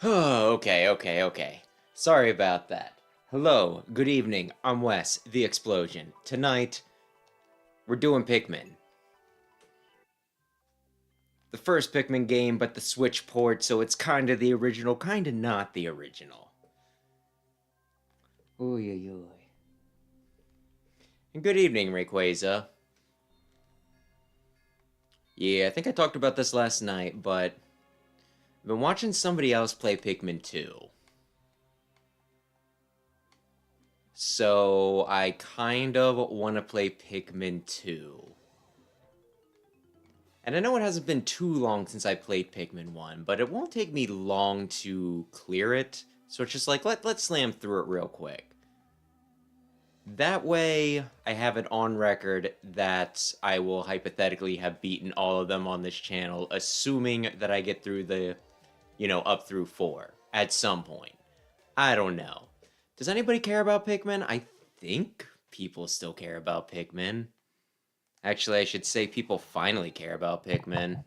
Oh, okay. Sorry about that. Hello, good evening, I'm Wes, the Explosion. Tonight, we're doing Pikmin. The first Pikmin game, but the Switch port, so it's kinda the original, kinda not the original. Oy, oy, oy. And good evening, Rayquaza. Yeah, I think I talked about this last night, but I've been watching somebody else play Pikmin 2. So I kind of want to play Pikmin 2. And I know it hasn't been too long since I played Pikmin 1, but it won't take me long to clear it. So it's just like, let's slam through it real quick. That way, I have it on record that I will hypothetically have beaten all of them on this channel, assuming that I get through the, up through 4 at some point. I don't know. Does anybody care about Pikmin? I think people still care about Pikmin. Actually, I should say people finally care about Pikmin.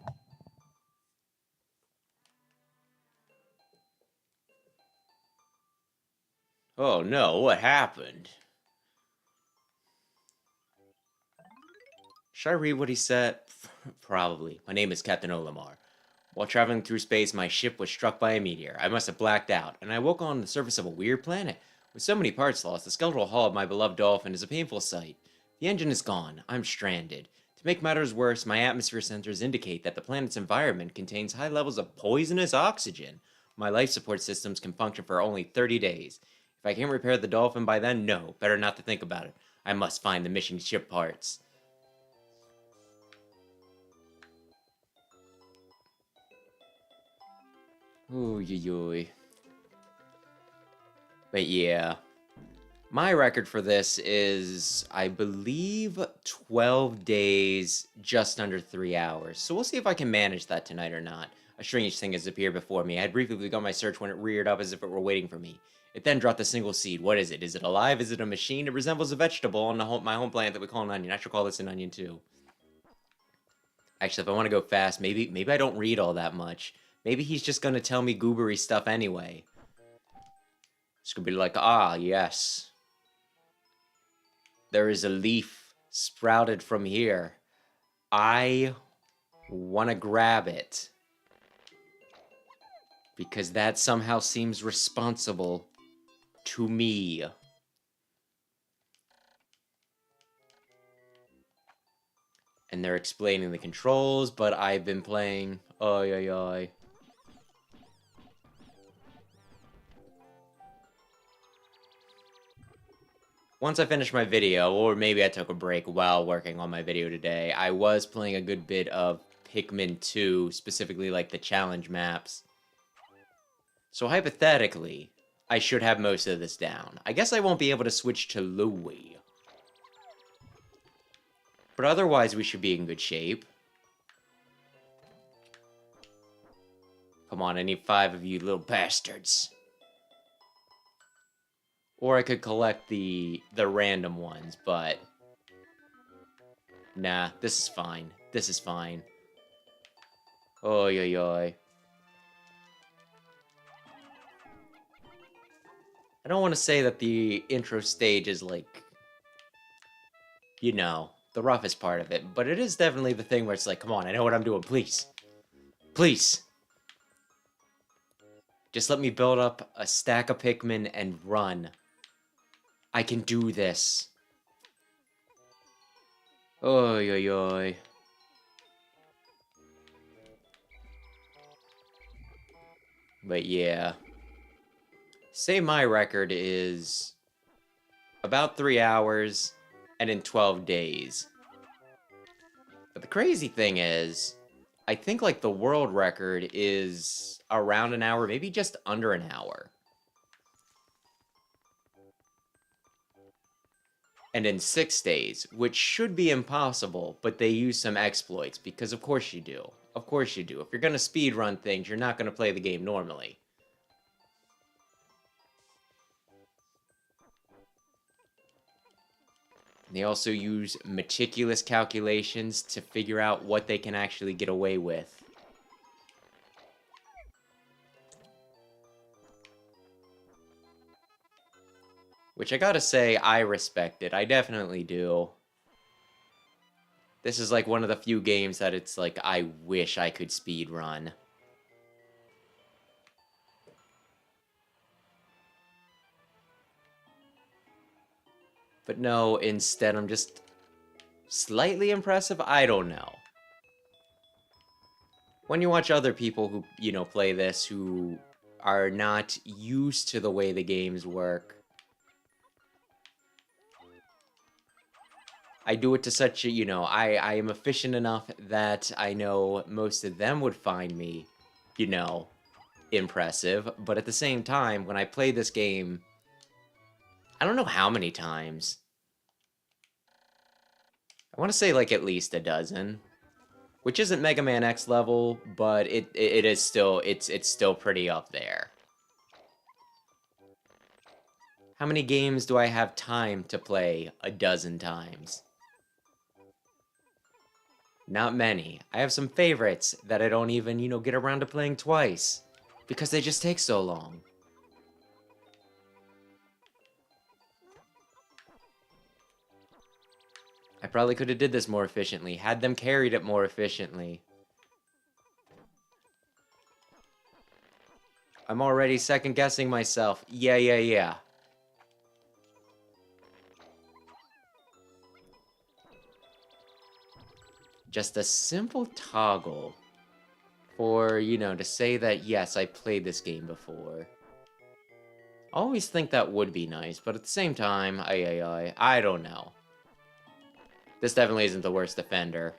Oh no, what happened? Should I read what he said? Probably. My name is Captain Olimar. While traveling through space, my ship was struck by a meteor. I must have blacked out, and I woke on the surface of a weird planet. With so many parts lost, the skeletal hull of my beloved dolphin is a painful sight. The engine is gone. I'm stranded. To make matters worse, my atmosphere sensors indicate that the planet's environment contains high levels of poisonous oxygen. My life support systems can function for only 30 days. If I can't repair the dolphin by then, no, better not to think about it. I must find the missing ship parts. Ooh, yoy. But yeah. My record for this is, I believe, 12 days, just under 3 hours. So we'll see if I can manage that tonight or not. A strange thing has appeared before me. I had briefly begun my search when it reared up as if it were waiting for me. It then dropped a single seed. What is it? Is it alive? Is it a machine? It resembles a vegetable on my home planet that we call an onion. I should call this an onion too. Actually, if I want to go fast, maybe I don't read all that much. Maybe he's just gonna tell me goobery stuff anyway. It's gonna be like, ah, yes. There is a leaf sprouted from here. I want to grab it. Because that somehow seems responsible to me. And they're explaining the controls, but I've been playing... Oy, oy, oy. Once I finished my video, or maybe I took a break while working on my video today, I was playing a good bit of Pikmin 2, specifically like the challenge maps. So hypothetically, I should have most of this down. I guess I won't be able to switch to Louie. But otherwise, we should be in good shape. Come on, I need 5 of you little bastards. Or I could collect the random ones, but... Nah, this is fine. This is fine. Oy, oy, oy. I don't want to say that the intro stage is like... You know, the roughest part of it, but it is definitely the thing where it's like, come on, I know what I'm doing, please. Please. Just let me build up a stack of Pikmin and run. I can do this. Oy, oy, oy. But yeah. Say my record is about 3 hours and in 12 days. But the crazy thing is, I think like the world record is around an hour, maybe just under an hour. And in 6 days, which should be impossible, but they use some exploits, because of course you do. Of course you do. If you're going to speedrun things, you're not going to play the game normally. They also use meticulous calculations to figure out what they can actually get away with. Which I gotta say, I respect it. I definitely do. This is like one of the few games that it's like, I wish I could speedrun. But no, instead I'm just slightly impressive? I don't know. When you watch other people who, play this who are not used to the way the games work, I do it to such a, I am efficient enough that I know most of them would find me, impressive. But at the same time, when I play this game, I don't know how many times. I want to say like at least a dozen. Which isn't Mega Man X level, but it is still, it's still pretty up there. How many games do I have time to play a dozen times? Not many. I have some favorites that I don't even, get around to playing twice. Because they just take so long. I probably could have did this more efficiently, had them carried it more efficiently. I'm already second-guessing myself. Yeah. Just a simple toggle for, to say that, yes, I played this game before. I always think that would be nice, but at the same time, I don't know. This definitely isn't the worst offender.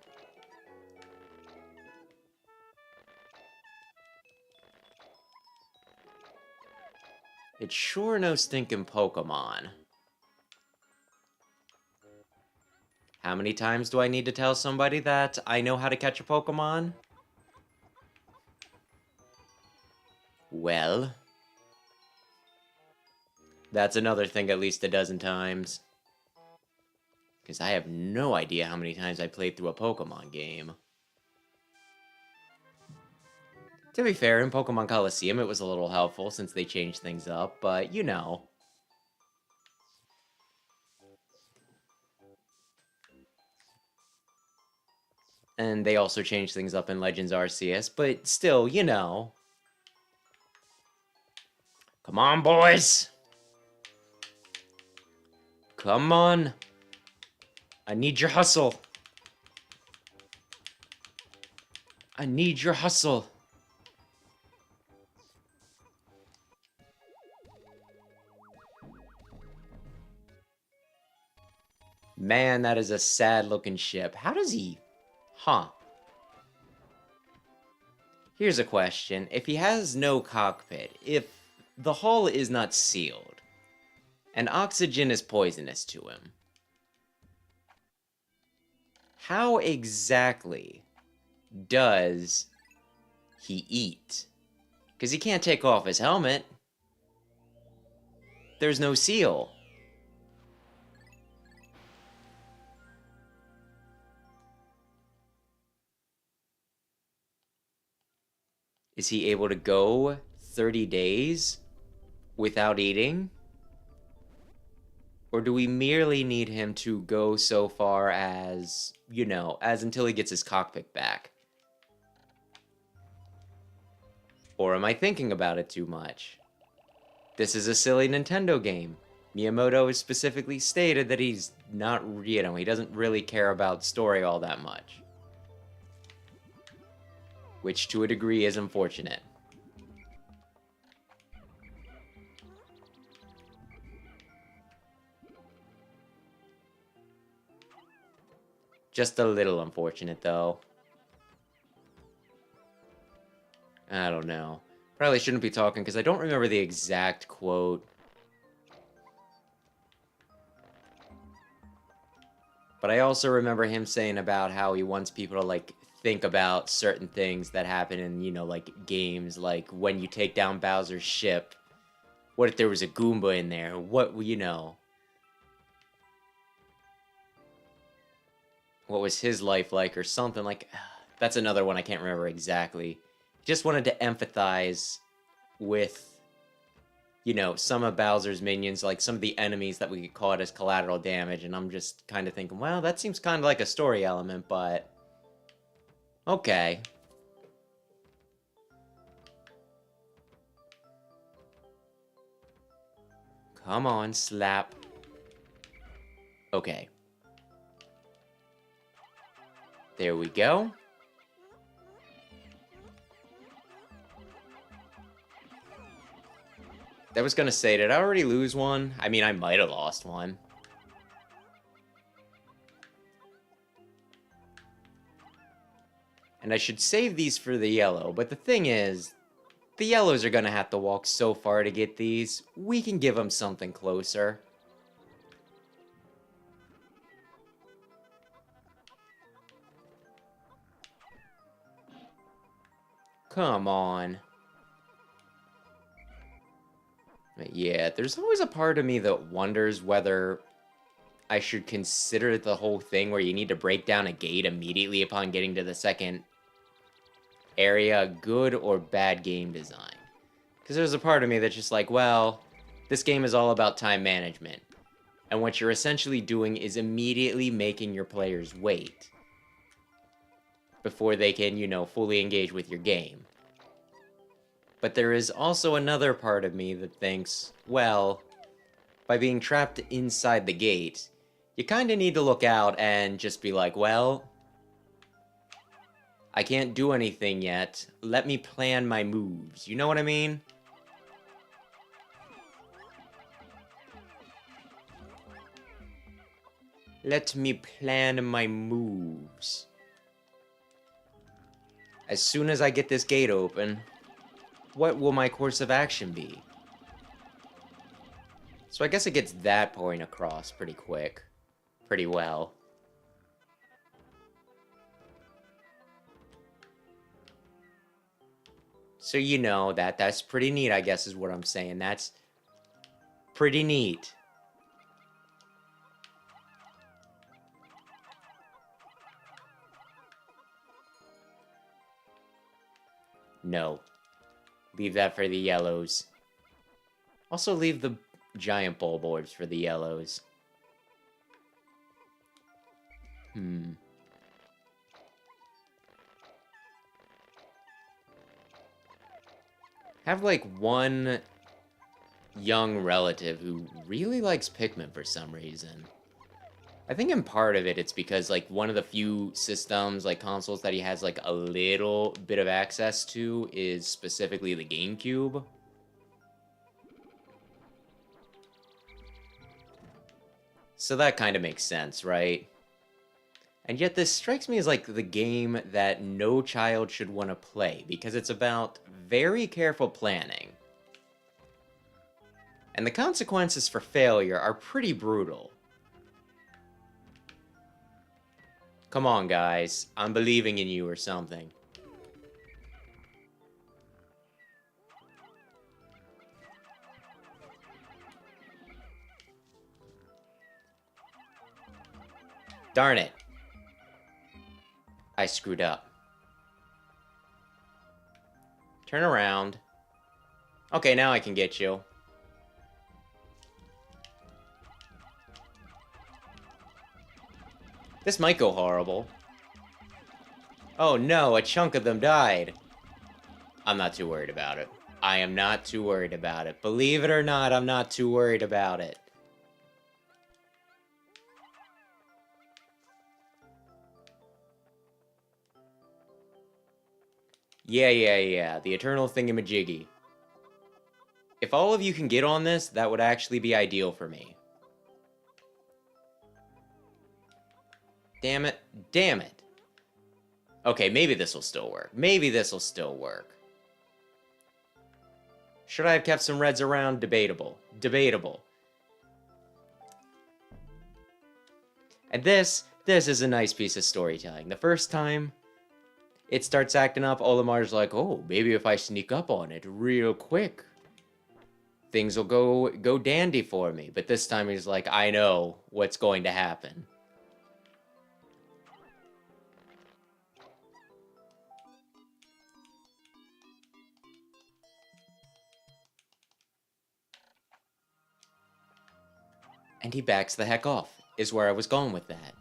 It's sure no stinking Pokemon. How many times do I need to tell somebody that I know how to catch a Pokemon? Well, that's another thing at least a dozen times. Because I have no idea how many times I played through a Pokemon game. To be fair, in Pokemon Coliseum it was a little helpful since they changed things up, but And they also changed things up in Legends Arceus, but still, Come on, boys! Come on! I need your hustle! I need your hustle! Man, that is a sad-looking ship. How does he... Huh. Here's a question. If he has no cockpit, if the hull is not sealed, and oxygen is poisonous to him, how exactly does he eat? Because he can't take off his helmet. There's no seal. Is he able to go 30 days without eating? Or do we merely need him to go so far as, as until he gets his cockpit back? Or am I thinking about it too much? This is a silly Nintendo game. Miyamoto has specifically stated that he's not, he doesn't really care about story all that much. Which to a degree is unfortunate. Just a little unfortunate, though. I don't know. Probably shouldn't be talking because I don't remember the exact quote. But I also remember him saying about how he wants people to, think about certain things that happen in, games. Like, when you take down Bowser's ship, what if there was a Goomba in there? What was his life like or something like... That's another one I can't remember exactly. Just wanted to empathize with some of Bowser's minions, like some of the enemies that we could call it as collateral damage, and I'm just kind of thinking, well, that seems kind of like a story element, but okay. Come on, slap. Okay. There we go. I was gonna say, did I already lose one? I mean, I might have lost one. And I should save these for the yellow, but the thing is, the yellows are gonna have to walk so far to get these. We can give them something closer. Come on. Yeah, there's always a part of me that wonders whether I should consider the whole thing where you need to break down a gate immediately upon getting to the second area good or bad game design. Because there's a part of me that's just like, well, this game is all about time management. And what you're essentially doing is immediately making your players wait before they can, fully engage with your game. But there is also another part of me that thinks, well, by being trapped inside the gate, you kind of need to look out and just be like, well, I can't do anything yet. Let me plan my moves. You know what I mean? Let me plan my moves. As soon as I get this gate open, what will my course of action be? So I guess it gets that point across pretty quick. Pretty well. So that's pretty neat, I guess is what I'm saying. That's pretty neat. No. Leave that for the yellows. Also leave the giant bulb orbs for the yellows. Have like one young relative who really likes Pikmin for some reason. I think in part of it's because like one of the few systems, like consoles that he has like a little bit of access to is specifically the GameCube. So that kind of makes sense, right? And yet this strikes me as like the game that no child should want to play because it's about very careful planning. And the consequences for failure are pretty brutal. Come on, guys. I'm believing in you or something. Darn it. I screwed up. Turn around. Okay, now I can get you. This might go horrible. Oh no, a chunk of them died. I'm not too worried about it. I am not too worried about it. Believe it or not, I'm not too worried about it. Yeah. The eternal thingamajiggy. If all of you can get on this, that would actually be ideal for me. Damn it. Damn it. Okay, maybe this will still work. Maybe this will still work. Should I have kept some reds around? Debatable. Debatable. And this is a nice piece of storytelling. The first time it starts acting up, Olimar's like, oh, maybe if I sneak up on it real quick, things will go dandy for me. But this time he's like, I know what's going to happen. And he backs the heck off, is where I was going with that.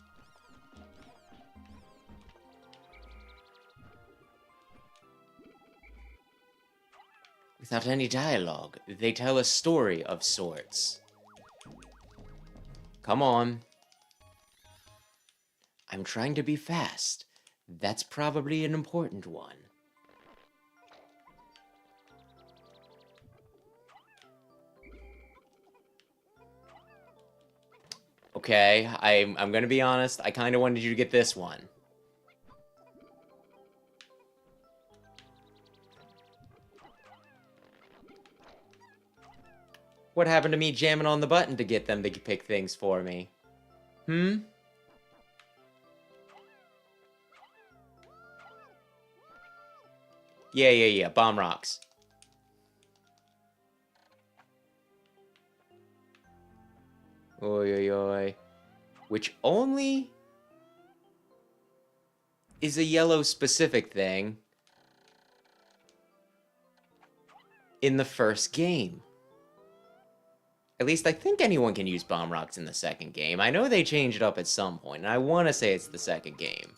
Without any dialogue, they tell a story of sorts. Come on. I'm trying to be fast. That's probably an important one. Okay, I'm gonna be honest, I kinda wanted you to get this one. What happened to me jamming on the button to get them to pick things for me? Hmm? Yeah, bomb rocks. Oi, oi, oi. Which only is a yellow specific thing in the first game. At least I think anyone can use bomb rocks in the second game. I know they changed it up at some point, and I want to say it's the second game.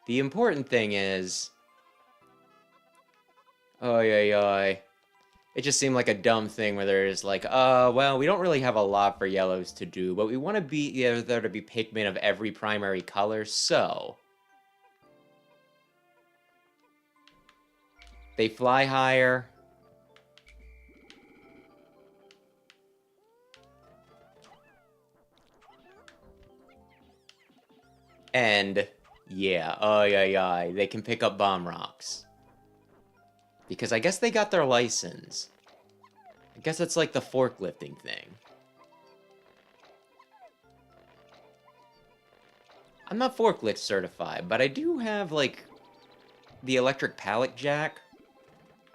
The important thing is... Oi, oi, oi. It just seemed like a dumb thing where there's like, well, we don't really have a lot for yellows to do, but we want to be there to be Pikmin of every primary color, so... They fly higher. And, yeah, they can pick up bomb rocks. Because I guess they got their license. I guess it's like the forklifting thing. I'm not forklift certified, but I do have, like, the electric pallet jack.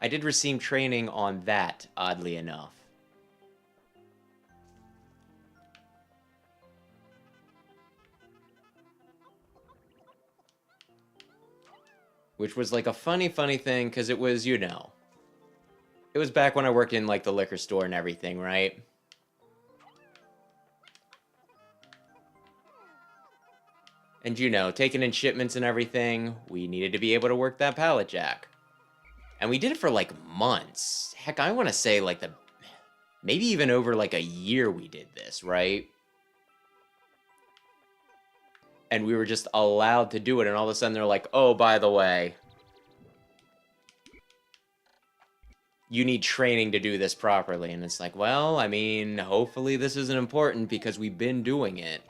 I did receive training on that, oddly enough. Which was, like, a funny thing, because it was, you know... It was back when I worked in, like, the liquor store and everything, right? And, you know, taking in shipments and everything, we needed to be able to work that pallet jack. And we did it for, like, months. Heck, I want to say, like, maybe even over, like, a year we did this, right? And we were just allowed to do it, and all of a sudden they're like, oh, by the way, you need training to do this properly. And it's like, well, I mean, hopefully this isn't important because we've been doing it.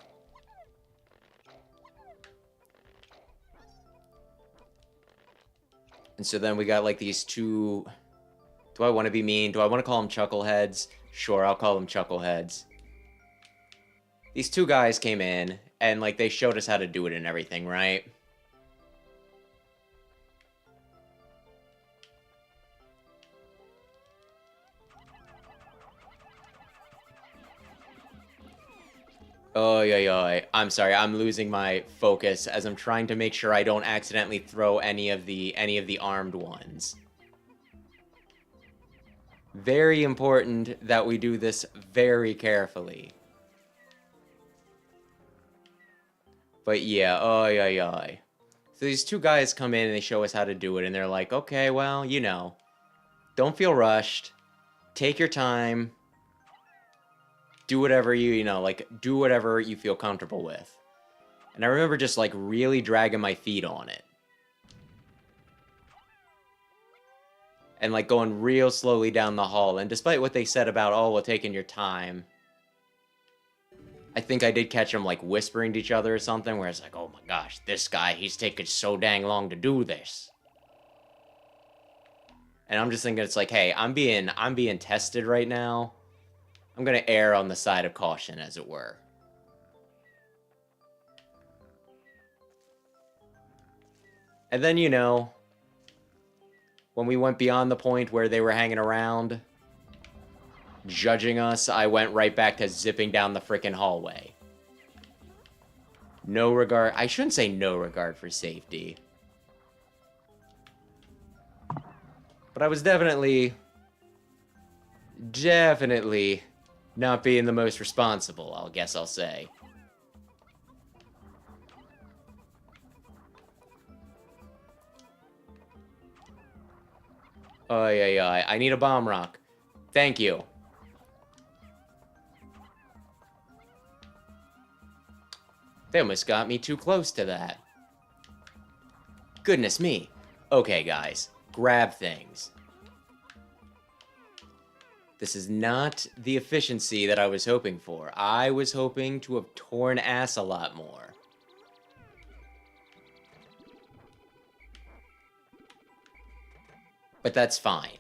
And so then we got, like, these two... Do I want to be mean? Do I want to call them chuckleheads? Sure, I'll call them chuckleheads. These two guys came in, and, like, they showed us how to do it and everything, right? Oi. I'm sorry, I'm losing my focus as I'm trying to make sure I don't accidentally throw any of the armed ones. Very important that we do this very carefully. But yeah, oi. So these two guys come in and they show us how to do it, and they're like, okay, well, you know, don't feel rushed. Take your time. Do whatever you know, like, do whatever you feel comfortable with. And I remember just, like, really dragging my feet on it. And, like, going real slowly down the hall. And despite what they said about, oh, well, taking your time, I think I did catch them, like, whispering to each other or something, where it's like, oh my gosh, this guy, he's taking so dang long to do this. And I'm just thinking, it's like, hey, I'm being tested right now. I'm gonna err on the side of caution, as it were. And then, you know, when we went beyond the point where they were hanging around, judging us, I went right back to zipping down the frickin' hallway. No regard... I shouldn't say no regard for safety. But I was definitely not being the most responsible, I'll say. Oh, yeah. I need a bomb rock. Thank you. They almost got me too close to that. Goodness me. Okay, guys. Grab things. This is not the efficiency that I was hoping for. I was hoping to have torn ass a lot more. But that's fine.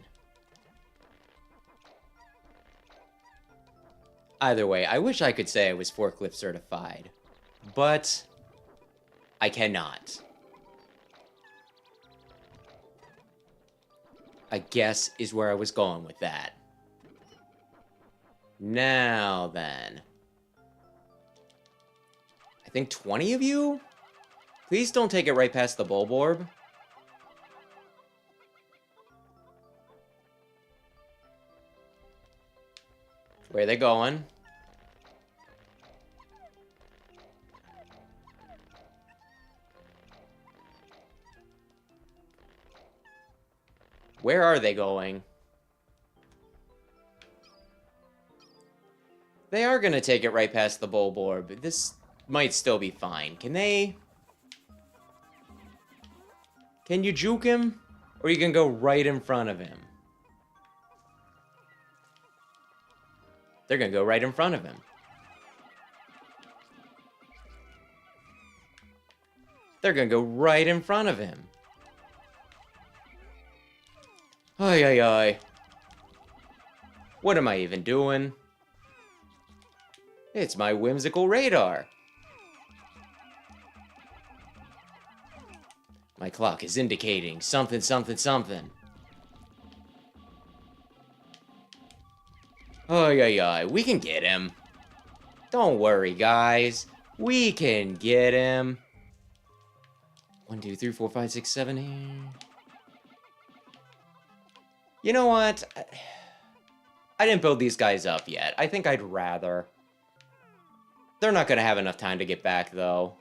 Either way, I wish I could say I was forklift certified, but I cannot. I guess is where I was going with that. Now then. I think 20 of you? Please don't take it right past the Bulborb. Where are they going? Where are they going? They are gonna take it right past the Bulborb. This might still be fine. Can they? Can you juke him? Or you can go right in front of him? They're gonna go right in front of him. They're gonna go right in front of him. Ay. What am I even doing? It's my whimsical radar. My clock is indicating something. Ay. We can get him. Don't worry, guys. We can get him. 1, 2, 3, 4, 5, 6, 7 here. You know what? I didn't build these guys up yet. I think I'd rather. They're not gonna have enough time to get back, though.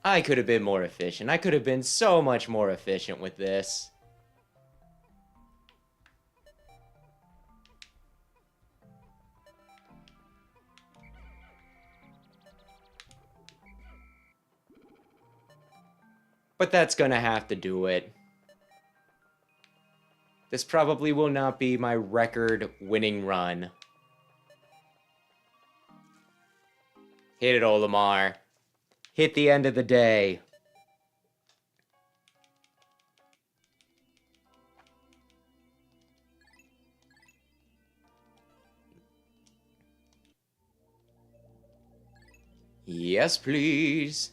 I could have been more efficient. I could have been so much more efficient with this. But that's gonna have to do it. This probably will not be my record-winning run. Hit it, Olimar. Hit the end of the day. Yes, please.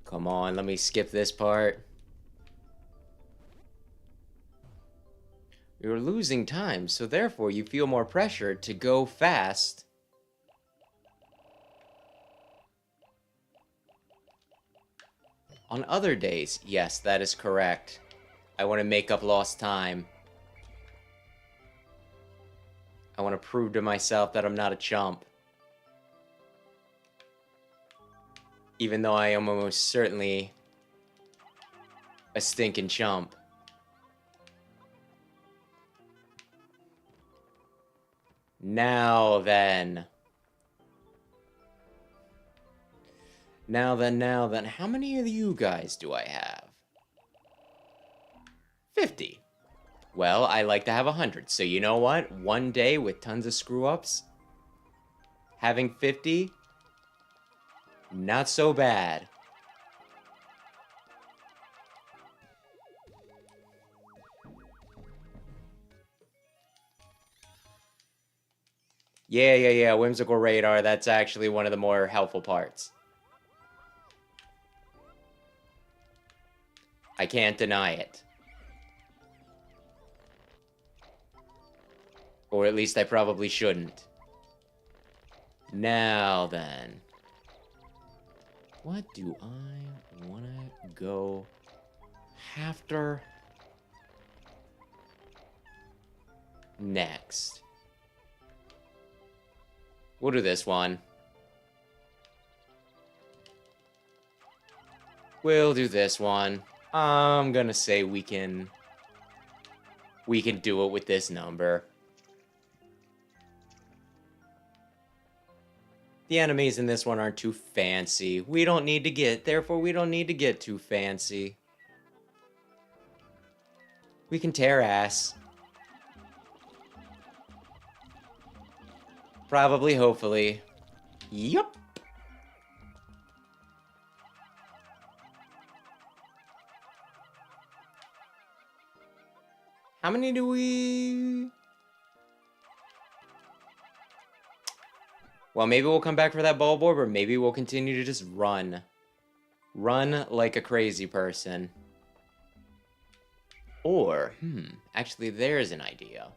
Come on, let me skip this part. You're losing time, so therefore you feel more pressure to go fast. On other days, yes, that is correct. I want to make up lost time. I want to prove to myself that I'm not a chump. Even though I am almost certainly a stinking chump. Now then. Now then. How many of you guys do I have? 50. Well, I like to have 100. So you know what? One day with tons of screw-ups, having 50, not so bad. Yeah. Whimsical radar. That's actually one of the more helpful parts. I can't deny it. Or at least I probably shouldn't. Now then. What do I want to go after next? We'll do this one. We'll do this one. I'm gonna say we can do it with this number. The enemies in this one aren't too fancy. We don't need to get too fancy. We can tear ass. Probably, hopefully. Yup. How many do we... Well, maybe we'll come back for that ball board, or maybe we'll continue to just run. Run like a crazy person. Or, actually, there's an idea.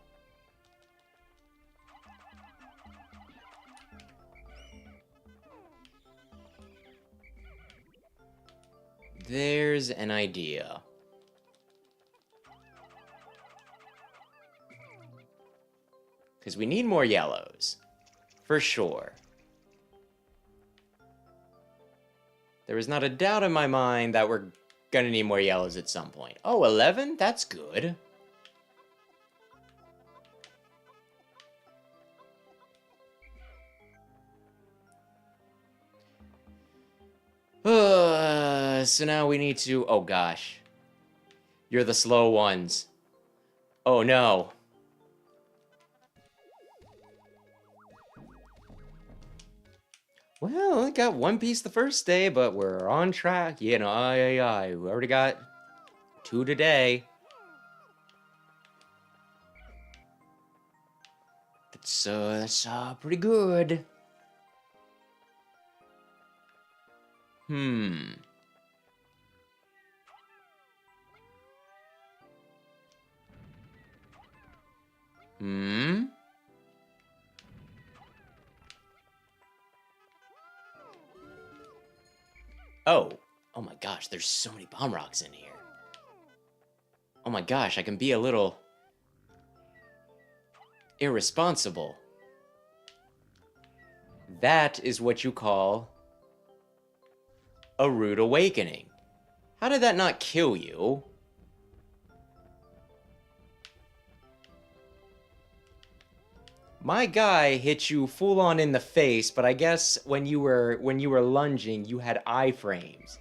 There's an idea. Because we need more yellows. For sure. There is not a doubt in my mind that we're gonna need more yellows at some point. Oh, 11? That's good. So now we need to... Oh, gosh. You're the slow ones. Oh, no. Well, I got one piece the first day, but we're on track. You know, aye. We already got 2 today. That's pretty good. Oh my gosh, there's so many bomb rocks in here. Oh my gosh, I can be a little irresponsible. That is what you call a rude awakening. How did that not kill you? My guy hit you full on in the face, but I guess when you were lunging, you had iframes.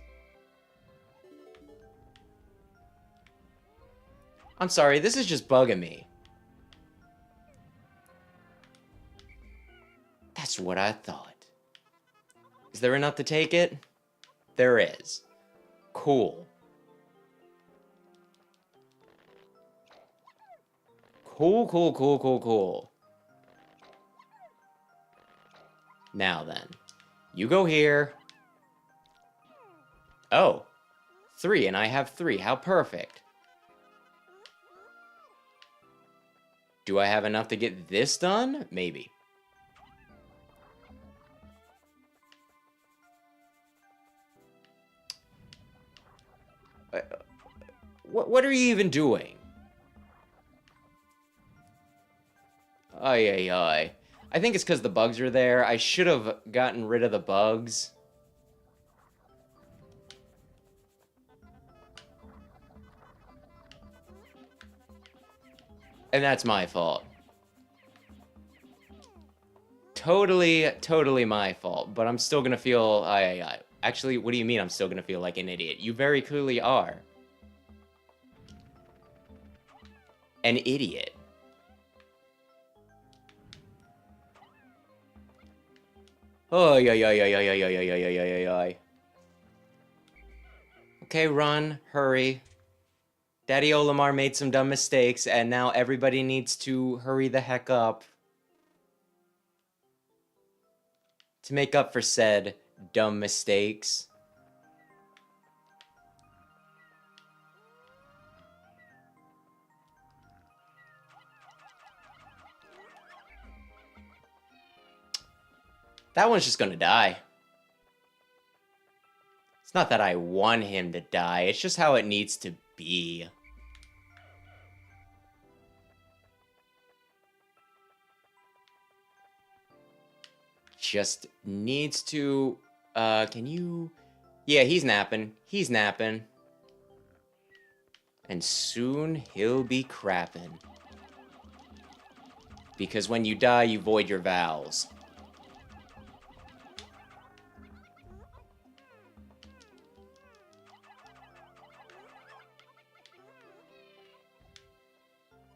I'm sorry, this is just bugging me. That's what I thought. Is there enough to take it? There is. Cool. Cool. Now then, you go here. Oh, 3, and I have 3. How perfect. Do I have enough to get this done? Maybe. What are you even doing? Aye. I think it's because the bugs are there. I should have gotten rid of the bugs. And that's my fault. Totally my fault. But I'm still gonna feel... Aye. Actually, what do you mean I'm still gonna feel like an idiot? You very clearly are. An idiot. Oh, yeah. Okay, run, hurry. Daddy Olimar made some dumb mistakes, and now everybody needs to hurry the heck up to make up for said dumb mistakes. That one's just gonna die. It's not that I want him to die, it's just how it needs to be. Just needs to... can you... Yeah, he's napping. He's napping. And soon he'll be crapping. Because when you die, you void your vows.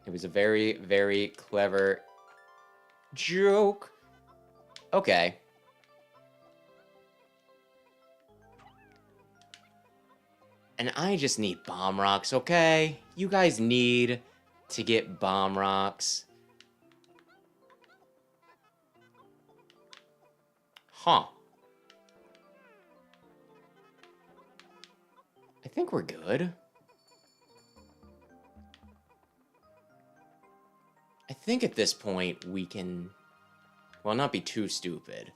It was a very, very clever joke. Okay. And I just need bomb rocks, okay? You guys need to get bomb rocks. Huh. I think we're good. I think at this point we can, well, not be too stupid.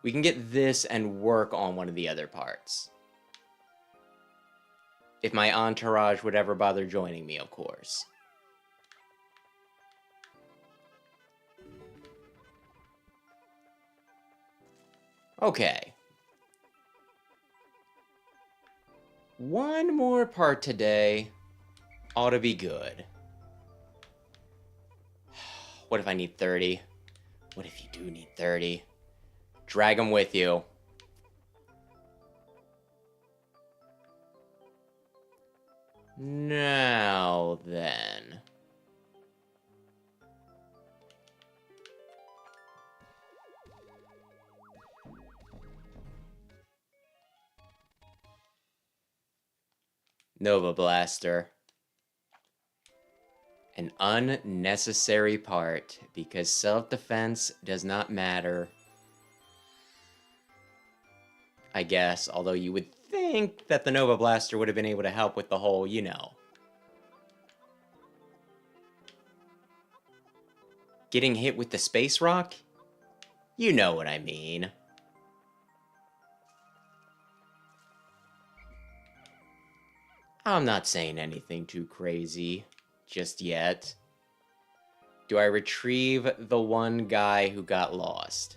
We can get this and work on one of the other parts. If my entourage would ever bother joining me, of course. Okay. One more part today ought to be good. What if I need 30? What if you do need 30? Drag them with you. Now then. Nova Blaster. An unnecessary part, because self-defense does not matter. I guess, although you would think that the Nova Blaster would have been able to help with the whole, you know. Getting hit with the Space Rock? You know what I mean. I'm not saying anything too crazy just yet. Do I retrieve the one guy who got lost?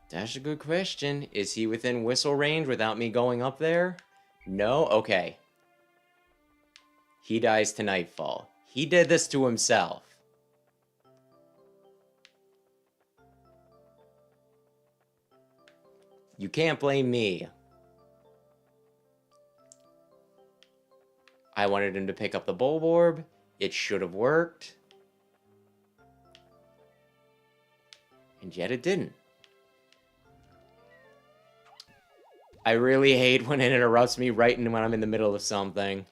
That's a good question. Is he within whistle range without me going up there? No? Okay. He dies to Nightfall. He did this to himself. You can't blame me. I wanted him to pick up the Bulborb. It should have worked. And yet it didn't. I really hate when it interrupts me right when I'm in the middle of something.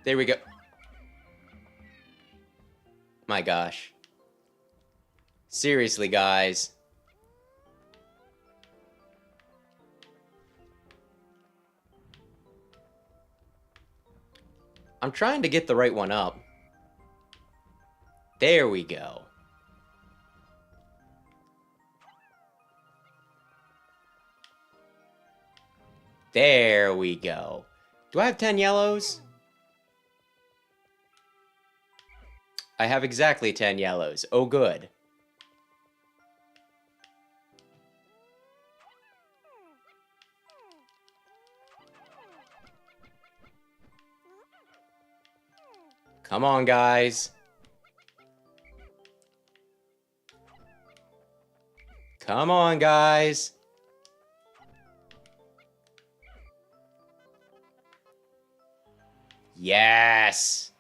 There we go. My gosh. Seriously, guys. I'm trying to get the right one up. There we go. There we go. Do I have 10 yellows? I have exactly 10 yellows. Oh, good. Come on, guys. Come on, guys. Yes.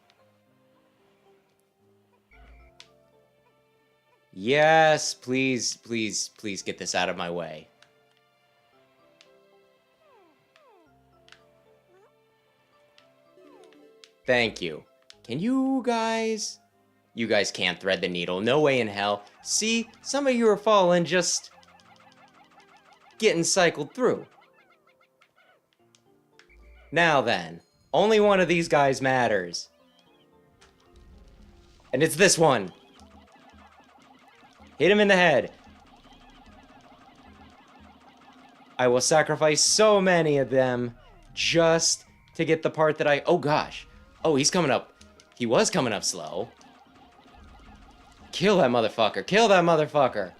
Yes, please, please, please get this out of my way. Thank you. Can you guys... You guys can't thread the needle. No way in hell. See? Some of you are falling. Just... getting cycled through. Now then, only one of these guys matters. And it's this one. Hit him in the head. I will sacrifice so many of them just to get the part that I... Oh, gosh. Oh, he's coming up. He was coming up slow. Kill that motherfucker. Kill that motherfucker.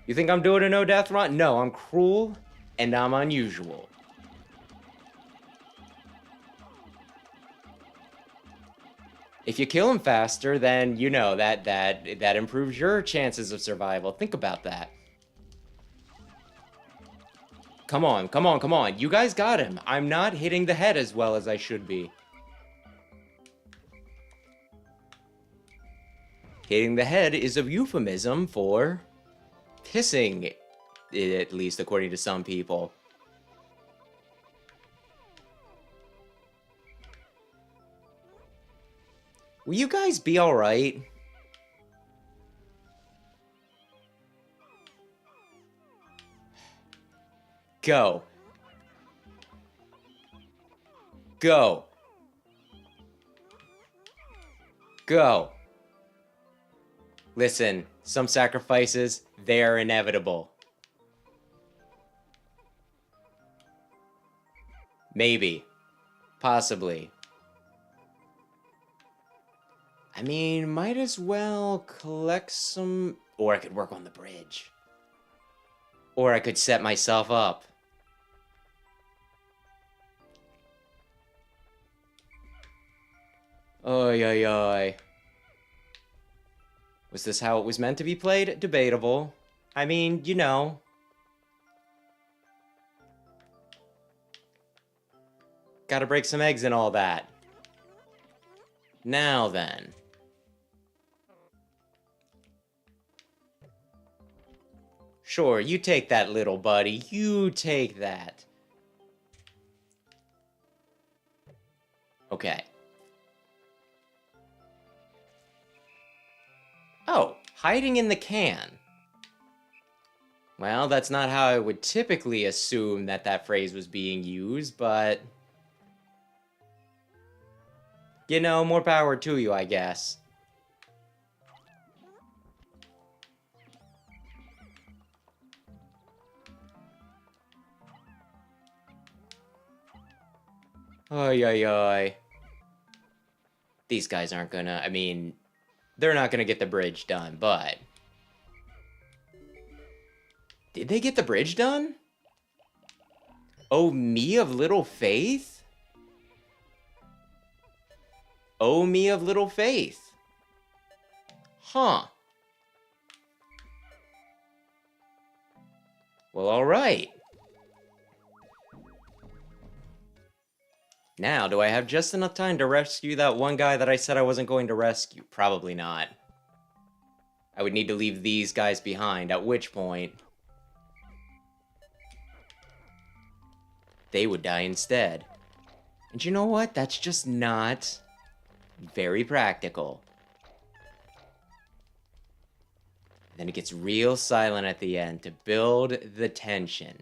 You think I'm doing a no-death run? No, I'm cruel and I'm unusual. If you kill him faster, then you know that improves your chances of survival. Think about that. Come on, come on, come on. You guys got him. I'm not hitting the head as well as I should be. Hitting the head is a euphemism for pissing, at least according to some people. Will you guys be alright? Go. Go. Go. Listen, some sacrifices, they are inevitable. Maybe. Possibly. I mean, might as well collect some... Or I could work on the bridge. Or I could set myself up. Oy, oy, oy. Was this how it was meant to be played? Debatable. I mean, you know. Gotta break some eggs and all that. Now then. Sure, you take that, little buddy. You take that. Okay. Oh, hiding in the can. Well, that's not how I would typically assume that phrase was being used, but... You know, more power to you, I guess. Oy, oy, oy. These guys aren't gonna... I mean... They're not gonna get the bridge done, but... Did they get the bridge done? Oh, me of little faith? Oh, me of little faith. Huh. Well, alright. Now, do I have just enough time to rescue that one guy that I said I wasn't going to rescue? Probably not. I would need to leave these guys behind, at which point... they would die instead. And you know what? That's just not very practical. Then it gets real silent at the end to build the tension.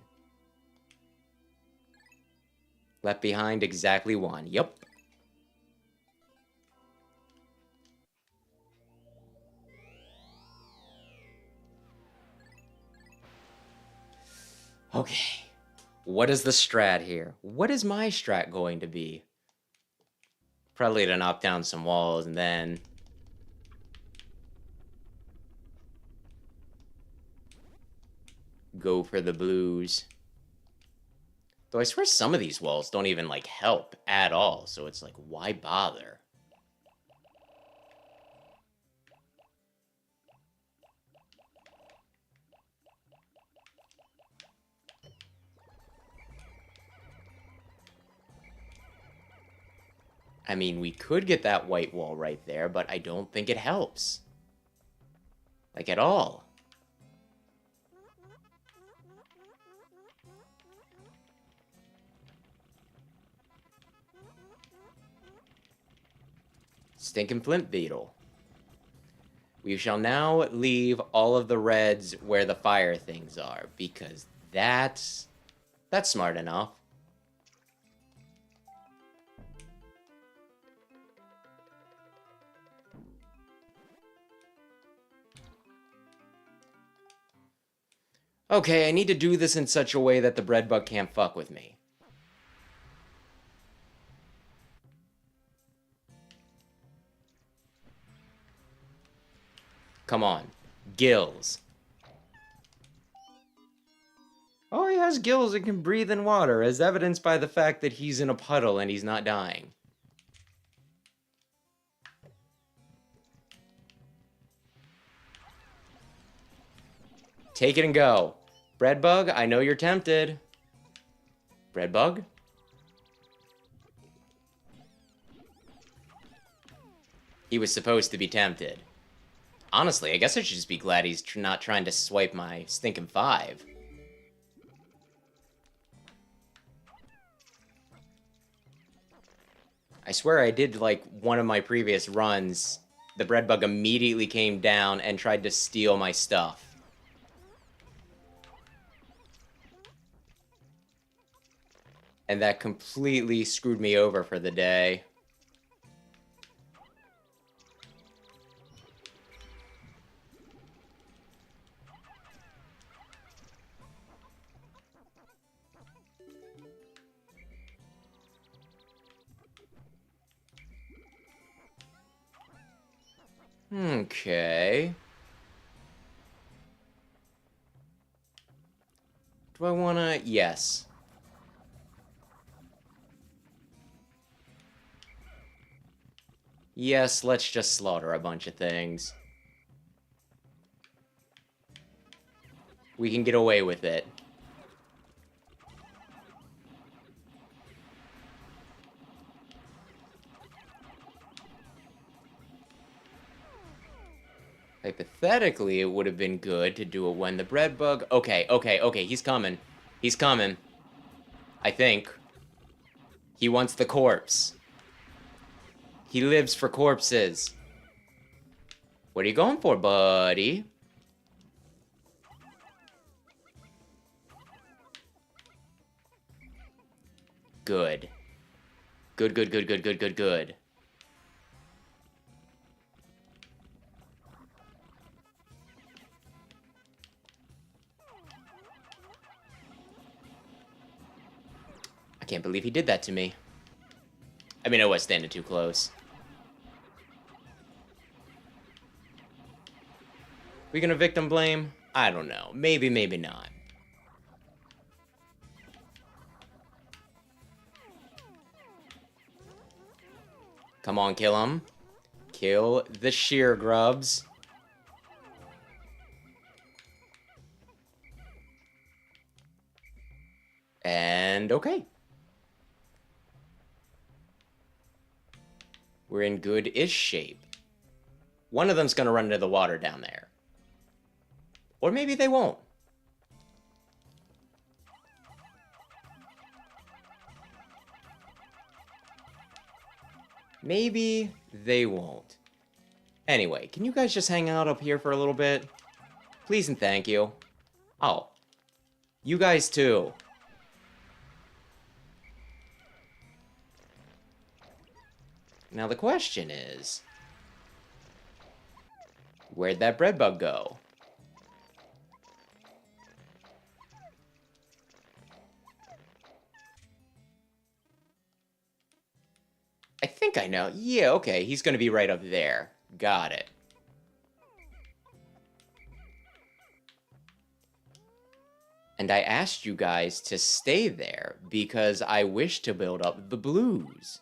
Left behind exactly one. Yup. Okay. What is the strat here? What is my strat going to be? Probably to knock down some walls and then... go for the blues. Though I swear some of these walls don't even, like, help at all. So it's like, why bother? I mean, we could get that white wall right there, but I don't think it helps. Like, at all. Stinking flint beetle. We shall now leave all of the reds where the fire things are, because that's smart enough. Okay, I need to do this in such a way that the bread bug can't fuck with me. Come on. Gills. Oh, he has gills and can breathe in water, as evidenced by the fact that he's in a puddle and he's not dying. Take it and go. Bread bug, I know you're tempted. Bread bug? He was supposed to be tempted. Honestly, I guess I should just be glad he's not trying to swipe my stinking 5. I swear I did, like, one of my previous runs. The bread bug immediately came down and tried to steal my stuff. And that completely screwed me over for the day. Okay. Do I wanna... Yes. Yes, let's just slaughter a bunch of things. We can get away with it. Hypothetically, it would have been good to do it when the bread bug... Okay, he's coming. He's coming. I think. He wants the corpse. He lives for corpses. What are you going for, buddy? Good. Good. I can't believe he did that to me. I mean, I was standing too close. We gonna victim blame? I don't know. Maybe, maybe not. Come on, kill him. Kill the shear grubs. And okay. We're in good-ish shape. One of them's gonna run into the water down there. Or maybe they won't. Maybe they won't. Anyway, can you guys just hang out up here for a little bit? Please and thank you. Oh. You guys too. Now the question is... where'd that bread bug go? I think I know. Yeah, okay, he's gonna be right up there. Got it. And I asked you guys to stay there because I wish to build up the blues.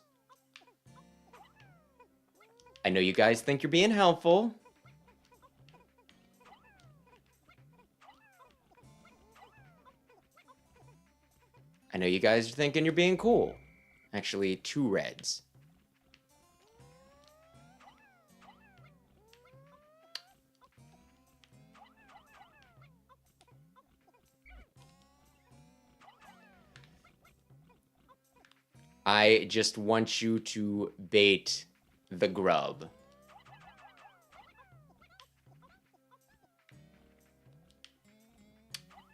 I know you guys think you're being helpful. I know you guys are thinking you're being cool. Actually, 2 reds. I just want you to bait the grub.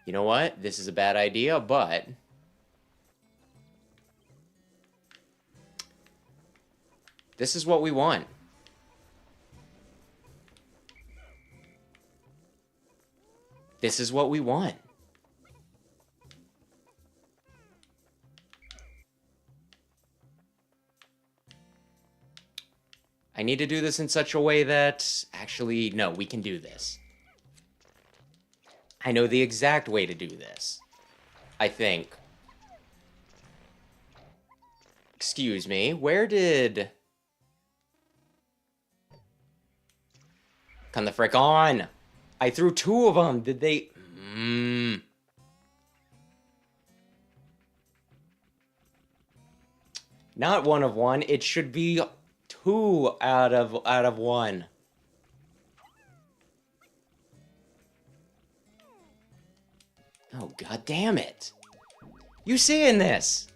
You know what? This is a bad idea, but this is what we want. This is what we want. I need to do this in such a way that... Actually, no, we can do this. I know the exact way to do this. I think. Excuse me, where did... Come the frick on! I threw 2 of them! Did they... Not 1 of 1, it should be 2 out of 1. Oh, god damn it. You seeing this?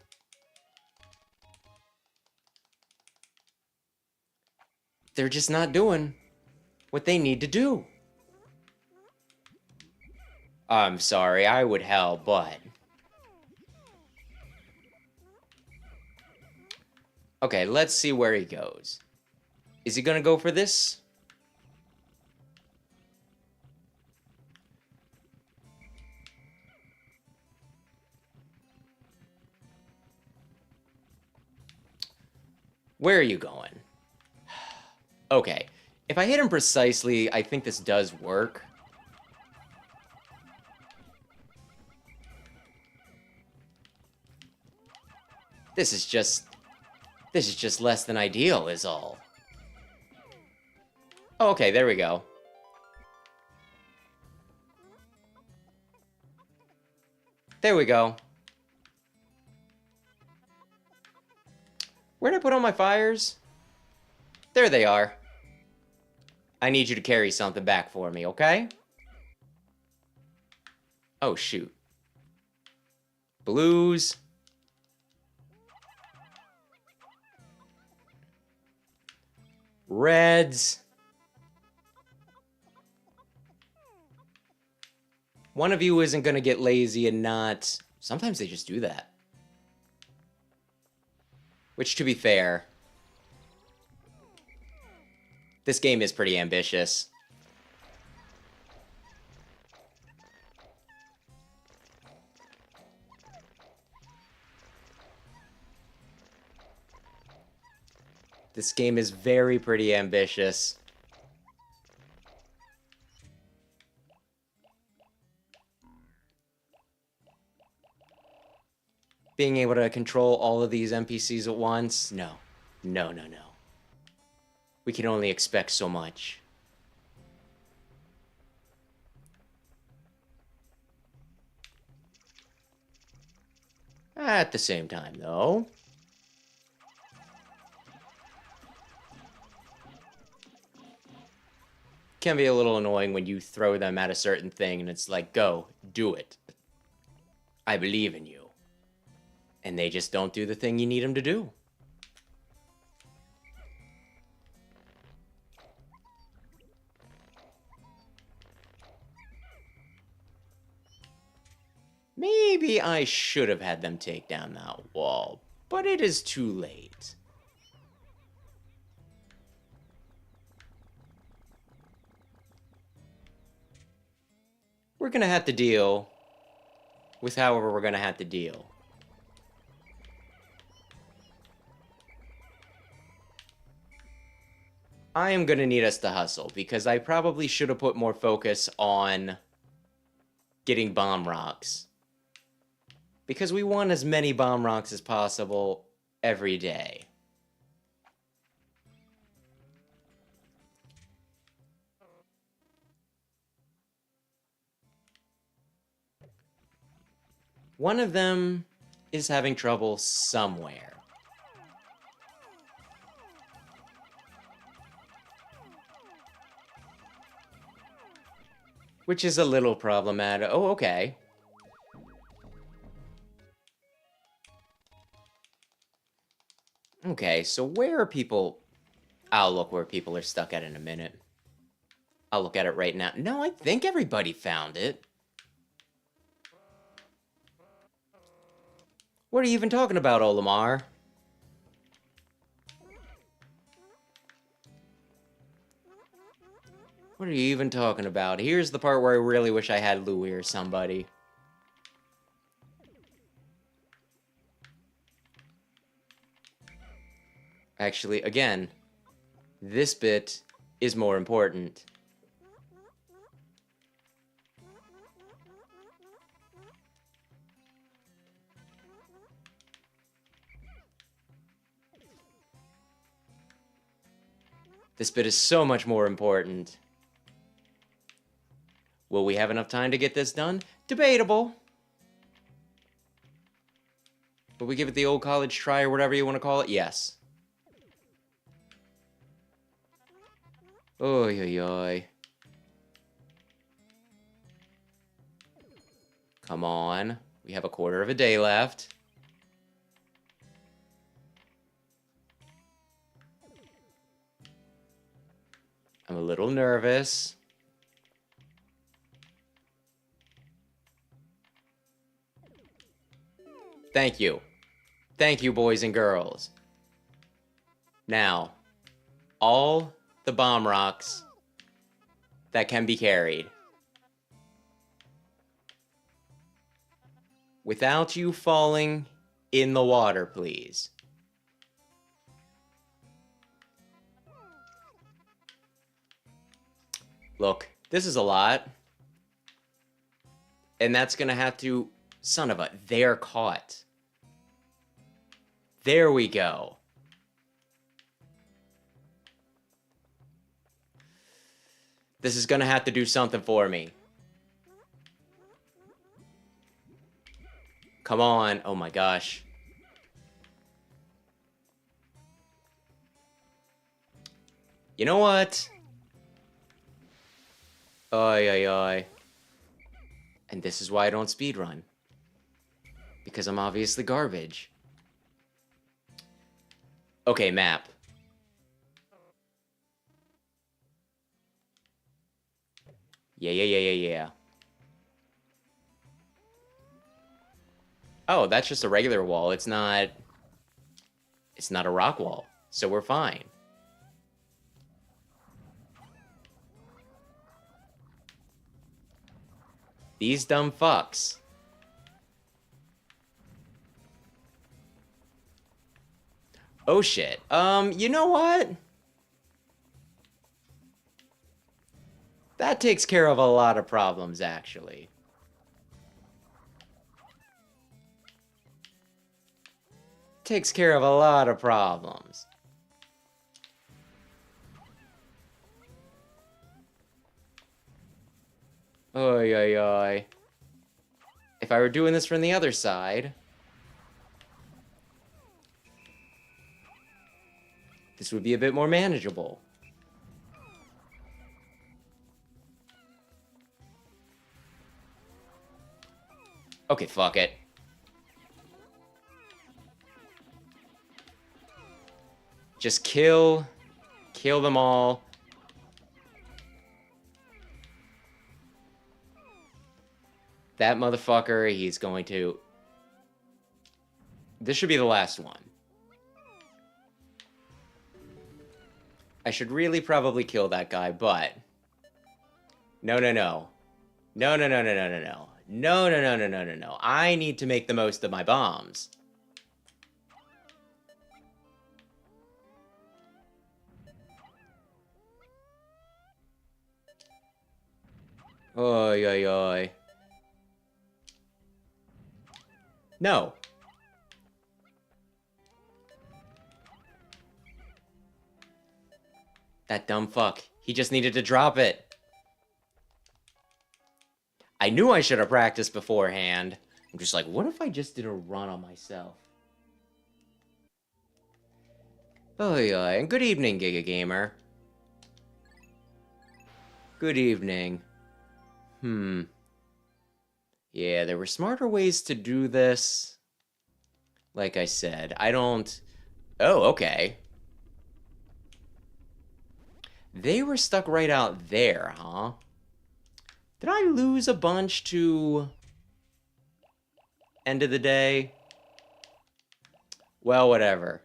They're just not doing what they need to do. I'm sorry, I would help, but... Okay, let's see where he goes. Is he gonna go for this? Where are you going? Okay, if I hit him precisely, I think this does work. This is just less than ideal, is all. Oh, okay, there we go. There we go. Where'd I put all my fires? There they are. I need you to carry something back for me, okay? Oh, shoot. Blues. Reds. One of you isn't gonna get lazy and not... Sometimes they just do that. Which, to be fair, this game is pretty ambitious. This game is pretty ambitious. Being able to control all of these NPCs at once? No. No, no, no. We can only expect so much. At the same time, though... Can be a little annoying when you throw them at a certain thing and it's like, go, do it. I believe in you. And they just don't do the thing you need them to do. Maybe I should have had them take down that wall, but it is too late. We're gonna have to deal with however we're gonna have to deal. I am gonna need us to hustle, because I probably should have put more focus on getting bomb rocks. Because we want as many bomb rocks as possible every day. One of them is having trouble somewhere. Which is a little problematic. Oh, okay. Okay, so where are people... I'll look where people are stuck at in a minute. I'll look at it right now. No, I think everybody found it. What are you even talking about, Olimar? What are you even talking about? Here's the part where I really wish I had Louie or somebody. Actually, again, this bit is more important. This bit is so much more important. Will we have enough time to get this done? Debatable. Will we give it the old college try or whatever you want to call it? Yes. Oy, oy, oy. Come on. We have a quarter of a day left. I'm a little nervous. Thank you. Thank you, boys and girls. Now, all the bomb rocks that can be carried. Without you falling in the water, please. Look, this is a lot. And that's gonna have to... Son of a... They're caught. There we go. This is gonna have to do something for me. Come on. Oh my gosh. You know what? Oy, oy, oy. And this is why I don't speedrun. Because I'm obviously garbage. Okay, map. Yeah. Oh, that's just a regular wall. It's not a rock wall. So we're fine. These dumb fucks. Oh shit. You know what? That takes care of a lot of problems, actually. Takes care of a lot of problems. Oy, oy, oy. If I were doing this from the other side... this would be a bit more manageable. Okay, fuck it. Just kill them all. That motherfucker, he's going to... This should be the last one. I should really probably kill that guy, but... No. No. I need to make the most of my bombs. Oy, oy, oy. No. That dumb fuck. He just needed to drop it. I knew I should have practiced beforehand. I'm just like, what if I just did a run on myself? Oh yeah, and good evening, Giga Gamer. Good evening. Yeah, there were smarter ways to do this. Like I said, I don't... Oh, okay. They were stuck right out there, huh? Did I lose a bunch to... end of the day? Well, whatever.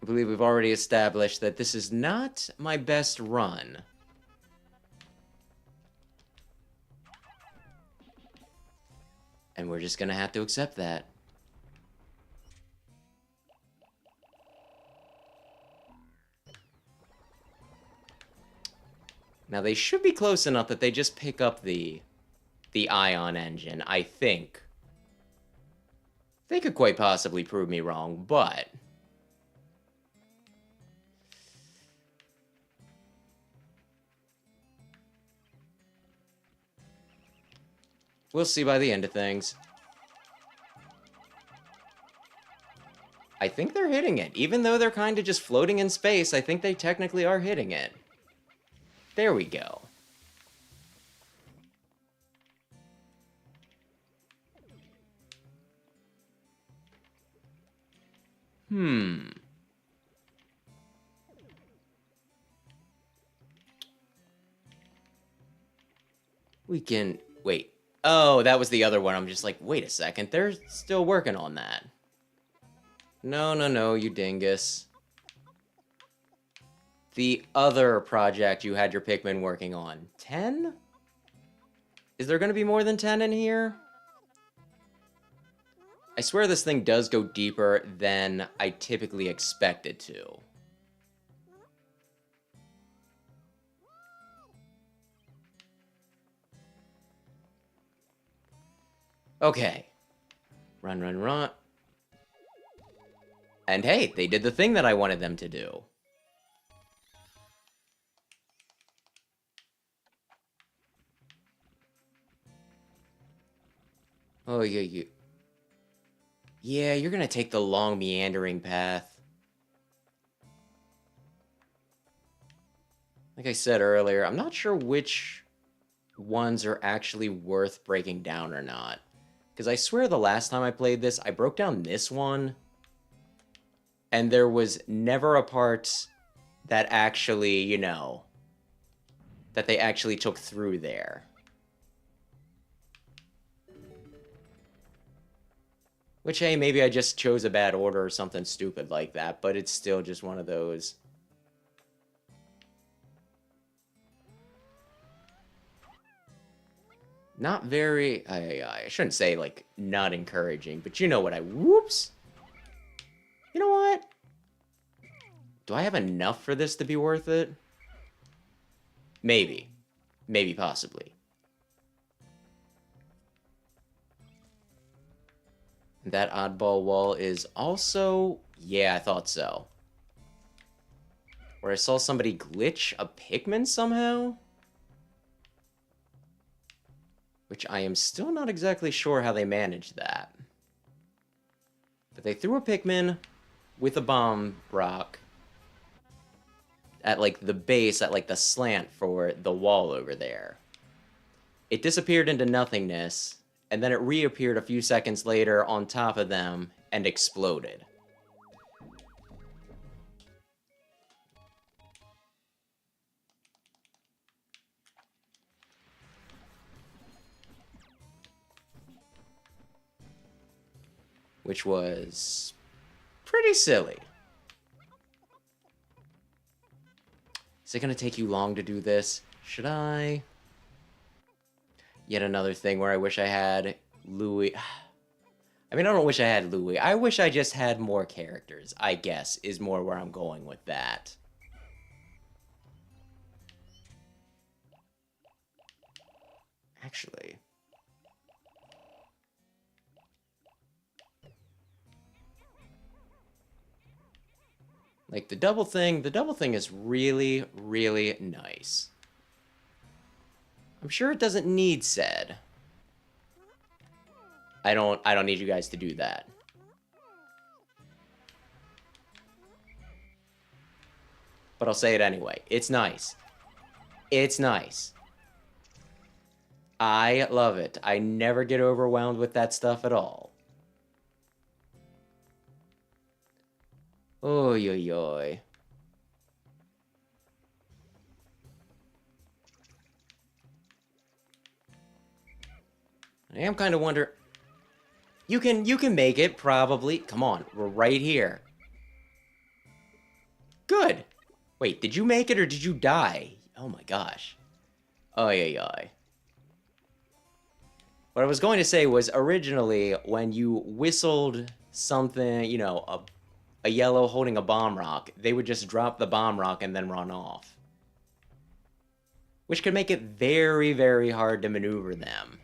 I believe we've already established that this is not my best run. And we're just gonna have to accept that. Now, they should be close enough that they just pick up the ion engine, I think. They could quite possibly prove me wrong, but... we'll see by the end of things. I think they're hitting it. Even though they're kind of just floating in space, I think they technically are hitting it. There we go. We can... wait. Oh, that was the other one. I'm just like, wait a second. They're still working on that. No, no, no, you dingus. The other project you had your Pikmin working on. 10? Is there going to be more than 10 in here? I swear this thing does go deeper than I typically expect it to. Okay. Run, run, run. And hey, they did the thing that I wanted them to do. Oh, yeah. Yeah, you're gonna take the long, meandering path. Like I said earlier, I'm not sure which ones are actually worth breaking down or not. Because I swear the last time I played this, I broke down this one, and there was never a part that actually, you know, that they actually took through there. Which, hey, maybe I just chose a bad order or something stupid like that, but it's still just one of those. Not very... I shouldn't say, like, not encouraging, but you know what I... whoops! You know what? Do I have enough for this to be worth it? Maybe. Maybe, possibly. That oddball wall is also... yeah, I thought so. Where I saw somebody glitch a Pikmin somehow? Which I am still not exactly sure how they managed that. But they threw a Pikmin with a bomb rock at, like, the base, at, like, the slant for the wall over there. It disappeared into nothingness, and then it reappeared a few seconds later on top of them and exploded. Which was pretty silly. Is it going to take you long to do this? Should I? Yet another thing where I wish I had Louis. I mean, I don't wish I had Louis. I wish I just had more characters, I guess, is more where I'm going with that. Actually... like, the double thing is really, really nice. I'm sure it doesn't need said. I don't need you guys to do that. But I'll say it anyway. It's nice. It's nice. I love it. I never get overwhelmed with that stuff at all. Oy, oy, oy. I am kind of wondering... You can make it, probably. Come on, we're right here. Good. Wait, did you make it or did you die? Oh my gosh. Ay, ay, ay. What I was going to say was, originally, when you whistled something, you know, a yellow holding a bomb rock, they would just drop the bomb rock and then run off. Which could make it very, very hard to maneuver them.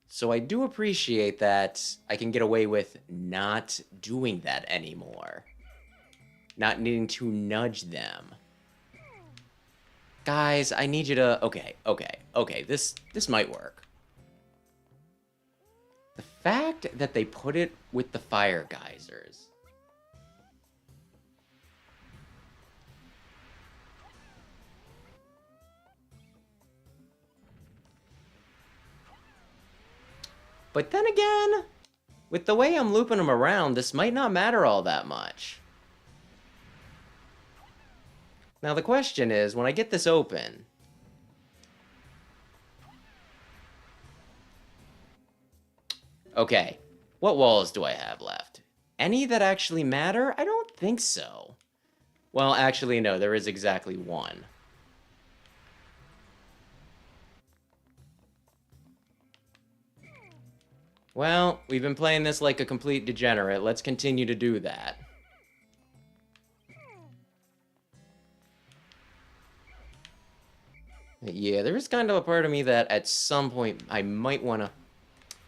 So I do appreciate that I can get away with not doing that anymore. Not needing to nudge them. Guys, I need you to... Okay, this might work. The fact that they put it with the fire geysers. But then again, with the way I'm looping them around, this might not matter all that much. Now the question is, when I get this open... Okay, what walls do I have left? Any that actually matter? I don't think so. Well, actually, no, there is exactly one. Well, we've been playing this like a complete degenerate. Let's continue to do that. Yeah, there is kind of a part of me that at some point I might want to...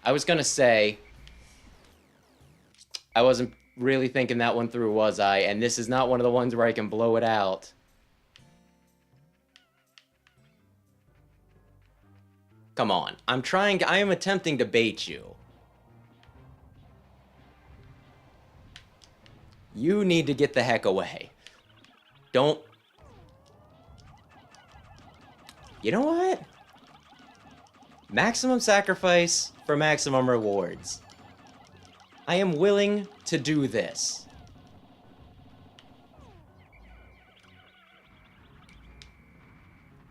I was going to say... I wasn't really thinking that one through, was I? And this is not one of the ones where I can blow it out. Come on. I am attempting to bait you. You need to get the heck away. Don't... You know what? Maximum sacrifice for maximum rewards. I am willing to do this.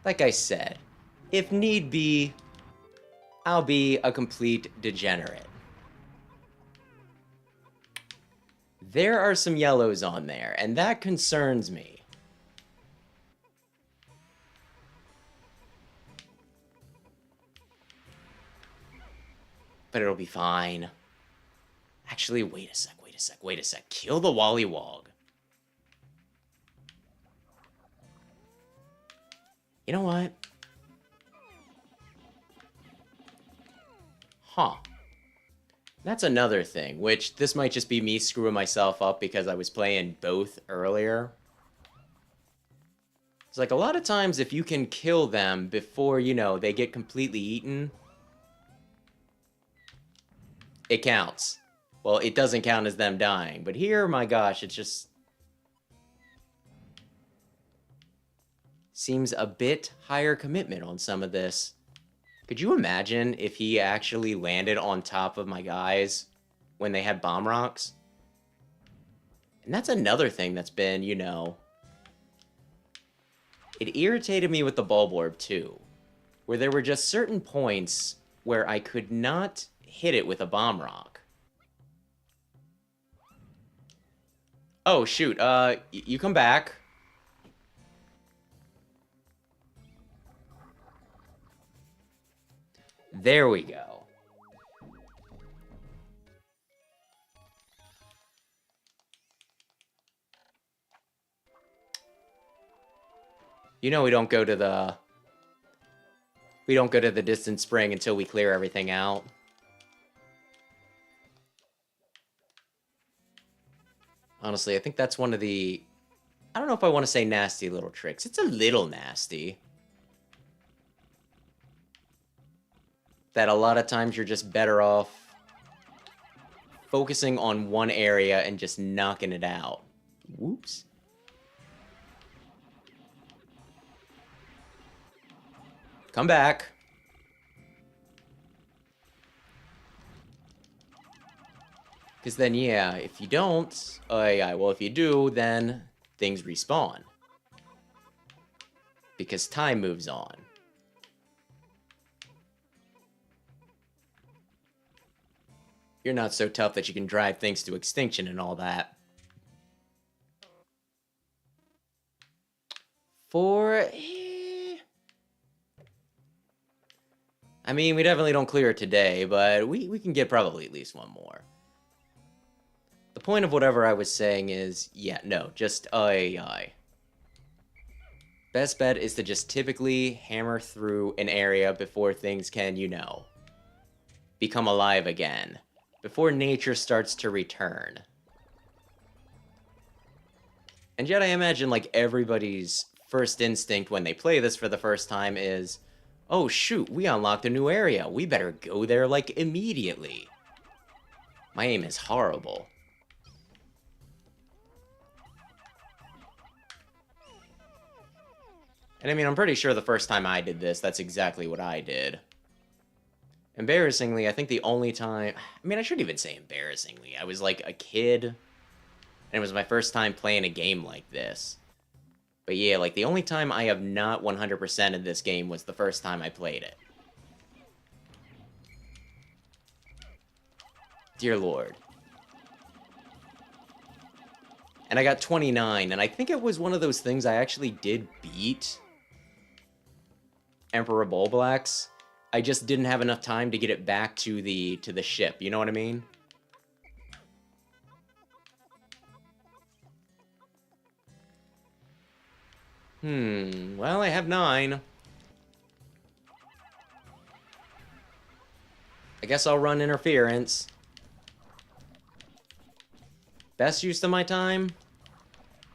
Like I said, if need be, I'll be a complete degenerate. There are some yellows on there, and that concerns me. But it'll be fine. Actually, wait a sec. Kill the Wollywog. You know what? Huh. That's another thing, which this might just be me screwing myself up because I was playing both earlier. It's like a lot of times if you can kill them before, you know, they get completely eaten, it counts. Well, it doesn't count as them dying, but here, my gosh, it just seems a bit higher commitment on some of this. Could you imagine if he actually landed on top of my guys when they had bomb rocks? And that's another thing that's been, you know... It irritated me with the Bulb Orb, too. Where there were just certain points where I could not hit it with a bomb rock. Oh, shoot. You come back. There we go. You know we don't go to the... We don't go to the distant spring until we clear everything out. Honestly, I think that's one of the... I don't know if I want to say nasty little tricks. It's a little nasty. That a lot of times you're just better off focusing on one area and just knocking it out. Whoops. Come back. Because then, yeah, if you don't... well, if you do, then things respawn. because time moves on. You're not so tough that you can drive things to extinction and all that. I mean, we definitely don't clear it today, but we can get probably at least one more. The point of whatever I was saying is, yeah, no, just aye. Best bet is to just typically hammer through an area before things can, you know, become alive again. Before nature starts to return. And yet I imagine, like, everybody's first instinct when they play this for the first time is, oh shoot, we unlocked a new area. We better go there, like, immediately. My aim is horrible. And I mean, I'm pretty sure the first time I did this, that's exactly what I did. Embarrassingly, I think the only time... I mean, I shouldn't even say embarrassingly. I was, like, a kid, and it was my first time playing a game like this. But yeah, like, the only time I have not 100%ed this game was the first time I played it. Dear Lord. And I got 29, and I think it was one of those things I actually did beat Emperor Bulblax. I just didn't have enough time to get it back to the ship, you know what I mean? Well, I have 9. I guess I'll run interference. Best use of my time?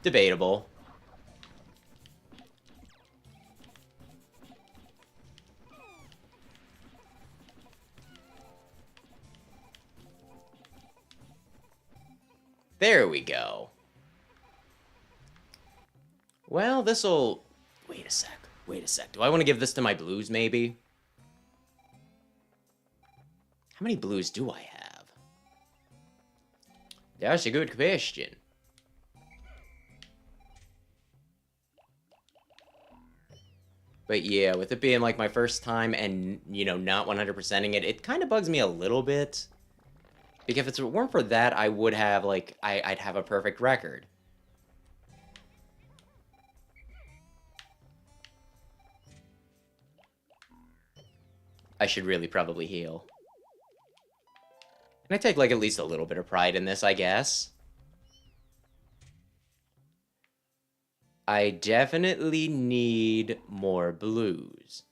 Debatable. There we go. Well, this'll... Wait a sec. Do I want to give this to my blues, maybe? How many blues do I have? That's a good question. But yeah, with it being like my first time and, you know, not 100%ing it, it kind of bugs me a little bit. Because if it weren't for that, I would have, like, I'd have a perfect record. I should really probably heal. And I take, like, at least a little bit of pride in this, I guess. I definitely need more blues.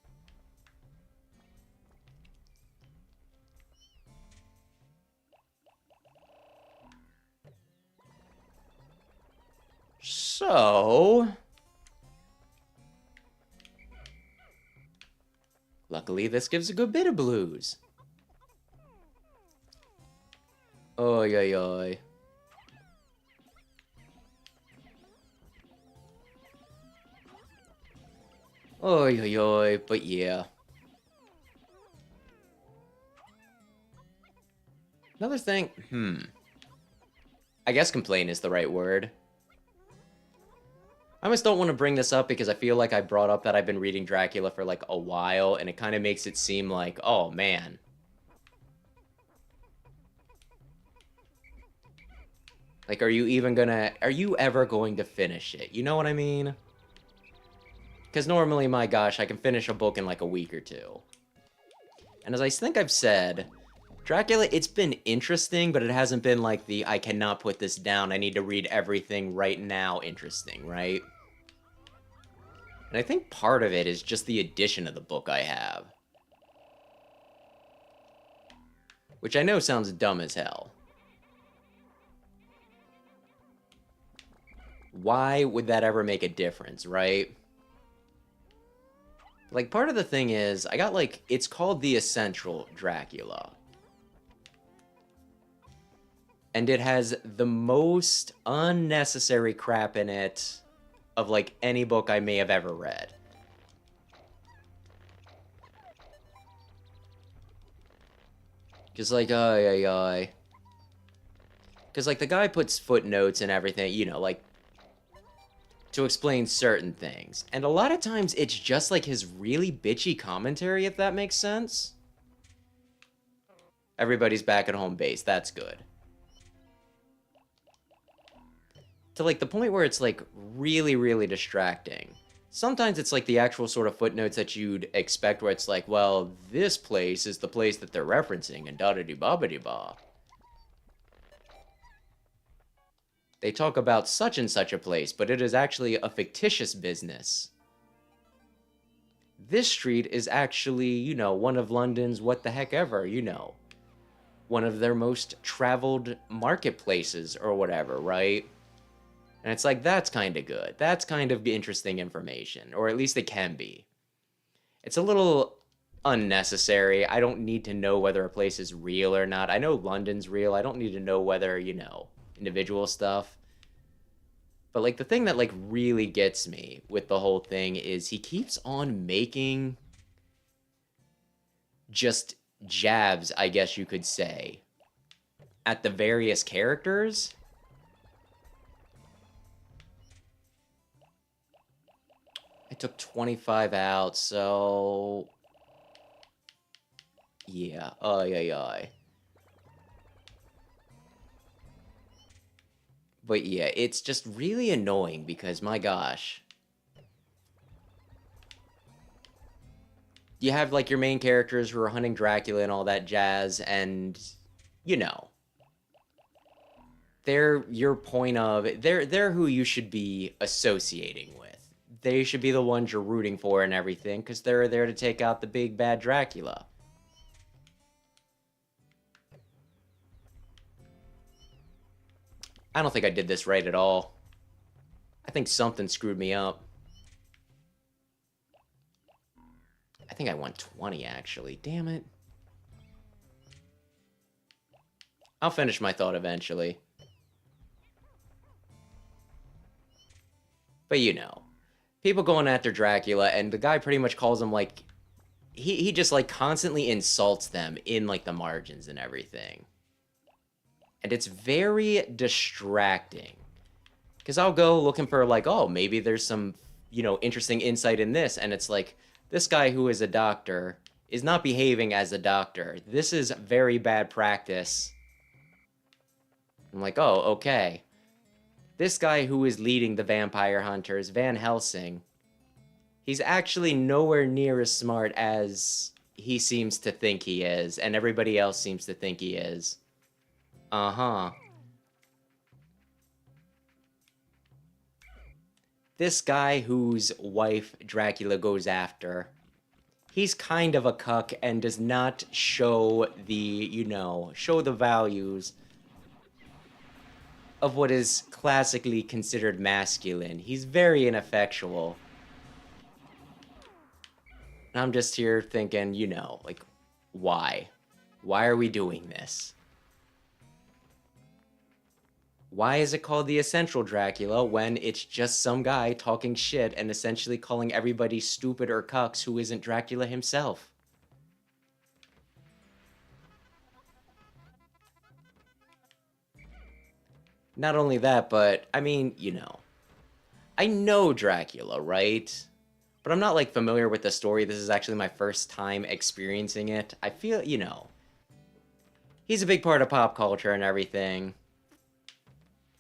So... luckily, this gives a good bit of blues. Oy, oy, oy. Oy, oy, oy, but yeah. Another thing, I guess complain is the right word. I almost don't want to bring this up because I feel like I brought up that I've been reading Dracula for like a while, and it kind of makes it seem like, oh man. Like, are you ever going to finish it? You know what I mean? Because normally, my gosh, I can finish a book in like a week or two. And as I think I've said, Dracula, it's been interesting, but it hasn't been like the I cannot put this down, I need to read everything right now interesting, right? And I think part of it is just the edition of the book I have. Which I know sounds dumb as hell. Why would that ever make a difference, right? Like, part of the thing is, I got, like, it's called the Essential Dracula. And it has the most unnecessary crap in it of, like, any book I may have ever read. Just like, Because, like, the guy puts footnotes and everything, you know, like, to explain certain things. And a lot of times it's just like his really bitchy commentary, if that makes sense. Everybody's back at home base. That's good. To like the point where it's like really, really distracting. Sometimes it's like the actual sort of footnotes that you'd expect where it's like, well, this place is the place that they're referencing and da-da-dee-ba-ba-dee-ba. They talk about such and such a place, but it is actually a fictitious business. This street is actually, you know, one of London's what the heck ever, you know. One of their most traveled marketplaces or whatever, right? And it's like, that's kind of good. That's kind of interesting information, or at least it can be. It's a little unnecessary. I don't need to know whether a place is real or not. I know London's real. I don't need to know whether, you know, individual stuff. But like the thing that like really gets me with the whole thing is he keeps on making just jabs, I guess you could say, at the various characters. I took 25 out, so yeah, ay. But yeah, it's just really annoying because, my gosh. You have, like, your main characters who are hunting Dracula and all that jazz, and, you know. They're your point of... They're who you should be associating with. They should be the ones you're rooting for and everything, because they're there to take out the big bad Dracula. I don't think I did this right at all. I think something screwed me up. I think I won 20, actually. Damn it. I'll finish my thought eventually. But you know, people going after Dracula, and the guy pretty much calls him, like... He just, like, constantly insults them in, like, the margins and everything. And it's very distracting. Because I'll go looking for, like, oh, maybe there's some, you know, interesting insight in this. And it's like, this guy who is a doctor is not behaving as a doctor. This is very bad practice. I'm like, oh, okay. This guy who is leading the vampire hunters, Van Helsing, he's actually nowhere near as smart as he seems to think he is. And everybody else seems to think he is. Uh-huh. This guy whose wife Dracula goes after, he's kind of a cuck and does not show the, you know, show the values of what is classically considered masculine. He's very ineffectual. And I'm just here thinking, you know, like, why? Why are we doing this? Why is it called the Essential Dracula when it's just some guy talking shit and essentially calling everybody stupid or cucks who isn't Dracula himself? Not only that, but, I mean, you know. I know Dracula, right? But I'm not, like, familiar with the story. This is actually my first time experiencing it. I feel, you know, he's a big part of pop culture and everything.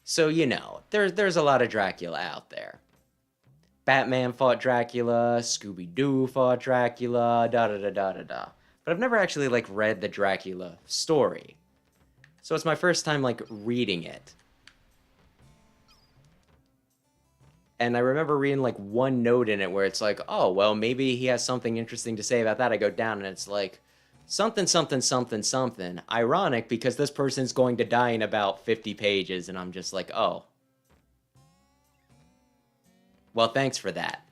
So, you know, there's a lot of Dracula out there. Batman fought Dracula, Scooby-Doo fought Dracula, da-da-da-da-da-da. But I've never actually, like, read the Dracula story. So it's my first time, like, reading it. And I remember reading, like, one note in it where it's like, oh, well, maybe he has something interesting to say about that. I go down and it's like, something, something, something, something. Ironic because this person's going to die in about 50 pages, and I'm just like, oh. Well, thanks for that.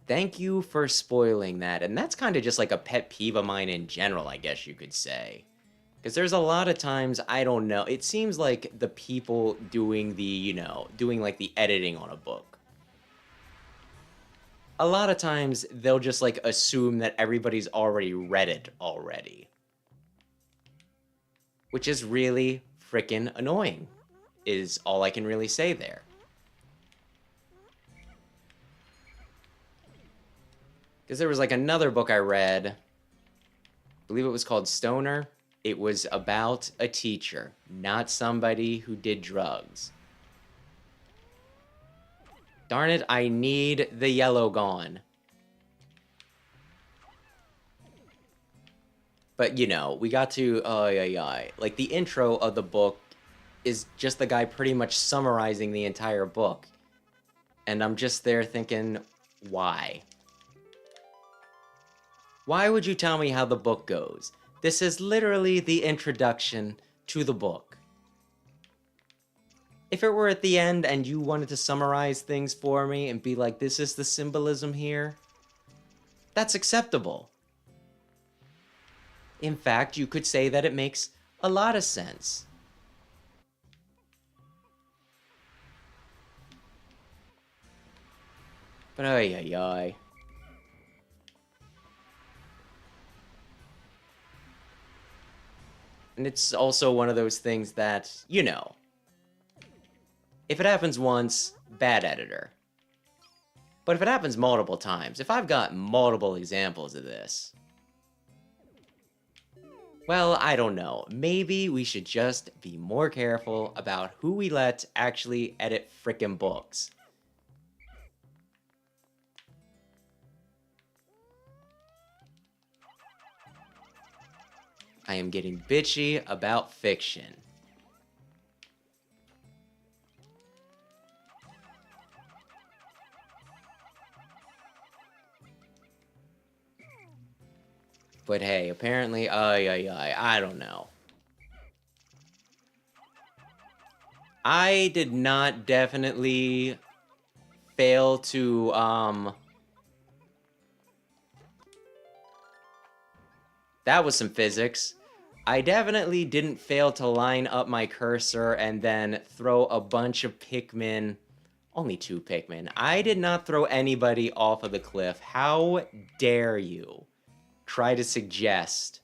Thank you for spoiling that. And that's kind of just like a pet peeve of mine in general, I guess you could say. Because there's a lot of times, I don't know, it seems like the people doing the, you know, doing like the editing on a book, a lot of times they'll just like assume that everybody's already read it already. Which is really frickin' annoying, is all I can really say there. Because there was like another book I read, I believe it was called Stoner. It was about a teacher, not somebody who did drugs. Darn it, I need the yellow gone. But, you know, we got to, like, the intro of the book is just the guy pretty much summarizing the entire book. And I'm just there thinking, why? Why would you tell me how the book goes? This is literally the introduction to the book. If it were at the end and you wanted to summarize things for me and be like, this is the symbolism here, that's acceptable. In fact, you could say that it makes a lot of sense. But ay. And it's also one of those things that, you know, if it happens once, bad editor. But if it happens multiple times, if I've got multiple examples of this, well, I don't know. Maybe we should just be more careful about who we let actually edit frickin' books. I am getting bitchy about fiction. But hey, apparently, I don't know. I did not definitely fail to, that was some physics. I definitely didn't fail to line up my cursor and then throw a bunch of Pikmin. Only 2 Pikmin. I did not throw anybody off of the cliff. How dare you try to suggest?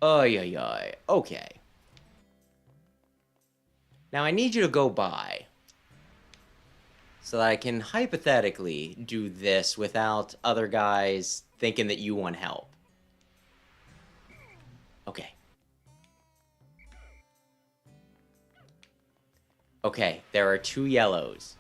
Okay. Now I need you to go by so that I can hypothetically do this without other guys thinking that you want help. Okay. Okay, there are 2 yellows.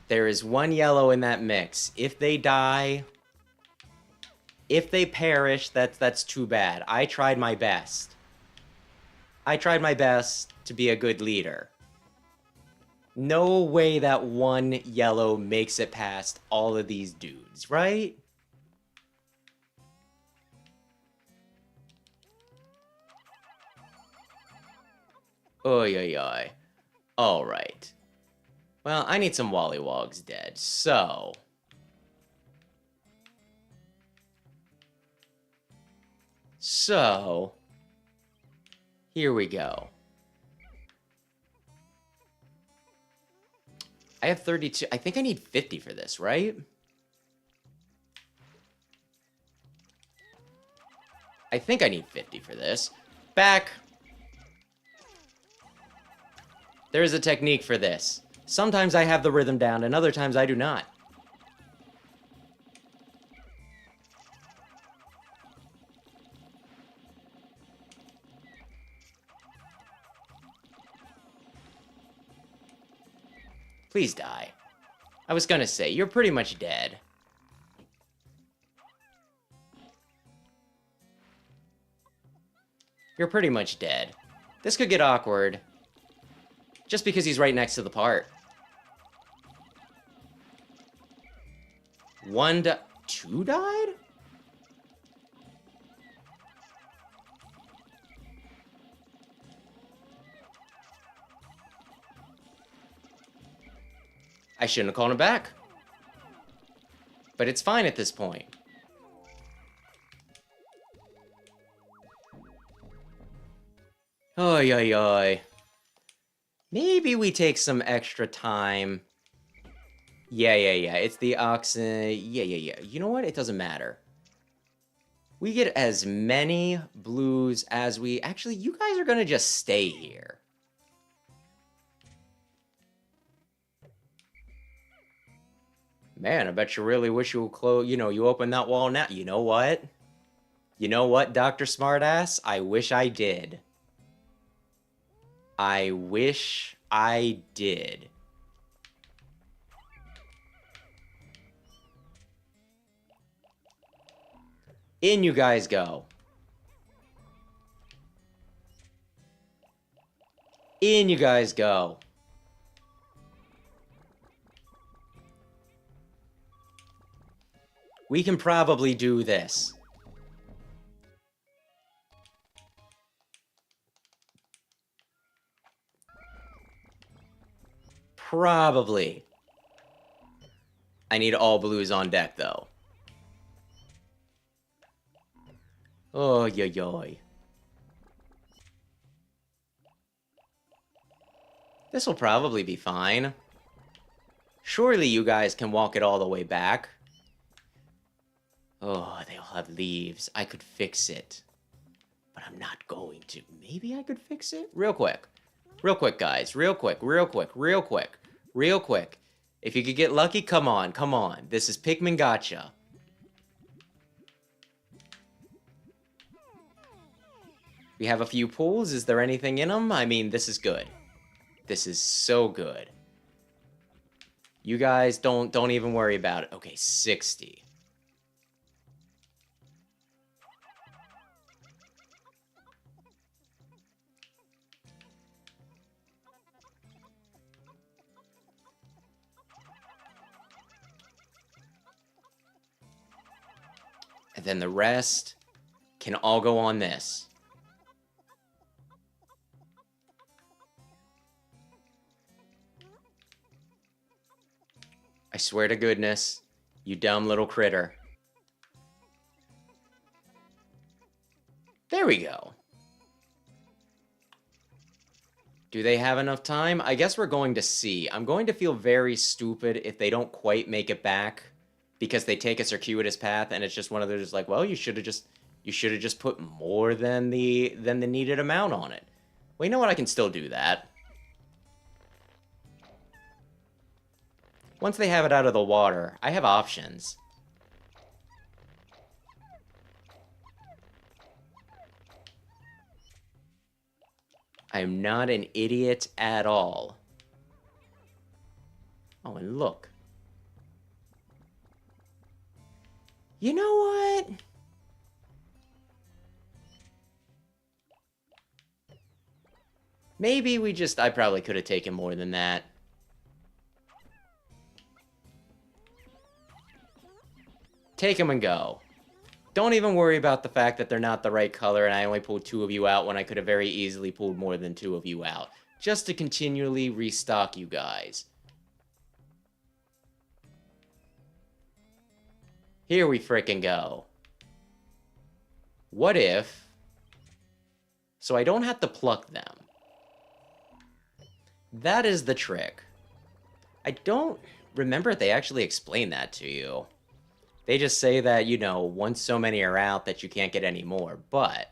There is 1 yellow in that mix. If they die, if they perish, that's too bad. I tried my best. I tried my best to be a good leader. No way that 1 yellow makes it past all of these dudes, right? Oy. Alright. Well, I need some Wollywogs dead, so... here we go. I have 32. I think I need 50 for this, right? I think I need 50 for this. Back. There is a technique for this. Sometimes I have the rhythm down, and other times I do not. Please die. I was gonna say, you're pretty much dead. You're pretty much dead. This could get awkward. Just because he's right next to the part. 2 died? I shouldn't have called him back. But it's fine at this point. Oy, oy, oy. Maybe we take some extra time. Yeah, yeah, yeah. It's the oxen. Yeah, yeah, yeah. You know what? It doesn't matter. We get as many blues as we... Actually, you guys are gonna just stay here. Man, I bet you really wish you would close... You know, you open that wall now. You know what? You know what, Dr. Smartass? I wish I did. I wish I did. In you guys go. In you guys go. We can probably do this. Probably. I need all blues on deck, though. Oh, yo, yo. This will probably be fine. Surely you guys can walk it all the way back. Oh, they all have leaves. I could fix it. But I'm not going to. Maybe I could fix it? Real quick. Real quick, guys. Real quick, real quick, real quick. Real quick. If you could get lucky, come on, come on. This is Pikmin Gotcha. We have a few pools. Is there anything in them? I mean, this is good. This is so good. You guys don't even worry about it. Okay, 60. And then the rest can all go on this. I swear to goodness, you dumb little critter. There we go. Do they have enough time? I guess we're going to see. I'm going to feel very stupid if they don't quite make it back because they take a circuitous path and it's just one of those like, well, you should have just put more than the needed amount on it. Well, you know what? I can still do that. Once they have it out of the water, I have options. I'm not an idiot at all. Oh, and look. You know what? Maybe I probably could have taken more than that. Take them and go. Don't even worry about the fact that they're not the right color and I only pulled 2 of you out when I could have very easily pulled more than 2 of you out. Just to continually restock you guys. Here we frickin' go. What if... So I don't have to pluck them. That is the trick. I don't remember if they actually explained that to you. They just say that, you know, once so many are out that you can't get any more, but...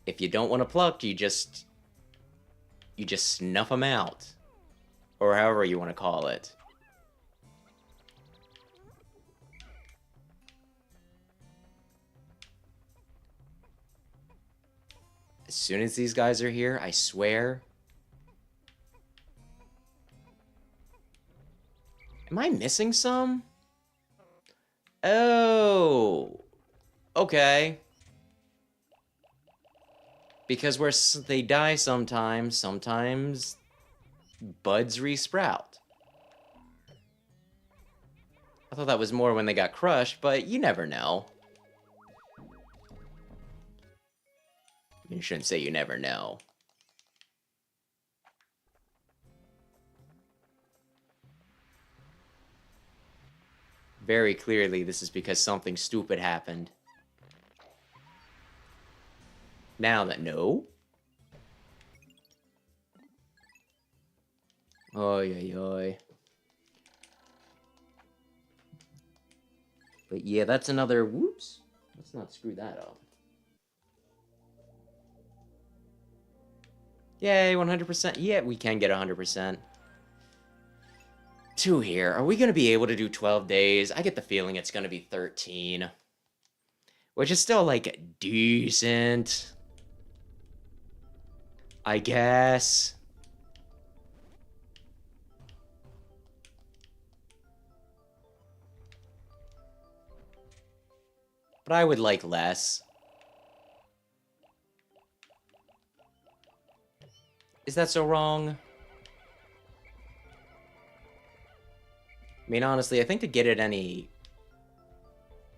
If you don't want to pluck, you just snuff them out. Or however you want to call it. As soon as these guys are here, I swear... Am I missing some? Oh. Okay. Because they die sometimes, sometimes buds resprout. I thought that was more when they got crushed, but you never know. You shouldn't say you never know. Very clearly, this is because something stupid happened. Now that... No? Oy, oy, oy. But yeah, that's another... Whoops. Let's not screw that up. Yay, 100%. Yeah, we can get 100%. 2 here. Are we going to be able to do 12 days? I get the feeling it's going to be 13. Which is still, like, decent. I guess. But I would like less. Is that so wrong? I mean, honestly, I think to get it any...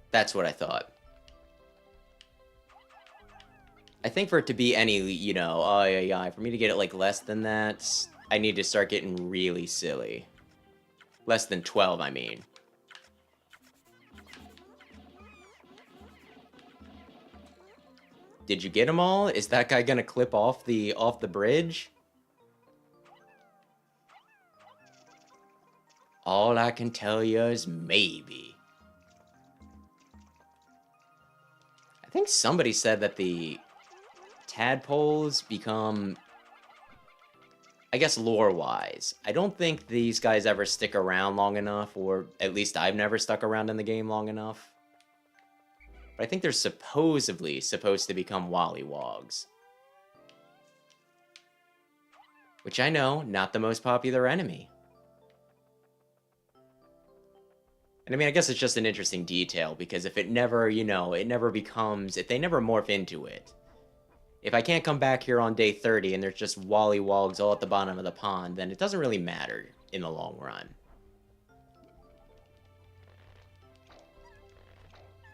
That's what I thought. I think for it to be any, you know, for me to get it, like, less than that, I need to start getting really silly. Less than 12, I mean. Did you get them all? Is that guy gonna clip off the bridge? All I can tell you is maybe. I think somebody said that the tadpoles become, I guess, lore-wise. I don't think these guys ever stick around long enough, or at least I've never stuck around in the game long enough. But I think they're supposedly supposed to become Wollywogs. Which I know, not the most popular enemy. And I mean, I guess it's just an interesting detail, because if it never, you know, it never becomes... If they never morph into it... If I can't come back here on day 30 and there's just Wollywogs all at the bottom of the pond, then it doesn't really matter in the long run.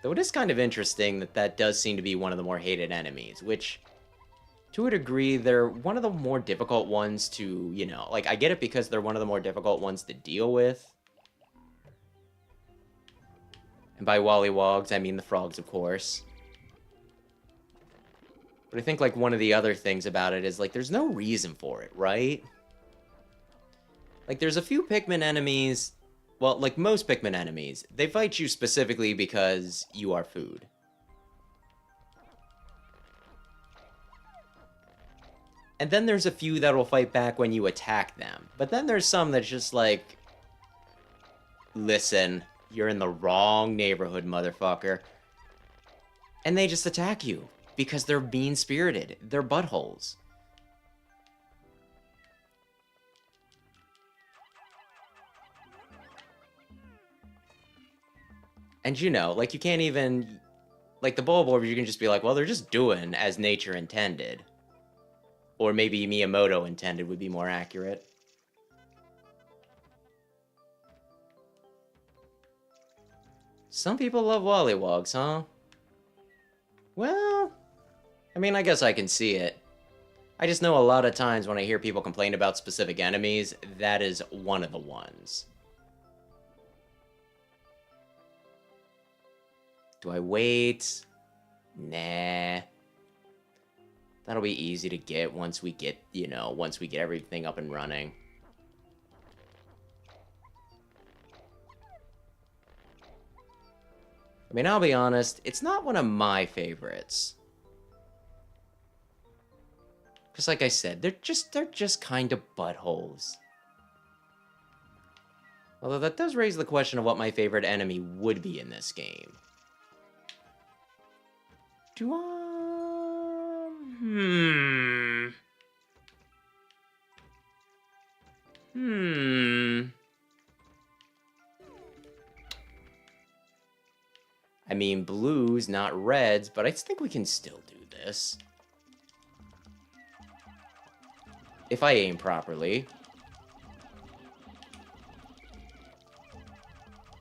Though it is kind of interesting that that does seem to be one of the more hated enemies, which... To a degree, they're one of the more difficult ones to, you know... Like, I get it because they're one of the more difficult ones to deal with. And by Wollywogs, I mean the frogs, of course. But I think, like, one of the other things about it is, like, there's no reason for it, right? Like, there's a few Pikmin enemies... Well, like most Pikmin enemies, they fight you specifically because you are food. And then there's a few that will fight back when you attack them. But then there's some that's just like... Listen... You're in the wrong neighborhood, motherfucker. And they just attack you. Because they're mean-spirited. They're buttholes. And you know, like, you can't even... Like, the Bulborbs, you can just be like, well, they're just doing as nature intended. Or maybe Miyamoto intended would be more accurate. Some people love Wollywogs, huh? Well, I mean, I guess I can see it. I just know a lot of times when I hear people complain about specific enemies, that is one of the ones. Do I wait? Nah. That'll be easy to get once we get, you know, once we get everything up and running. I mean, I'll be honest, it's not one of my favorites. Because like I said, they're just kind of buttholes. Although that does raise the question of what my favorite enemy would be in this game. Do I... I mean, blues, not reds, but I think we can still do this. If I aim properly.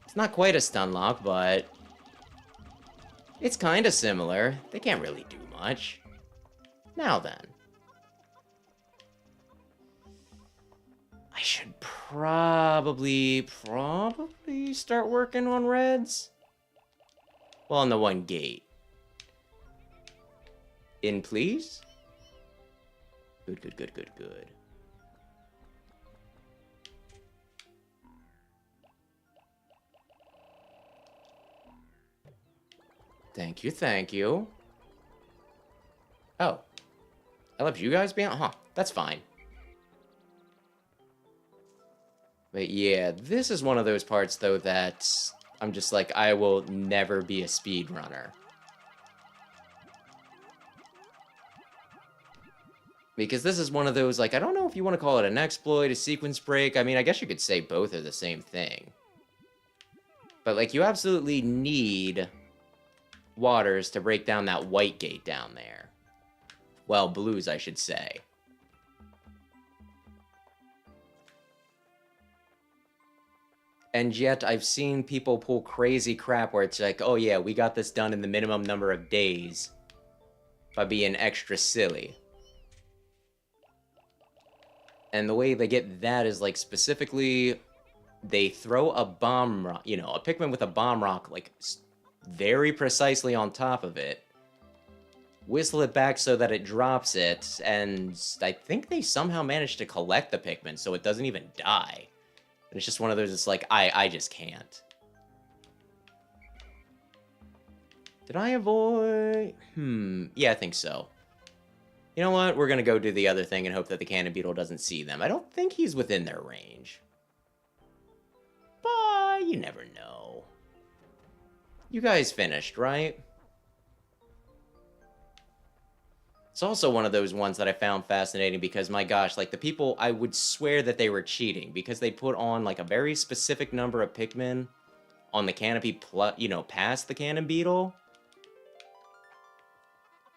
It's not quite a stun lock, but... It's kind of similar. They can't really do much. Now then. I should probably start working on reds. Well, on the one gate. In, please? Good, good, good, good, good. Thank you, thank you. Oh. I left you guys behind? Huh, that's fine. But yeah, this is one of those parts, though, that I'm just like, I will never be a speedrunner. Because this is one of those, like, I don't know if you want to call it an exploit, a sequence break. I mean, I guess you could say both are the same thing. But, like, you absolutely need waters to break down that white gate down there. Well, blues, I should say. And yet, I've seen people pull crazy crap where it's like, oh yeah, we got this done in the minimum number of days by being extra silly. And the way they get that is, like, specifically, they throw a bomb rock, you know, a Pikmin with a bomb rock, like, very precisely on top of it, whistle it back so that it drops it, and I think they somehow managed to collect the Pikmin so it doesn't even die. And it's just one of those, it's like, I just can't. Did I avoid? Yeah, I think so. You know what? We're gonna go do the other thing and hope that the cannon beetle doesn't see them. I don't think he's within their range. But you never know. You guys finished, right? It's also one of those ones that I found fascinating because, my gosh, like, the people, I would swear that they were cheating because they put on, like, a very specific number of Pikmin on the canopy, you know, past the cannon beetle.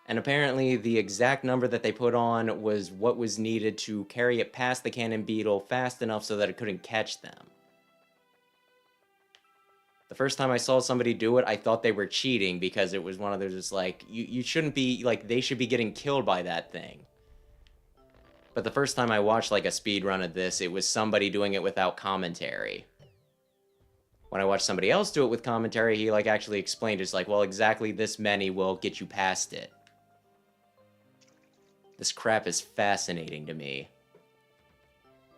And apparently the exact number that they put on was what was needed to carry it past the cannon beetle fast enough so that it couldn't catch them. The first time I saw somebody do it, I thought they were cheating because it was one of those, just like, you shouldn't be, like, they should be getting killed by that thing. But the first time I watched, like, a speed run of this, it was somebody doing it without commentary. When I watched somebody else do it with commentary, he, like, actually explained, it's like, well, exactly this many will get you past it. This crap is fascinating to me.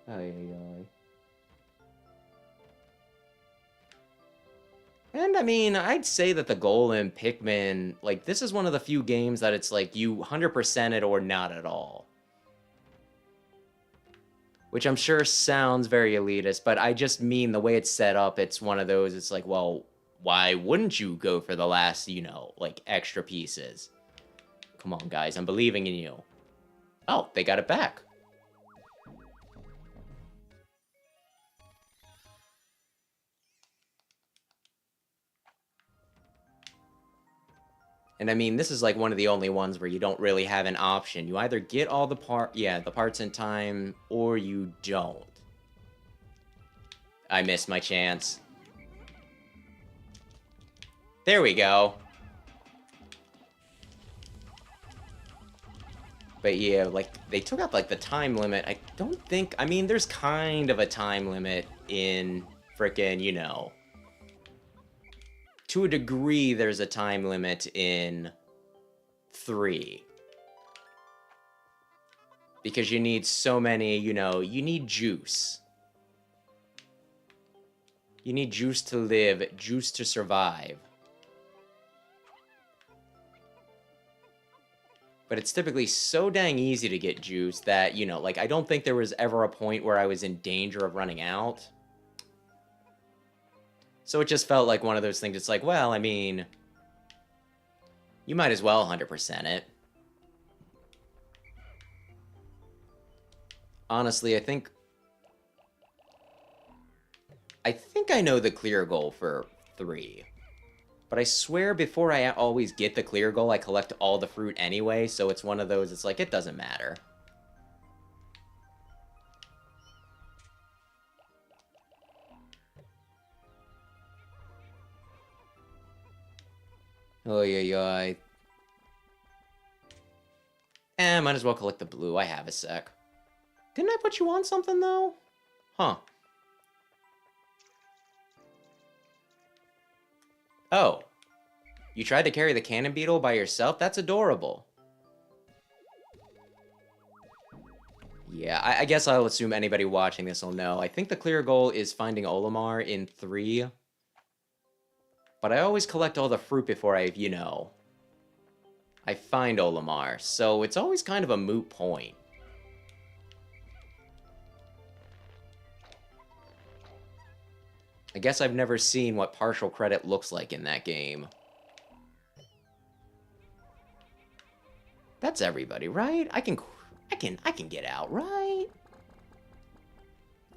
Ay, ay, ay. And, I mean, I'd say that the goal in Pikmin, like, this is one of the few games that it's like, you 100% it or not at all. Which I'm sure sounds very elitist, but I just mean the way it's set up, it's one of those, it's like, well, why wouldn't you go for the last, you know, like, extra pieces? Come on, guys, I'm believing in you. Oh, they got it back. And I mean, this is like one of the only ones where you don't really have an option. You either get all the parts in time, or you don't. I missed my chance. There we go. But yeah, like, they took out, like, the time limit. I don't think... I mean, there's kind of a time limit in frickin', you know... To a degree, there's a time limit in 3. Because you need so many, you know, you need juice. You need juice to live, juice to survive. But it's typically so dang easy to get juice that, you know, like, I don't think there was ever a point where I was in danger of running out. So it just felt like one of those things. It's like, well, I mean, you might as well 100% it. Honestly, I think I know the clear goal for 3. But I swear before I always get the clear goal, I collect all the fruit anyway, so it's one of those, it's like, it doesn't matter. Oh, yeah. Might as well collect the blue. I have a sec. Didn't I put you on something, though? Huh. Oh. You tried to carry the cannon beetle by yourself? That's adorable. Yeah, I guess I'll assume anybody watching this will know. I think the clear goal is finding Olimar in 3. But I always collect all the fruit before I find Olimar. So it's always kind of a moot point. I guess I've never seen what partial credit looks like in that game. That's everybody, right? I can get out, right?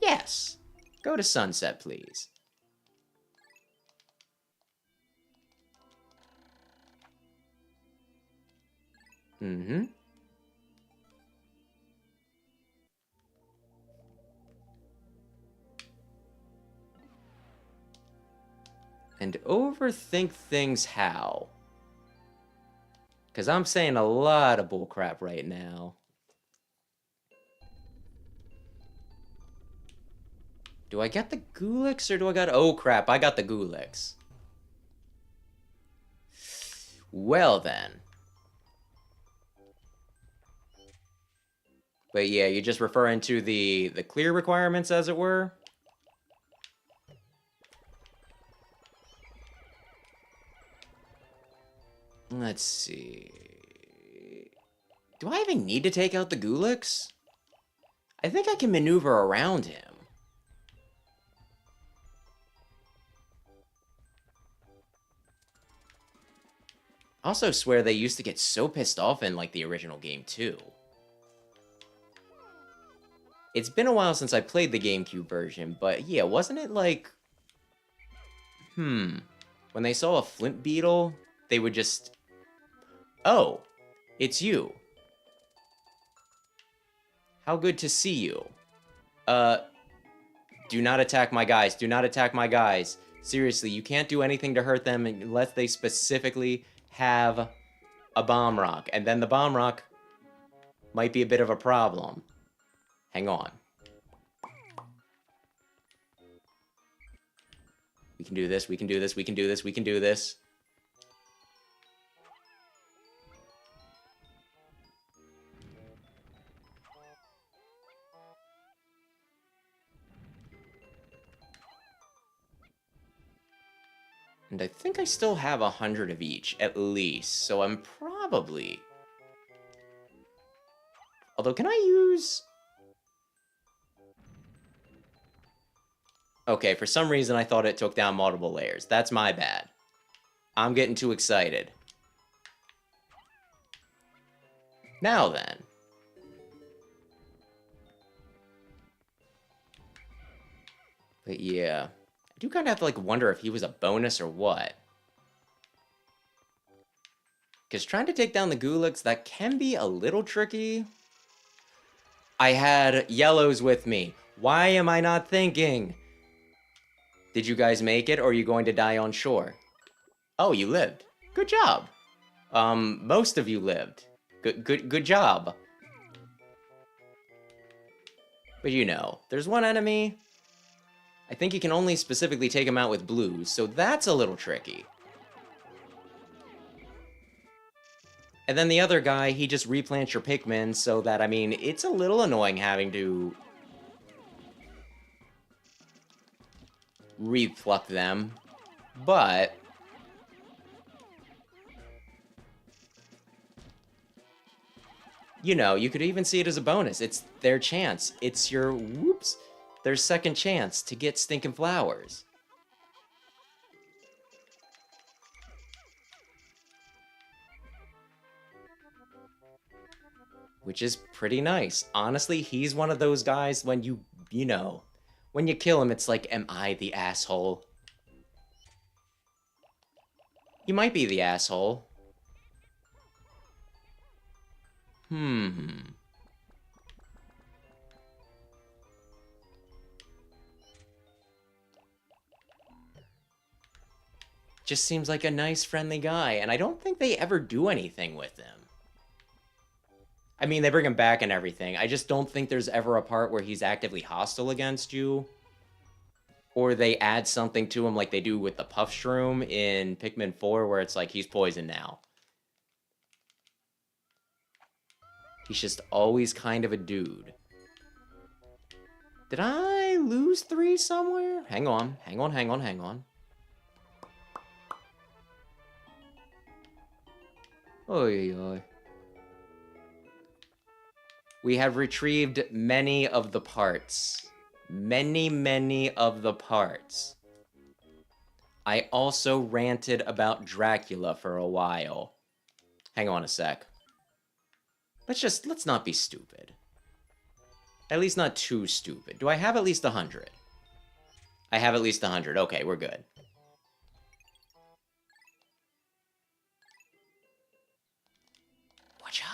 Yes. Go to Sunset, please. Mm-hmm. And overthink things how? Because I'm saying a lot of bullcrap right now. Do I get the Gulix or do I got... Oh, crap. I got the Gulix. Well, then. But yeah, you're just referring to the clear requirements, as it were? Let's see... Do I even need to take out the Gulix? I think I can maneuver around him. I also swear they used to get so pissed off in, like, the original game, too. It's been a while since I played the GameCube version, but yeah, wasn't it like... When they saw a Flint Beetle, they would just... Oh, it's you. How good to see you. Do not attack my guys. Do not attack my guys. Seriously, you can't do anything to hurt them unless they specifically have a bomb rock. And then the bomb rock might be a bit of a problem. Hang on. We can do this, we can do this, we can do this, we can do this. And I think I still have 100 of each, at least. So I'm probably... Although, can I use... Okay, for some reason I thought it took down multiple layers. That's my bad. I'm getting too excited. Now then. But yeah. I do kind of have to, like, wonder if he was a bonus or what. Because trying to take down the Gulix, that can be a little tricky. I had yellows with me. Why am I not thinking? Did you guys make it, or are you going to die on shore? Oh, you lived. Good job. Most of you lived. Good job. But you know, there's one enemy. I think you can only specifically take him out with blues, so that's a little tricky. And then the other guy, he just replants your Pikmin, so that, I mean, it's a little annoying having to repluck them, but you know, you could even see it as a bonus. It's their chance. It's your, whoops, their second chance to get stinking flowers. Which is pretty nice. Honestly, he's one of those guys when you know, when you kill him, it's like, am I the asshole? You might be the asshole. Just seems like a nice, friendly guy, and I don't think they ever do anything with him. I mean, they bring him back and everything. I just don't think there's ever a part where he's actively hostile against you. Or they add something to him like they do with the Puff Shroom in Pikmin 4, where it's like, he's poisoned now. He's just always kind of a dude. Did I lose 3 somewhere? Hang on, hang on, hang on, hang on. Oy, oy. We have retrieved many of the parts. Many of the parts. I also ranted about Dracula for a while. Hang on a sec. Let's not be stupid. At least not too stupid. Do I have at least 100? I have at least 100. Okay, we're good. Watcha!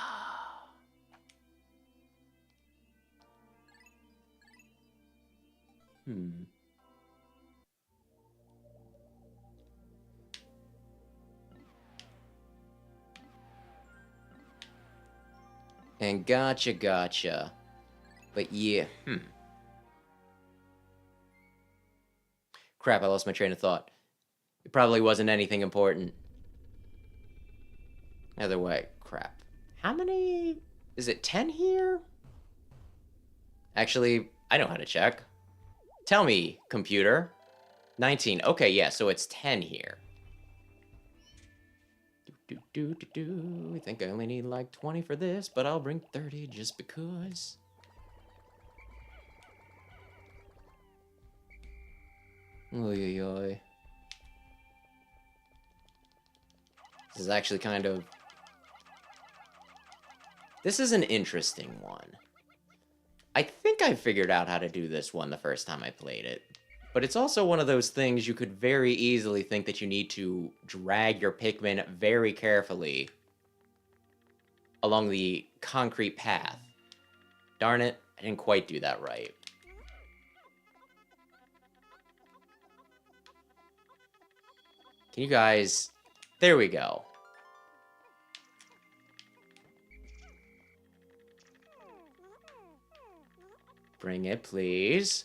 And gotcha. But yeah, Crap, I lost my train of thought. It probably wasn't anything important. Either way, crap. How many? Is it 10 here? Actually, I know how to check. Tell me, computer. 19. Okay, yeah, so it's 10 here. I think I only need like 20 for this, but I'll bring 30 just because. Oy, oy, oy. This is actually kind of... This is an interesting one. I think I figured out how to do this one the first time I played it. But it's also one of those things you could very easily think that you need to drag your Pikmin very carefully along the concrete path. Darn it, I didn't quite do that right. Can you guys... There we go. Bring it, please.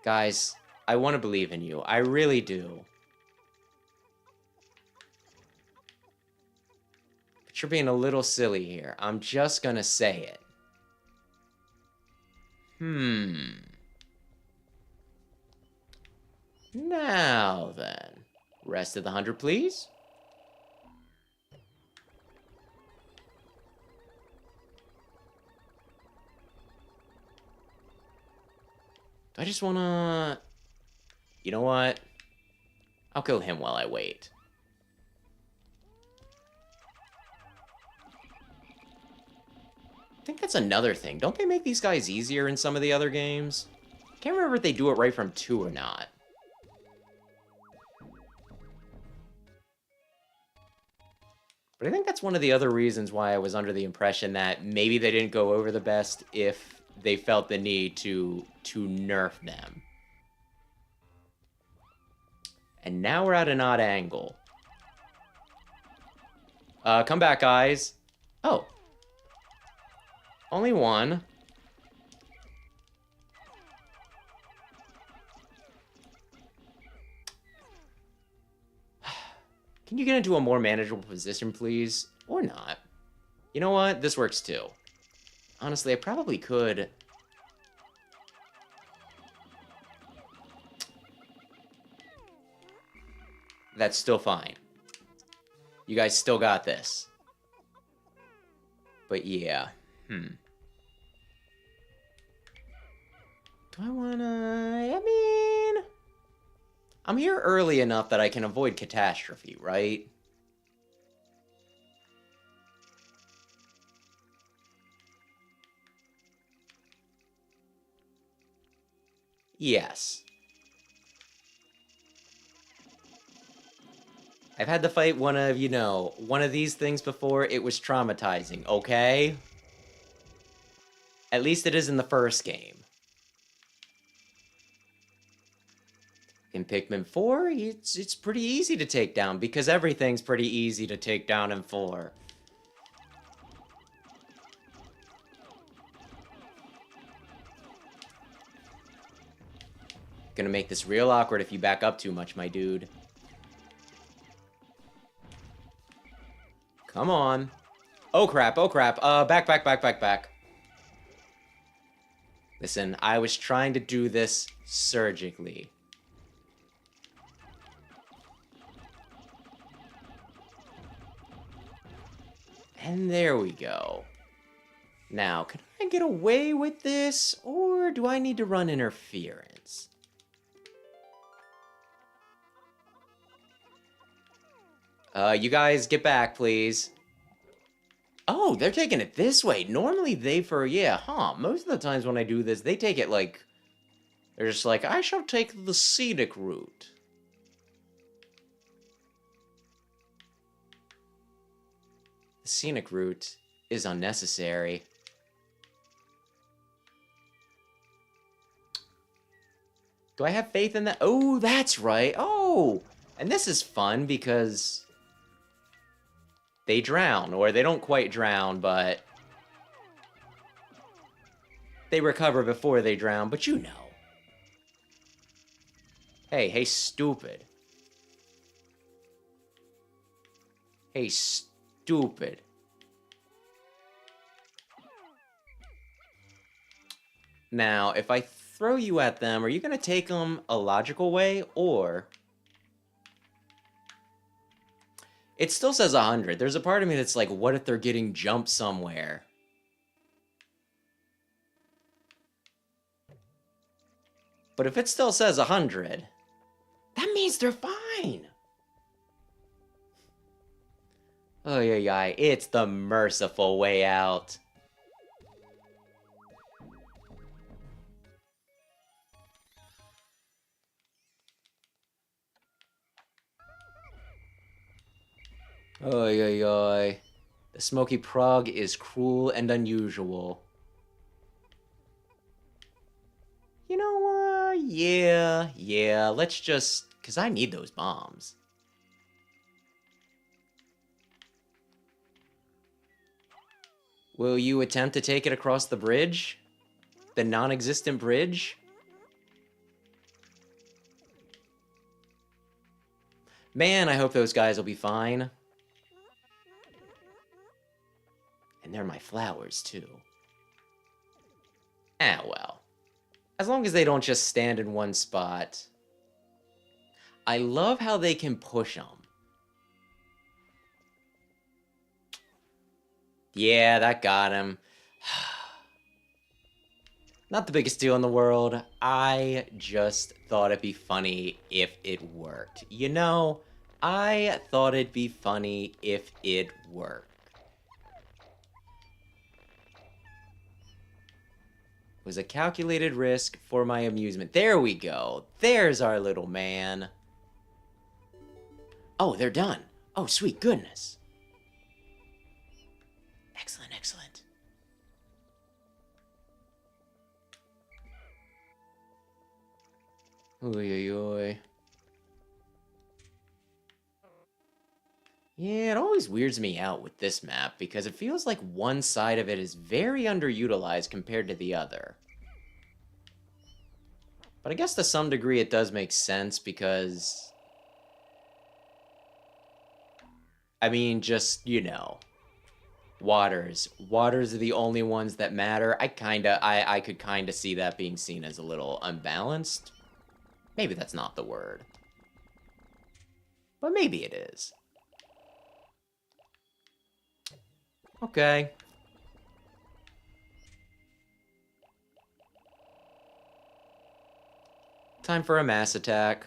Guys, I want to believe in you. I really do. But you're being a little silly here. I'm just gonna say it. Now then. Rest of the 100, please. Do I just wanna... You know what? I'll kill him while I wait. I think that's another thing. Don't they make these guys easier in some of the other games? Can't remember if they do it right from 2 or not. But I think that's one of the other reasons why I was under the impression that maybe they didn't go over the best if they felt the need to nerf them. And now we're at an odd angle. Come back, guys. Oh. Only one. Can you get into a more manageable position, please? Or not. You know what? This works too. Honestly, I probably could... That's still fine. You guys still got this. But yeah. Do I wanna... I mean... I'm here early enough that I can avoid catastrophe, right? Yes. I've had to fight one of, you know, one of these things before. It was traumatizing, okay? At least it is in the first game. In Pikmin 4, it's pretty easy to take down, because everything's pretty easy to take down in 4. Gonna make this real awkward if you back up too much, my dude. Come on. Oh crap, oh crap. Back. Listen, I was trying to do this surgically. And there we go. Now, can I get away with this, or do I need to run interference? You guys get back, please. Oh, they're taking it this way. Normally most of the times when I do this, they take it like, they're just like, I shall take the scenic route. The scenic route is unnecessary. Do I have faith in that? Oh, that's right. Oh, and this is fun because they drown, or they don't quite drown, but they recover before they drown, but you know. Hey, stupid. Hey, stupid. Now, if I throw you at them, are you going to take them a logical way, or... It still says 100. There's a part of me that's like, what if they're getting jumped somewhere? But if it still says 100, that means they're fine. Oh, yeah, it's the merciful way out. Oh, yeah. The Smoky Prog is cruel and unusual. You know what? Yeah, let's just... Because I need those bombs. Will you attempt to take it across the bridge? The non-existent bridge? Man, I hope those guys will be fine. And they're my flowers, too. Ah, well. As long as they don't just stand in one spot. I love how they can push them. Yeah, that got him. Not the biggest deal in the world. I just thought it'd be funny if it worked. You know, I thought it'd be funny if it worked. It was a calculated risk for my amusement. There we go. There's our little man. Oh, they're done. Oh, sweet goodness. Excellent. Oy. Yeah, it always weirds me out with this map because it feels like one side of it is very underutilized compared to the other. But I guess to some degree it does make sense because... I mean, just, you know... Waters are the only ones that matter. I could kinda see that being seen as a little unbalanced. Maybe that's not the word. But maybe it is. Okay. Time for a mass attack.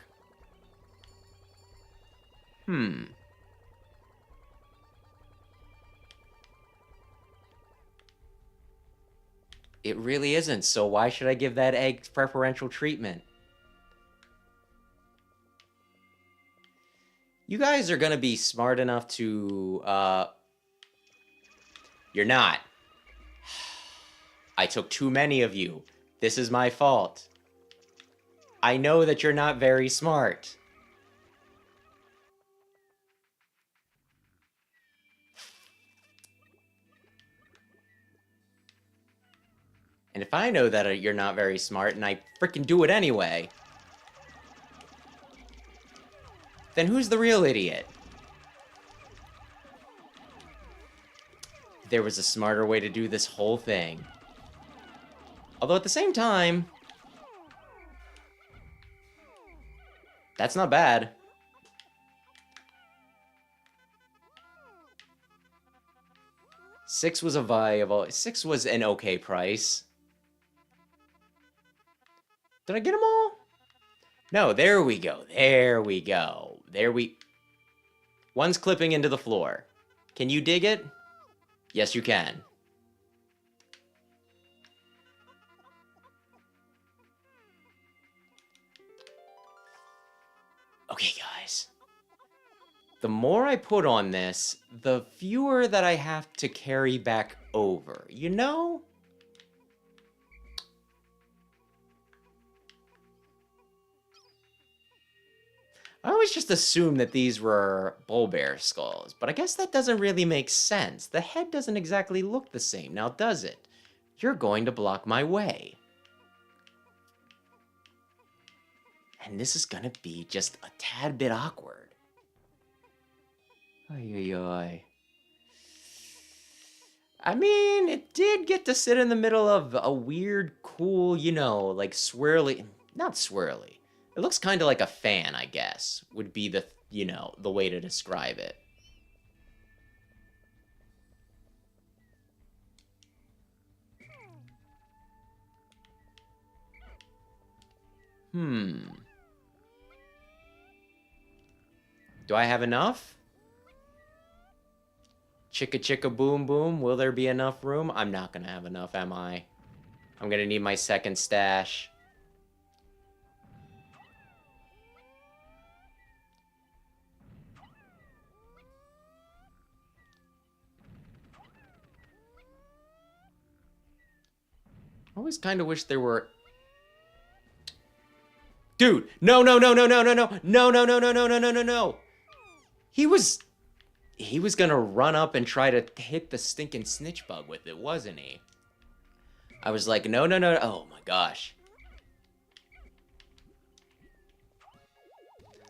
It really isn't, so why should I give that egg preferential treatment? You guys are gonna be smart enough to, You're not. I took too many of you. This is my fault. I know that you're not very smart. And if I know that you're not very smart and I frickin' do it anyway, then who's the real idiot? There was a smarter way to do this whole thing. Although at the same time, that's not bad. Six was a viable... 6 was an okay price. Did I get them all? No, there we go. There we go. One's clipping into the floor. Can you dig it? Yes, you can. Okay, guys. The more I put on this, the fewer that I have to carry back over. You know? I always just assumed that these were bull bear skulls, but I guess that doesn't really make sense. The head doesn't exactly look the same, now does it? You're going to block my way. And this is gonna be just a tad bit awkward. Ay, ay, ay. I mean, it did get to sit in the middle of a weird, cool, you know, like swirly... Not swirly. It looks kind of like a fan, I guess, would be the, you know, the way to describe it. Do I have enough? Chicka chicka boom boom, will there be enough room? I'm not gonna have enough, am I? I'm gonna need my second stash. I always kind of wish there were... Dude, no, no, no, no, no, no, no, no, no, no, no, no, no, no, no, no. He was gonna run up and try to hit the stinking snitch bug with it, wasn't he? I was like, no, no, no, oh my gosh.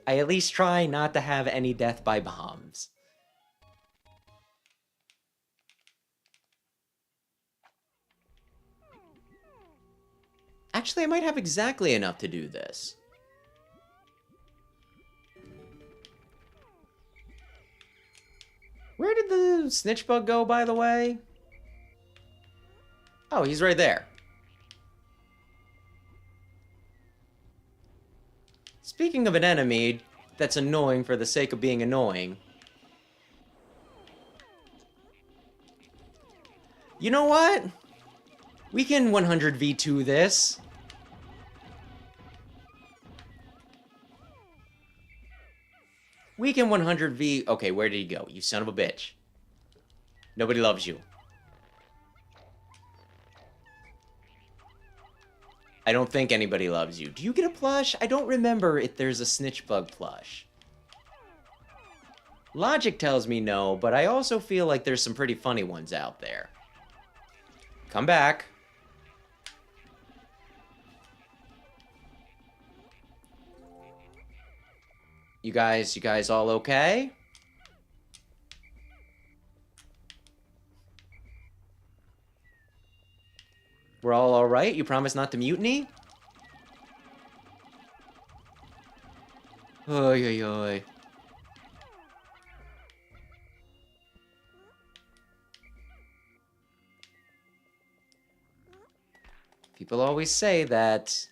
I at least try not to have any death by bombs. Actually, I might have exactly enough to do this. Where did the snitch bug go, by the way? Oh, he's right there. Speaking of an enemy that's annoying for the sake of being annoying. You know what? We can 100v2 this. We can 100v... Okay, where did he go? You son of a bitch. Nobody loves you. I don't think anybody loves you. Do you get a plush? I don't remember if there's a snitch bug plush. Logic tells me no, but I also feel like there's some pretty funny ones out there. Come back. You guys all okay? We're all alright? You promise not to mutiny? Oy, oy, oy. People always say that...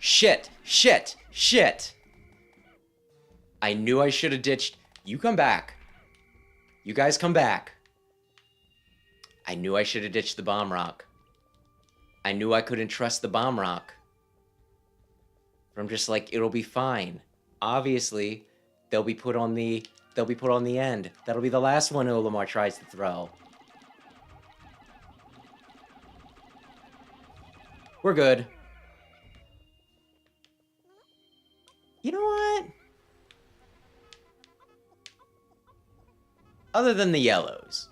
Shit! Shit! Shit! I knew I should have ditched... You come back. You guys come back. I knew I should have ditched the bomb rock. I knew I couldn't trust the bomb rock. But I'm just like, it'll be fine. Obviously, they'll be put on the end. That'll be the last one Olimar tries to throw. We're good. You know what? Other than the yellows.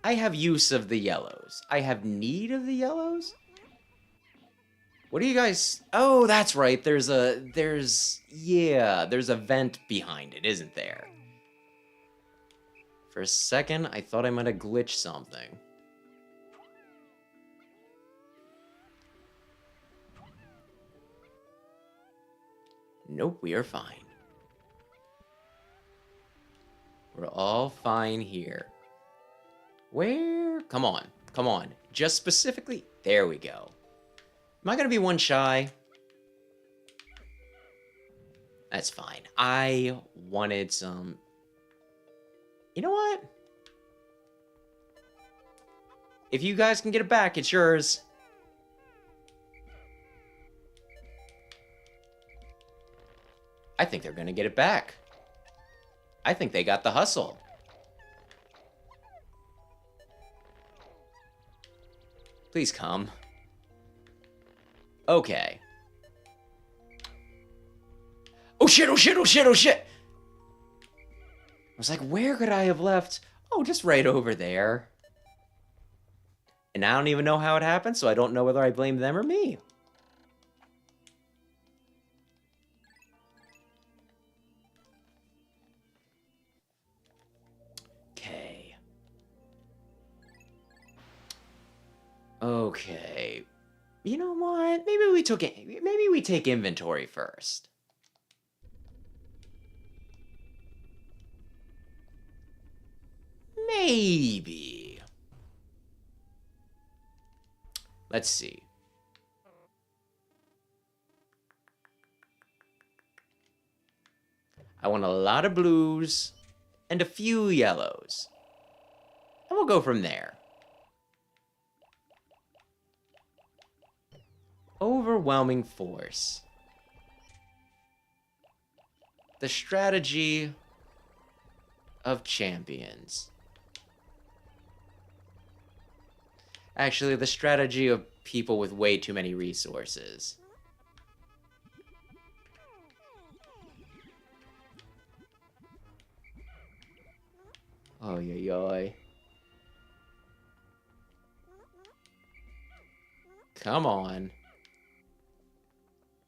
I have use of the yellows. I have need of the yellows? What do you guys... Oh, that's right. There's a vent behind it, isn't there? For a second, I thought I might have glitched something. Nope, we are fine. We're all fine here. Where? Come on. Come on. Just specifically... There we go. Am I gonna be one shy? That's fine. I wanted some... You know what? If you guys can get it back, it's yours. I think they're gonna get it back. I think they got the hustle. Please come. Okay. Oh shit, oh shit, oh shit, oh shit! I was like, where could I have left? Oh, just right over there. And I don't even know how it happened, so I don't know whether I blame them or me. Okay. Okay. You know what? Maybe we take inventory first. Maybe. Let's see. I want a lot of blues and a few yellows. And we'll go from there. Overwhelming force. The strategy of champions. Actually, the strategy of people with way too many resources. Oh, yoy. Come on.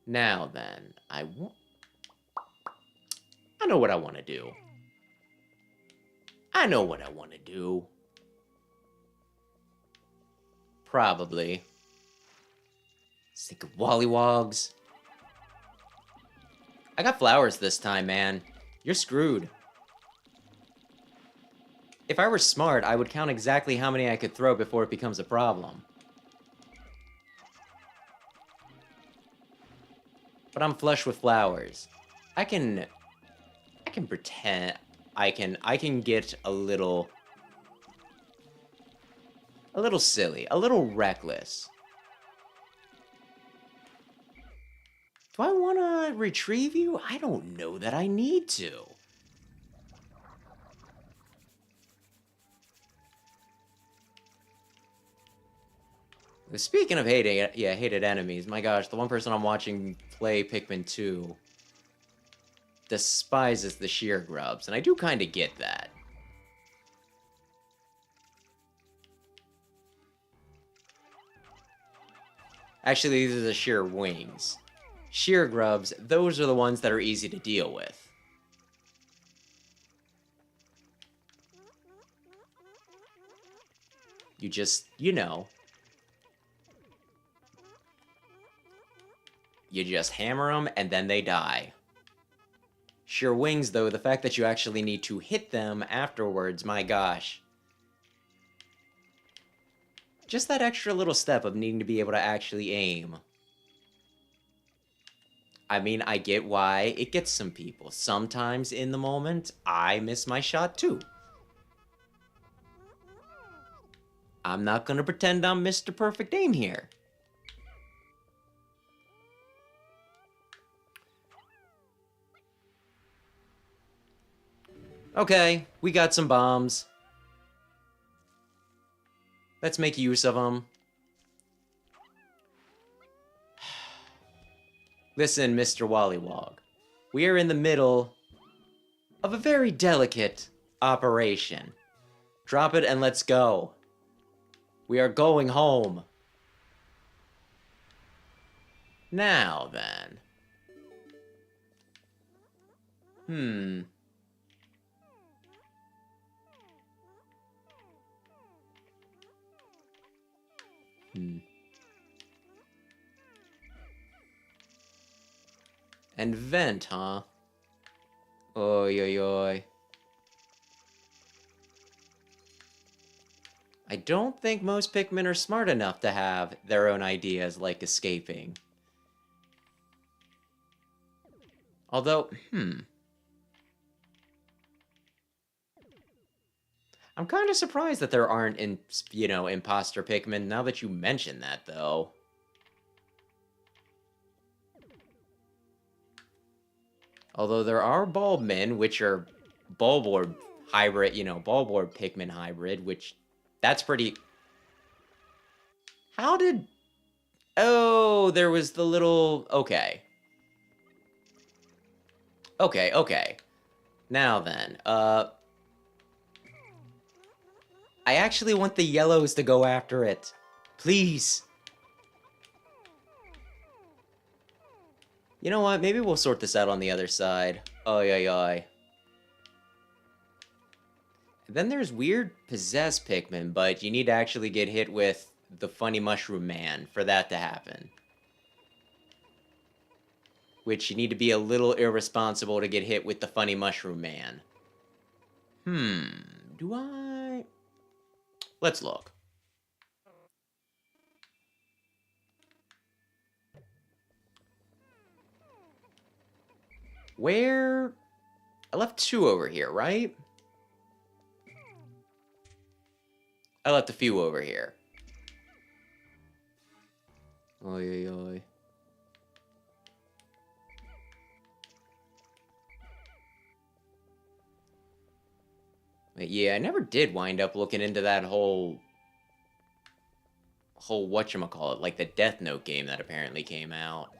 Now then, I know what I want to do. I know what I want to do. Probably. Let's think of Wollywogs. I got flowers this time, man. You're screwed. If I were smart, I would count exactly how many I could throw before it becomes a problem. But I'm flush with flowers. I can pretend I can get a little silly, a little reckless. Do I want to retrieve you? I don't know that I need to. Speaking of hated enemies, my gosh, the one person I'm watching play Pikmin 2 despises the sheer grubs, and I do kind of get that. Actually, these are the sheer wings. Sheer grubs, those are the ones that are easy to deal with. You just, you know. You just hammer them, and then they die. Sheer wings, though, the fact that you actually need to hit them afterwards, my gosh. Just that extra little step of needing to be able to actually aim. I mean, I get why it gets some people. Sometimes in the moment, I miss my shot too. I'm not gonna pretend I'm Mr. Perfect Aim here. Okay, we got some bombs. Let's make use of them. Listen, Mr. Wollywog. We are in the middle of a very delicate operation. Drop it and let's go. We are going home. Now then. And vent, huh? Oi, oi, oi. I don't think most Pikmin are smart enough to have their own ideas like escaping. Although, I'm kind of surprised that there aren't, imposter Pikmin now that you mention that, though. Although there are Bulbmin, which are Bulborb hybrid, Bulborb Pikmin hybrid, which that's pretty... How did... Oh, there was the little... Okay. Okay. Now then, I actually want the yellows to go after it. Please. You know what? Maybe we'll sort this out on the other side. Oi. Then there's weird possessed Pikmin, but you need to actually get hit with the funny mushroom man for that to happen. Which you need to be a little irresponsible to get hit with the funny mushroom man. Do I... Let's look. Where... I left 2 over here, right? I left a few over here. Oi. Yeah, I never did wind up looking into that whole whatchamacallit, like the Death Note game that apparently came out.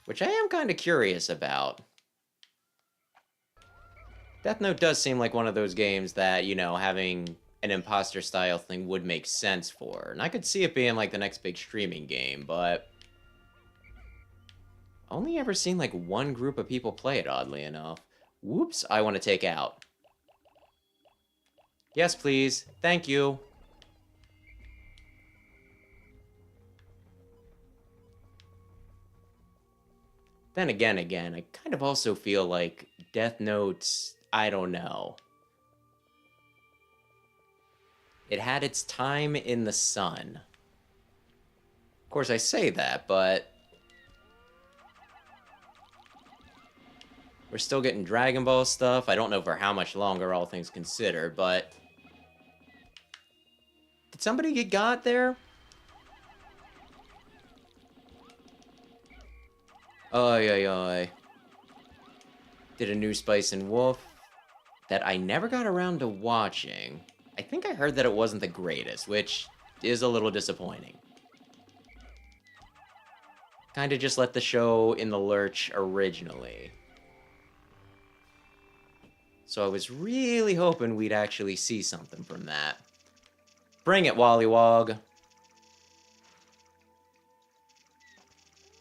Which I am kind of curious about. Death Note does seem like one of those games that, having an imposter style thing would make sense for. And I could see it being like the next big streaming game, but... Only ever seen like one group of people play it, oddly enough. Whoops, I want to take out. Yes, please. Thank you. Then again, I kind of also feel like Death Note's, I don't know. It had its time in the sun. Of course, I say that, but... We're still getting Dragon Ball stuff. I don't know for how much longer, all things considered, but... Did somebody get got there? Oi. Did a new Spice and Wolf that I never got around to watching. I think I heard that it wasn't the greatest, which is a little disappointing. Kinda just let the show in the lurch originally. So I was really hoping we'd actually see something from that. Bring it, Wollywog.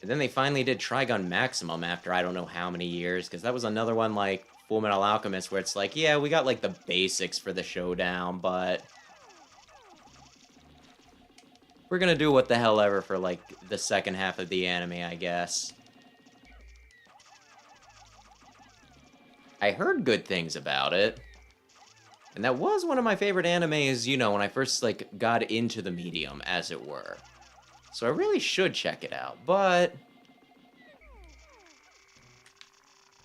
And then they finally did Trigun Maximum after I don't know how many years, because that was another one like Full Metal Alchemist where it's like, yeah, we got like the basics for the showdown, but we're gonna do what the hell ever for like the second half of the anime, I guess. I heard good things about it. And that was one of my favorite animes, when I first like got into the medium, as it were. So I really should check it out, but...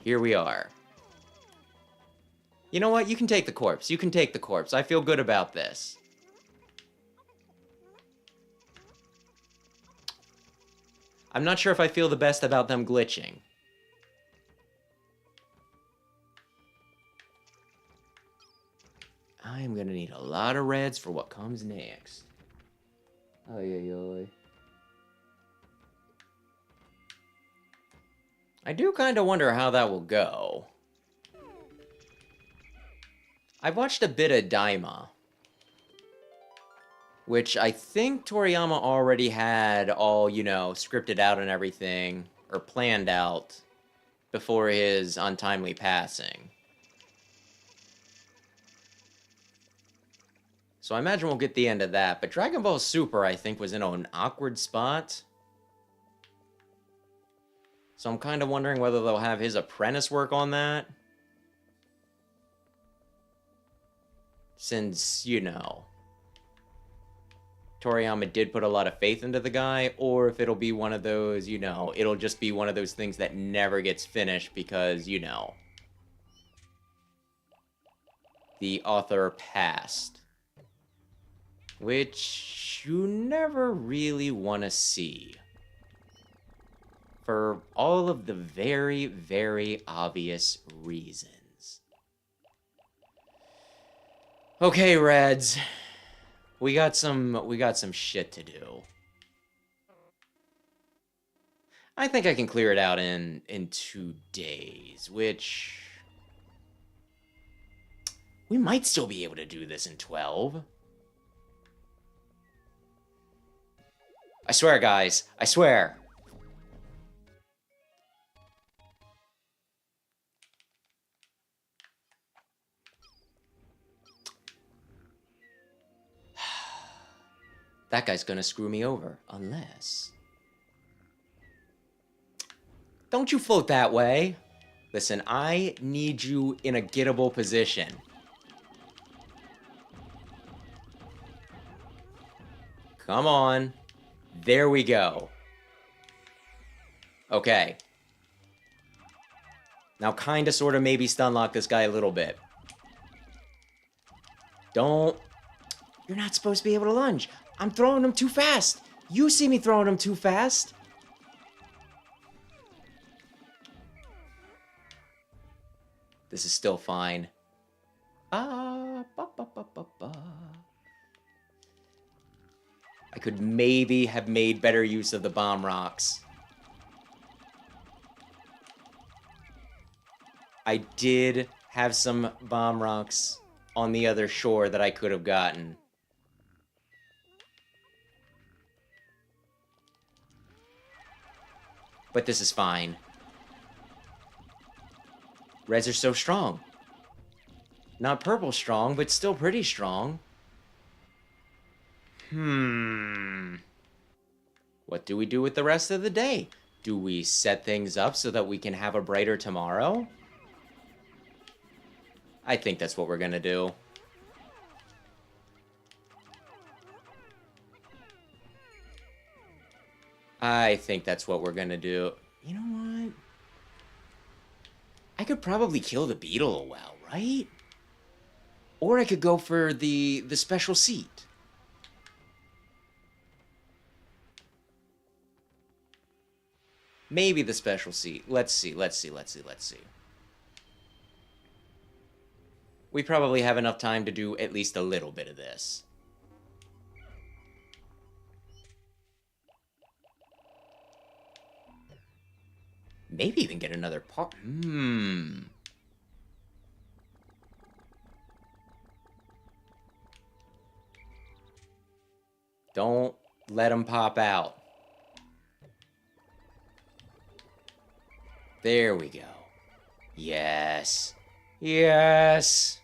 Here we are. You know what? You can take the corpse. I feel good about this. I'm not sure if I feel the best about them glitching. I am gonna need a lot of reds for what comes next. Oi. I do kind of wonder how that will go. I've watched a bit of Daima, which I think Toriyama already had all, scripted out and everything, or planned out, before his untimely passing. So I imagine we'll get the end of that, but Dragon Ball Super, I think, was in an awkward spot. So I'm kind of wondering whether they'll have his apprentice work on that. Since, you know, Toriyama did put a lot of faith into the guy, or if it'll be one of those, you know, it'll just be one of those things that never gets finished because, you know, the author passed. Which you never really want to see. For all of the very, very obvious reasons. Okay, Reds. We got some shit to do. I think I can clear it out in 2 days, which we might still be able to do this in 12. I swear, guys. I swear. That guy's gonna screw me over, unless... Don't you float that way. Listen, I need you in a gettable position. Come on. There we go. Okay. Now kinda sorta maybe stun lock this guy a little bit. Don't... You're not supposed to be able to lunge. I'm throwing him too fast. You see me throwing him too fast. This is still fine. I could maybe have made better use of the bomb rocks. I did have some bomb rocks on the other shore that I could have gotten. But this is fine. Reds are so strong. Not purple strong, but still pretty strong. What do we do with the rest of the day? Do we set things up so that we can have a brighter tomorrow? I think that's what we're gonna do. I think that's what we're gonna do. You know what? I could probably kill the beetle a while, right? Or I could go for the special seat. Maybe the special seat. Let's see. We probably have enough time to do at least a little bit of this. Maybe even get another part. Don't let him pop out. There we go. Yes. Yes.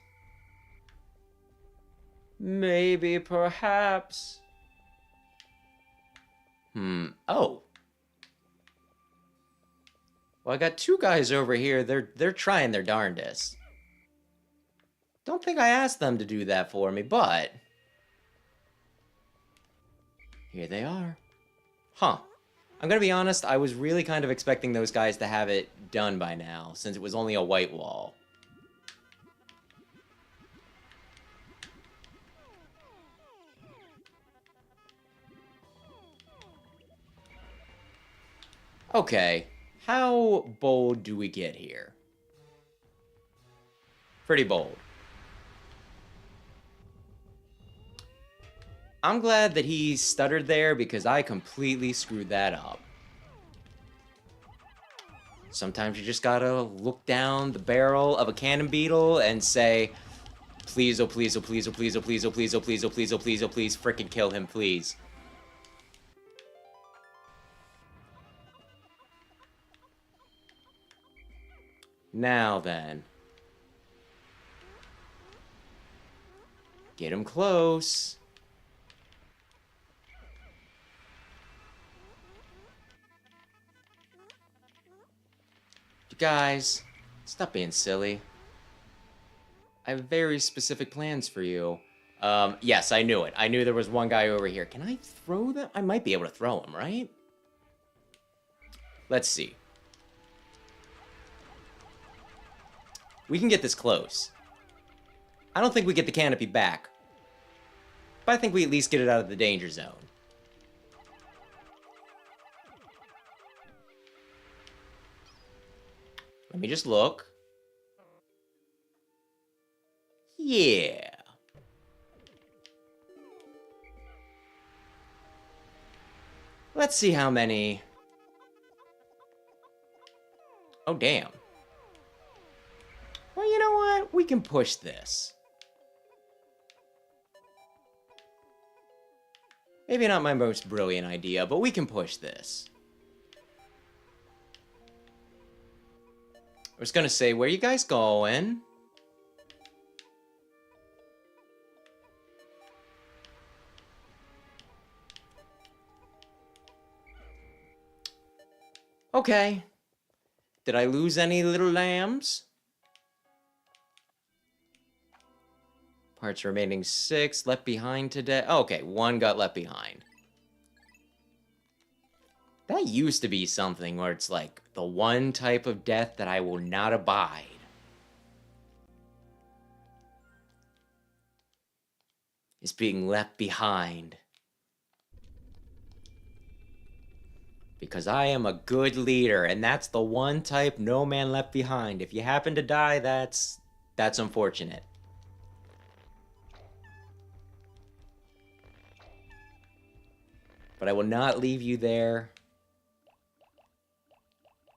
Maybe, perhaps. Oh. Well, I got 2 guys over here. They're trying their darndest. Don't think I asked them to do that for me, but here they are. Huh. I'm gonna be honest, I was really kind of expecting those guys to have it done by now, since it was only a white wall. Okay, how bold do we get here? Pretty bold. I'm glad that he stuttered there because I completely screwed that up. Sometimes you just gotta look down the barrel of a cannon beetle and say, please, oh please, oh please, oh please, oh please, oh please, oh please, oh please, oh please, oh please, frickin' kill him, please. Now then. Get him close. You guys, stop being silly. I have very specific plans for you. Yes, I knew it. I knew there was one guy over here. Can I throw them? I might be able to throw him, right? Let's see. We can get this close. I don't think we get the canopy back. But I think we at least get it out of the danger zone. Let me just look. Yeah. Let's see how many... Oh, damn. Well, you know what? We can push this. Maybe not my most brilliant idea, but we can push this. I was gonna say, where you guys going? Okay. Did I lose any little lambs? Parts remaining 6, left behind today. Oh, okay, 1 got left behind. That used to be something where it's like the one type of death that I will not abide. Is being left behind. Because I am a good leader, and that's the one type no man left behind. If you happen to die, that's unfortunate. But I will not leave you there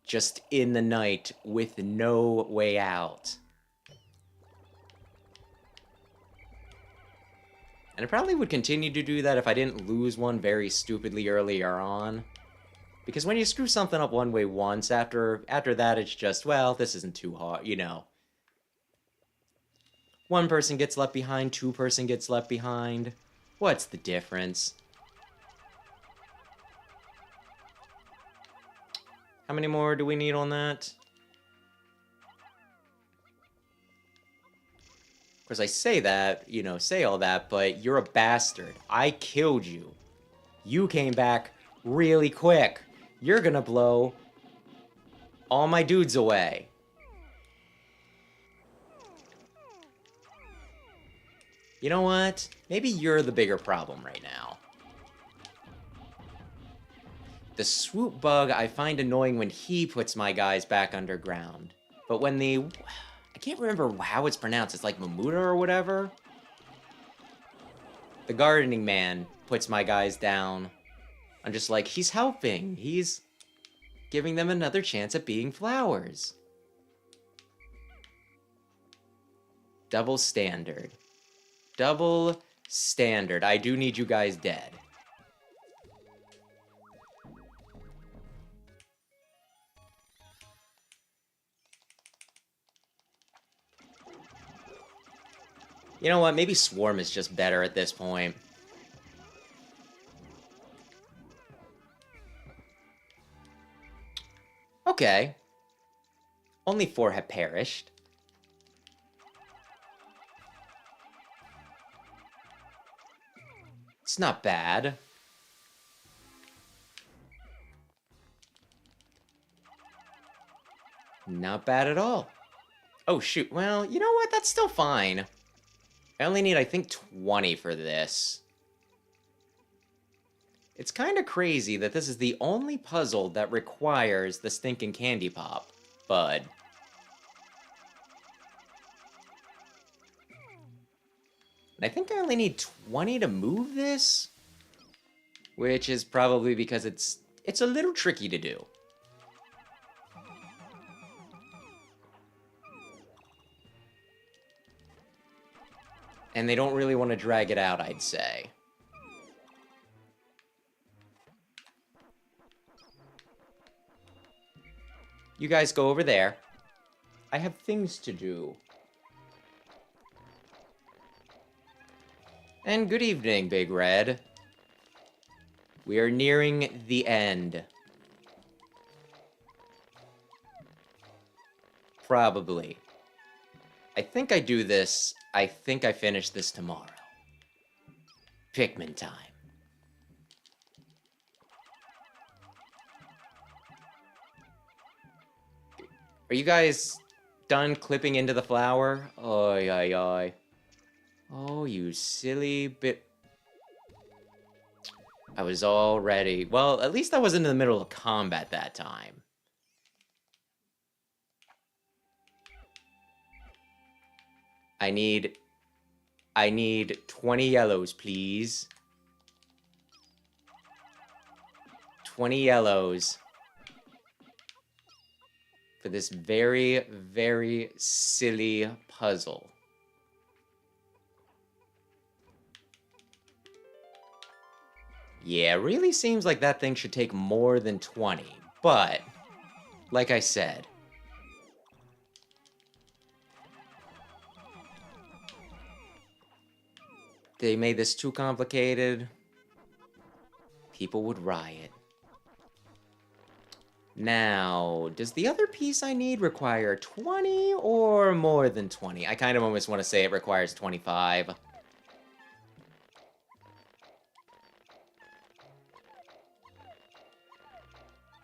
just in the night with no way out. And I probably would continue to do that if I didn't lose one very stupidly earlier on. Because when you screw something up one way once, after that it's just, well, this isn't too hard, you know. One person gets left behind, 2 person gets left behind. What's the difference? How many more do we need on that? Of course, I say that, you know, say all that, but you're a bastard. I killed you. You came back really quick. You're gonna blow all my dudes away. You know what? Maybe you're the bigger problem right now. The swoop bug I find annoying when he puts my guys back underground. But when the... I can't remember how it's pronounced. It's like Mamuda or whatever. The gardening man puts my guys down. I'm just like, he's helping. He's giving them another chance at being flowers. Double standard. Double standard. I do need you guys dead. You know what? Maybe Swarm is just better at this point. Okay. Only 4 have perished. It's not bad. Not bad at all. Oh, shoot. Well, you know what? That's still fine. I only need, I think, 20 for this. It's kind of crazy that this is the only puzzle that requires the stinking candy pop, bud. And I think I only need 20 to move this, which is probably because it's a little tricky to do. And they don't really want to drag it out, I'd say. You guys go over there. I have things to do. And good evening, Big Red. We are nearing the end. Probably. I think I do this. I think I finish this tomorrow. Pikmin time. Are you guys done clipping into the flower? Oy, oy, oy. Oh, you silly bit. I was all ready. Well, at least I wasn't in the middle of combat that time. I need 20 yellows, please. 20 yellows. For this very, very silly puzzle. Yeah, it really seems like that thing should take more than 20. But, like I said, they made this too complicated, people would riot. Now, does the other piece I need require 20 or more than 20? I kind of almost want to say it requires 25.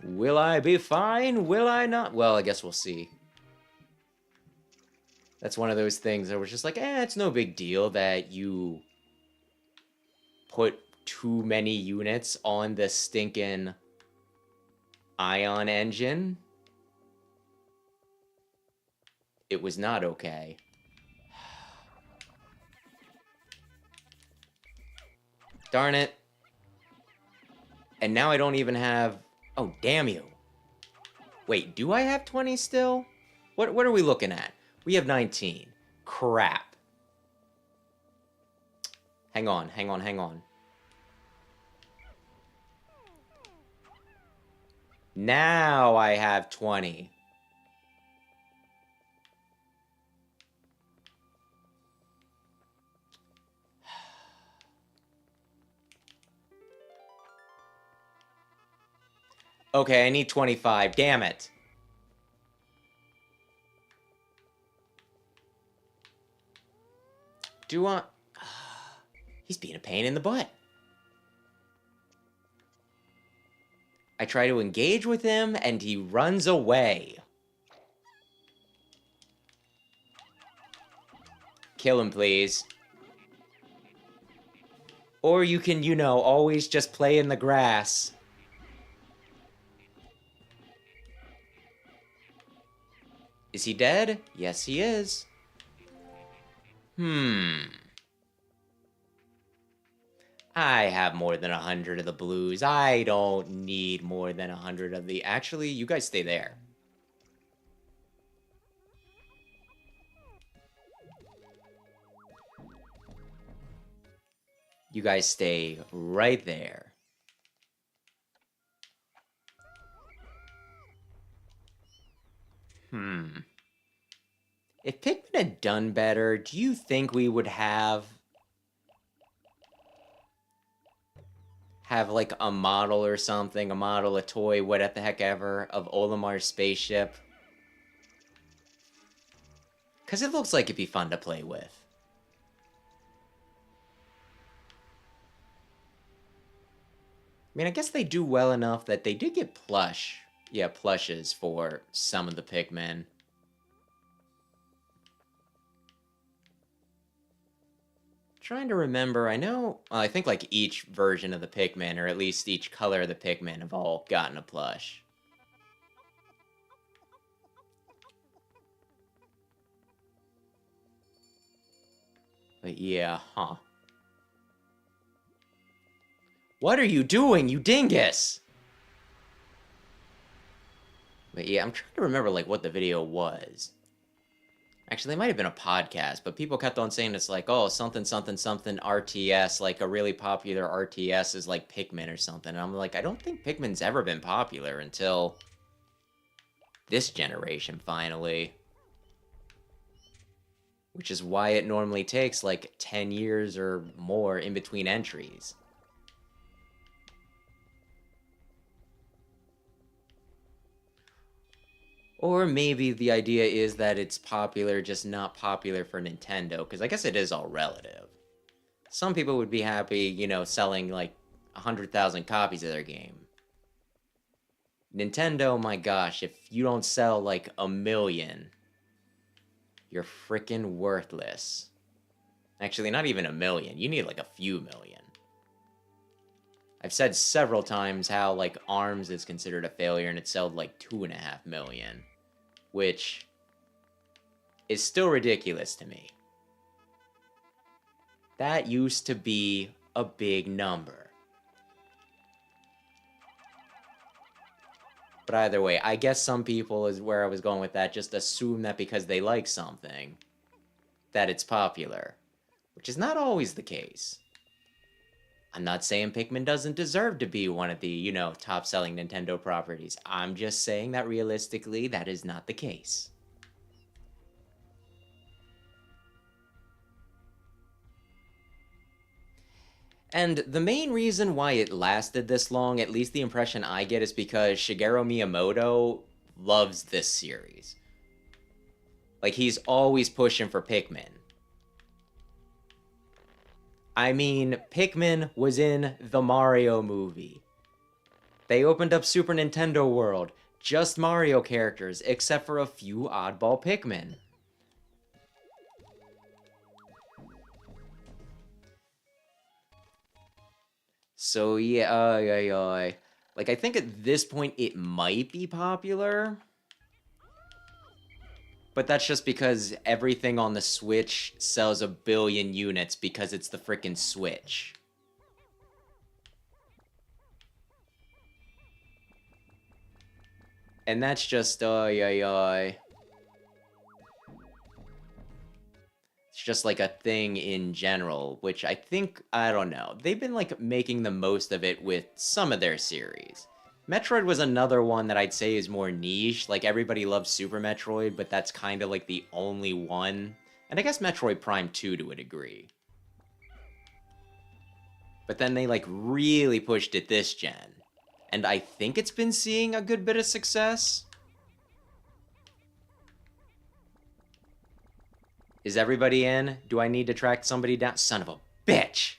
Will I be fine? Will I not? Well, I guess we'll see. That's one of those things that was just like, it's no big deal that you put too many units on the stinking ion engine. It was not okay. Darn it. And now I don't even have... Oh, damn you. Wait, do I have 20 still? What are we looking at? We have 19. Crap. Hang on. Now I have 20. Okay, I need 25. Damn it. Do I... He's being a pain in the butt. I try to engage with him, and he runs away. Kill him, please. Or you can, you know, always just play in the grass. Is he dead? Yes, he is. I have more than 100 of the blues. I don't need more than 100 of the... Actually, you guys stay there. You guys stay right there. If Pikmin had done better, do you think we would have like a model or something, a model, a toy, what the heck ever, of Olimar's spaceship? Because it looks like it'd be fun to play with. I mean, I guess they do well enough that they did get plush. Yeah, plushes for some of the Pikmin. Trying to remember, I know, well, I think like each version of the Pikmin, or at least each color of the Pikmin, have all gotten a plush. But yeah, huh. What are you doing, you dingus? But yeah, I'm trying to remember like what the video was. Actually, it might have been a podcast, but people kept on saying it's like, oh, something, something, something RTS, like a really popular RTS is like Pikmin or something. And I'm like, I don't think Pikmin's ever been popular until this generation, finally. Which is why it normally takes like 10 years or more in between entries. Or maybe the idea is that it's popular, just not popular for Nintendo, because I guess it is all relative. Some people would be happy, selling like 100,000 copies of their game. Nintendo, my gosh, if you don't sell like 1 million, you're freaking worthless. Actually, not even 1 million. You need like a few million. I've said several times how like ARMS is considered a failure and it sold like 2.5 million, which is still ridiculous to me. That used to be a big number. But either way, I guess some people, is where I was going with that, just assume that because they like something, that it's popular, which is not always the case. I'm not saying Pikmin doesn't deserve to be one of the, top-selling Nintendo properties. I'm just saying that realistically, that is not the case. And the main reason why it lasted this long, at least the impression I get, is because Shigeru Miyamoto loves this series. Like, he's always pushing for Pikmin. I mean, Pikmin was in the Mario movie. They opened up Super Nintendo World, just Mario characters, except for a few oddball Pikmin. So yeah, like I think at this point it might be popular. But that's just because everything on the Switch sells 1 billion units because it's the frickin' Switch. And that's just, It's just like a thing in general, which I think, I don't know. They've been like making the most of it with some of their series. Metroid was another one that I'd say is more niche. Like, everybody loves Super Metroid, but that's kind of like the only one. And I guess Metroid Prime 2 to a degree. But then they like really pushed it this gen. And I think it's been seeing a good bit of success. Is everybody in? Do I need to track somebody down? Son of a bitch!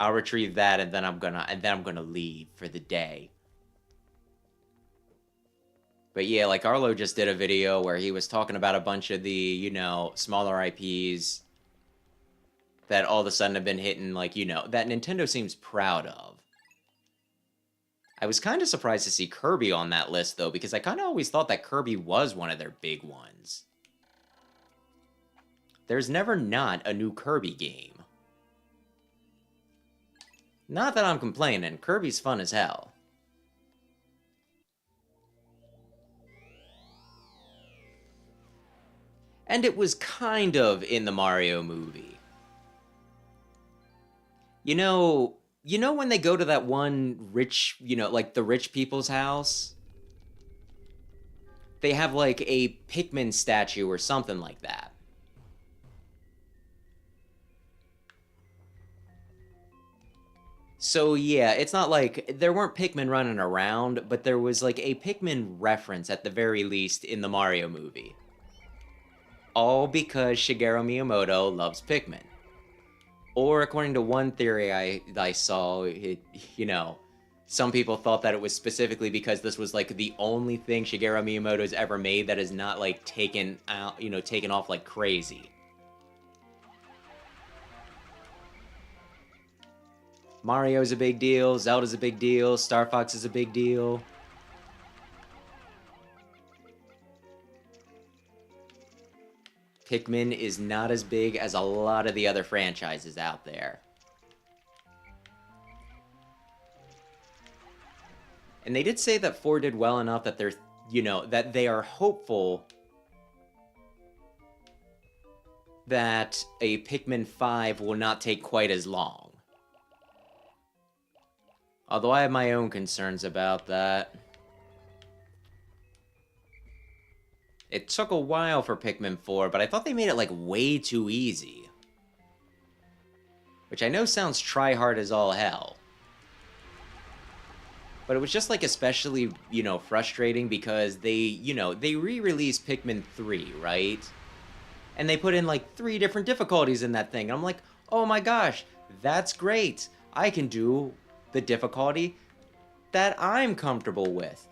I'll retrieve that and then I'm gonna leave for the day. But yeah, like Arlo just did a video where he was talking about a bunch of the, smaller IPs that all of a sudden have been hitting, like, that Nintendo seems proud of. I was kind of surprised to see Kirby on that list, though, because I kind of always thought that Kirby was one of their big ones. There's never not a new Kirby game. Not that I'm complaining, Kirby's fun as hell. And it was kind of in the Mario movie. You know when they go to that one rich, like the rich people's house? They have like a Pikmin statue or something like that. So yeah, it's not like there weren't Pikmin running around, but there was like a Pikmin reference at the very least in the Mario movie. All because Shigeru Miyamoto loves Pikmin. Or according to one theory I saw, some people thought that it was specifically because this was like the only thing Shigeru Miyamoto's ever made that is not like taken off like crazy. Mario's a big deal, Zelda's a big deal, Star Fox is a big deal. Pikmin is not as big as a lot of the other franchises out there. And they did say that 4 did well enough that they're, that they are hopeful that a Pikmin 5 will not take quite as long. Although I have my own concerns about that. It took a while for Pikmin 4, but I thought they made it, like, way too easy. Which I know sounds try-hard as all hell. But it was just like especially, frustrating because they re-released Pikmin 3, right? And they put in like 3 different difficulties in that thing. And I'm like, "Oh my gosh, that's great. I can do the difficulty that I'm comfortable with."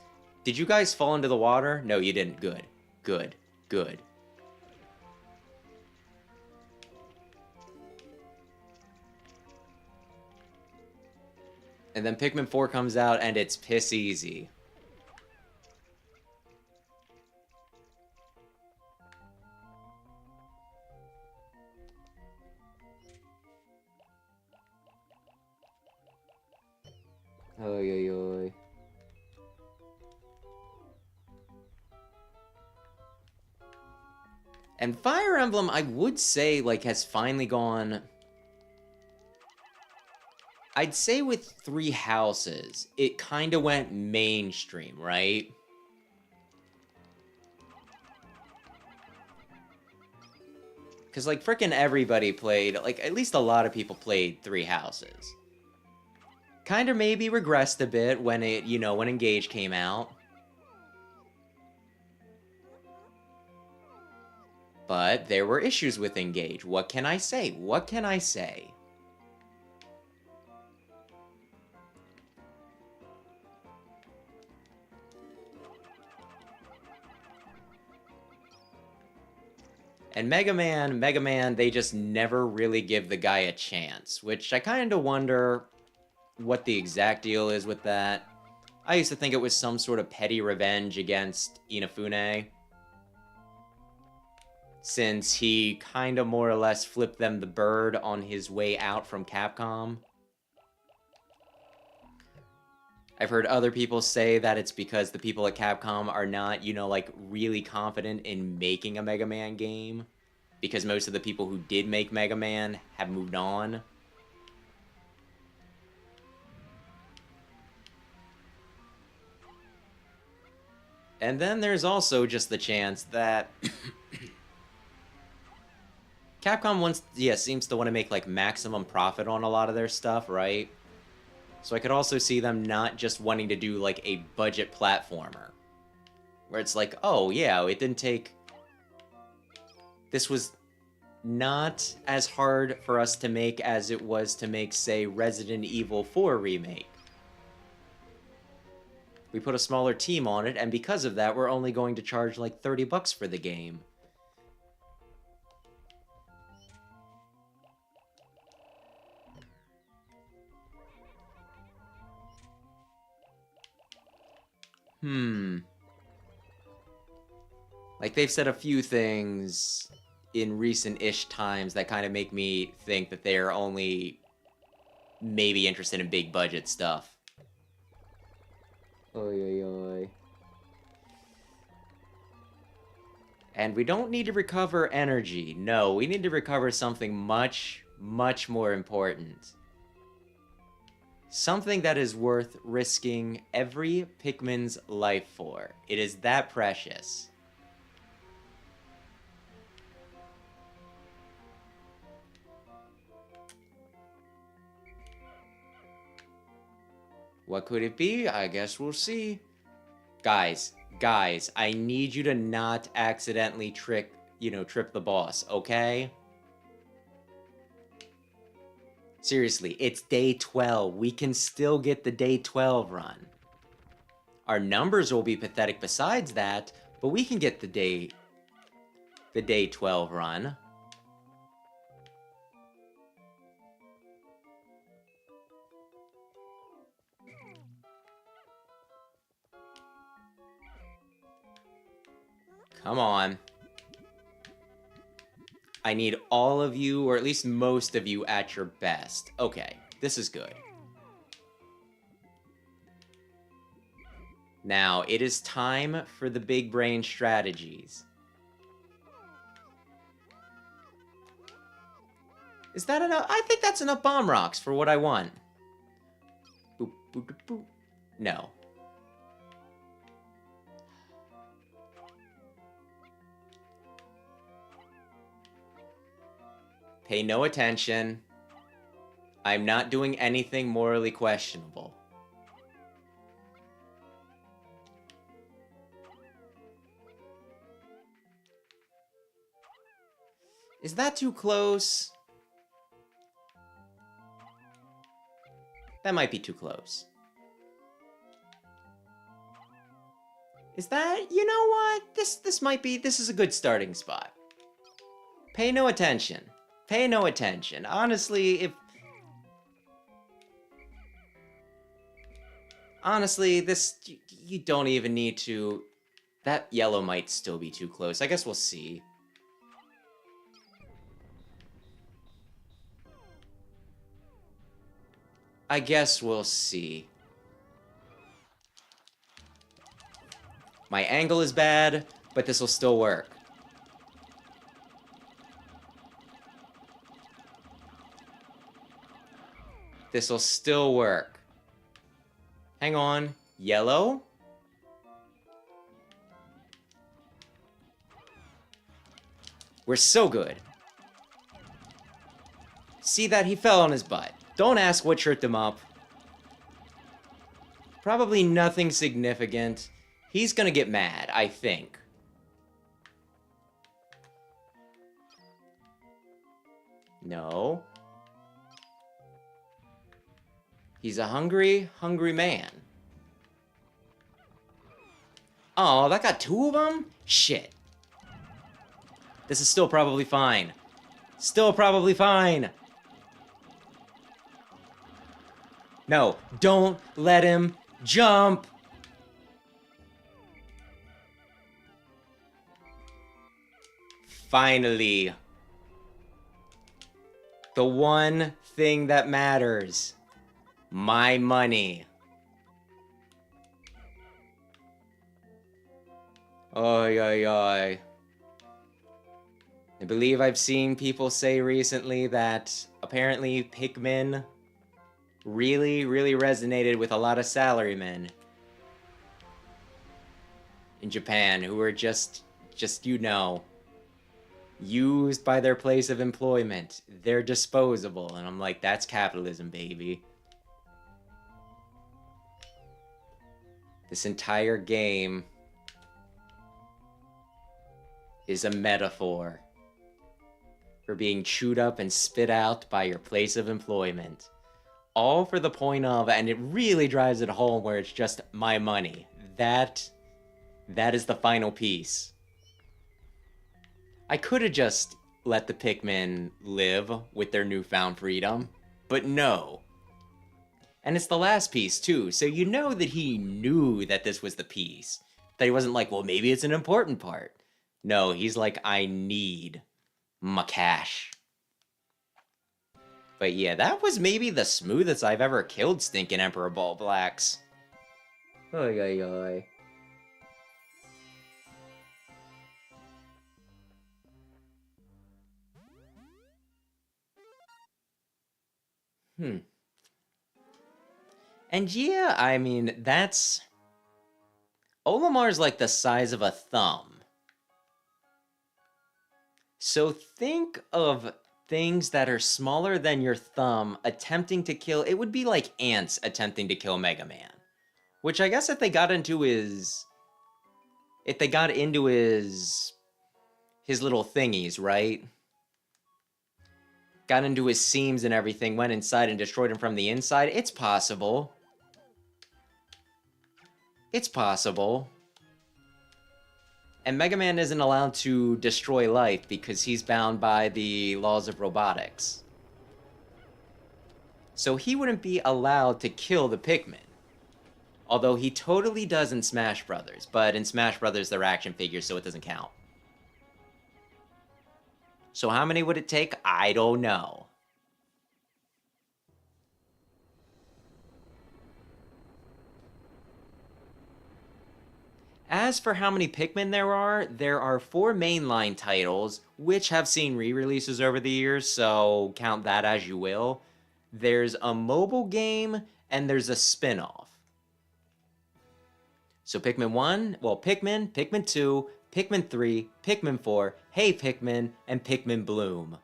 Did you guys fall into the water? No, you didn't. Good. Good. Good. And then Pikmin 4 comes out and it's piss easy. Oy, oy, oy. And Fire Emblem, I would say, like, has finally gone... I'd say with 3 houses, it kind of went mainstream, right? Because, like, frickin' everybody played, like, at least a lot of people played 3 houses. Kind of maybe regressed a bit when it, when Engage came out. But there were issues with Engage. What can I say? What can I say? And Mega Man, they just never really give the guy a chance, which I kind of wonder what the exact deal is with that. I used to think it was some sort of petty revenge against Inafune, since he kind of more or less flipped them the bird on his way out from Capcom. I've heard other people say that it's because the people at Capcom are not, like, really confident in making a Mega Man game, because most of the people who did make Mega Man have moved on. And then there's also just the chance that Capcom seems to want to make, like, maximum profit on a lot of their stuff, right? So I could also see them not just wanting to do, like, a budget platformer, where it's like, oh, yeah, it didn't take... This was not as hard for us to make as it was to make, say, Resident Evil 4 Remake. We put a smaller team on it, and because of that, we're only going to charge, like, $30 for the game. Like, they've said a few things in recent-ish times that kind of make me think that they're only maybe interested in big-budget stuff. Oy, oy, oy. And we don't need to recover energy. No, we need to recover something much, much more important. Something that is worth risking every Pikmin's life for. It is that precious. What could it be? I guess we'll see. Guys, I need you to not accidentally trip the boss, okay? Seriously, it's day 12. We can still get the day 12 run. Our numbers will be pathetic besides that, but we can get the day 12 run. Come on. I need all of you, or at least most of you, at your best. Okay, this is good. Now, it is time for the big brain strategies. Is that enough? I think that's enough bomb rocks for what I want. Boop, boop, boop, boop. No. Pay no attention. I'm not doing anything morally questionable. Is that too close? That might be too close. Is that... You know what? This might be... This is a good starting spot. Pay no attention. Pay no attention. Honestly, if... Honestly, this... You don't even need to... That yellow might still be too close. I guess we'll see. I guess we'll see. My angle is bad, but this will still work. This will still work. Hang on. Yellow? We're so good. See that? He fell on his butt. Don't ask what tripped him up. Probably nothing significant. He's gonna get mad, I think. No. He's a hungry, hungry man. Oh, that got two of them? Shit. This is still probably fine. Still probably fine. No, don't let him jump. Finally. The one thing that matters. My money. Oy, oy, oy. I believe I've seen people say recently that apparently Pikmin really, really resonated with a lot of salarymen in Japan who were just you know, used by their place of employment. They're disposable. And I'm like, that's capitalism, baby. This entire game is a metaphor for being chewed up and spit out by your place of employment. All for the point of, and it really drives it home where it's just my money. That is the final piece. I could have just let the Pikmin live with their newfound freedom, but no. And it's the last piece too, so you know that he knew that this was the piece. That he wasn't like, well, maybe it's an important part. No, he's like, I need my cash. But yeah, that was maybe the smoothest I've ever killed stinking Emperor Ball Blacks. Oy, oy, oy. And yeah, I mean, that's... Olimar's like the size of a thumb. So think of things that are smaller than your thumb attempting to kill... It would be like ants attempting to kill Mega Man. Which I guess if they got into his... If they got into his little thingies, right? Got into his seams and everything, went inside and destroyed him from the inside. It's possible. It's possible. And Mega Man isn't allowed to destroy life because he's bound by the laws of robotics. So he wouldn't be allowed to kill the Pikmin. Although he totally does in Smash Brothers, but in Smash Brothers they're action figures, so it doesn't count. So how many would it take? I don't know. As for how many Pikmin there are 4 mainline titles, which have seen re-releases over the years, so count that as you will. There's a mobile game, and there's a spin-off. So Pikmin 1, well, Pikmin, Pikmin 2, Pikmin 3, Pikmin 4, Hey Pikmin, and Pikmin Bloom.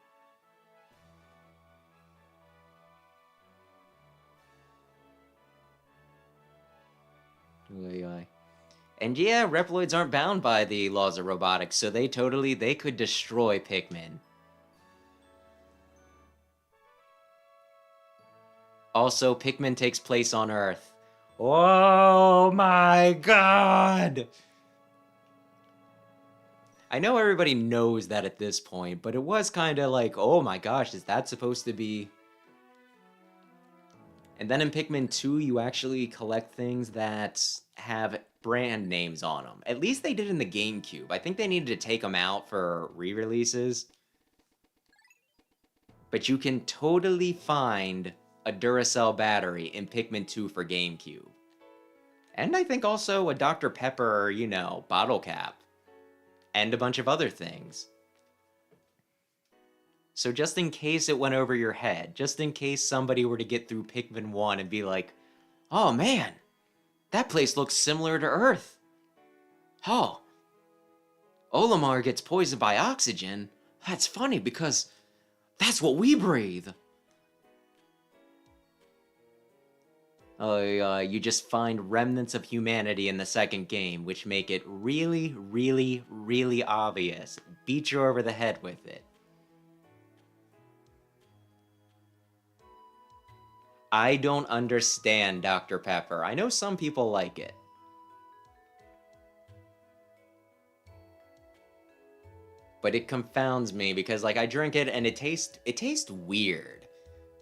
And yeah, Reploids aren't bound by the laws of robotics, so they could destroy Pikmin. Also, Pikmin takes place on Earth. Oh my god! I know everybody knows that at this point, but it was kind of like, oh my gosh, is that supposed to be... And then in Pikmin 2, you actually collect things that have brand names on them. At least they did in the GameCube. I think they needed to take them out for re-releases. But you can totally find a Duracell battery in Pikmin 2 for GameCube. And I think also a Dr. Pepper, you know, bottle cap. And a bunch of other things. So just in case it went over your head, just in case somebody were to get through Pikmin 1 and be like, oh man, that place looks similar to Earth. Oh, Olimar gets poisoned by oxygen. That's funny because that's what we breathe. You just find remnants of humanity in the second game, which make it really, really, really obvious. Beat you over the head with it. I don't understand Dr. Pepper. I know some people like it. But it confounds me because, like, I drink it and it tastes weird.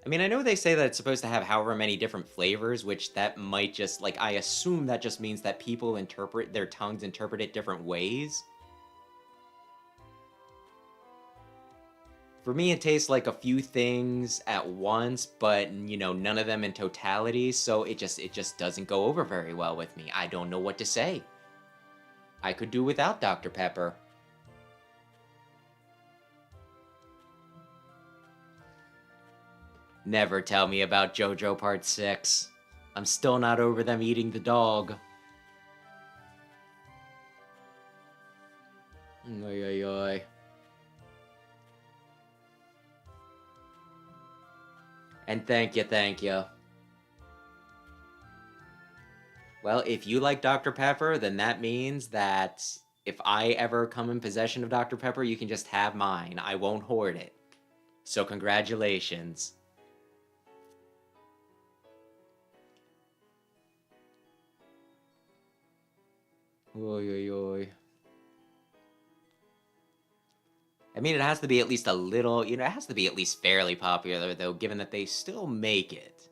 I mean, I know they say that it's supposed to have however many different flavors, which that might just, like, I assume that just means that people interpret, their tongues interpret it different ways. For me, it tastes like a few things at once, but, you know, none of them in totality, so it just doesn't go over very well with me. I don't know what to say. I could do without Dr. Pepper. Never tell me about JoJo Part 6. I'm still not over them eating the dog. Oy, oy, oy. And thank you, thank you. Well, if you like Dr. Pepper, then that means that if I ever come in possession of Dr. Pepper, you can just have mine. I won't hoard it. So congratulations. Oy, oy, oy. I mean, it has to be at least a little, you know, it has to be at least fairly popular, though, given that they still make it.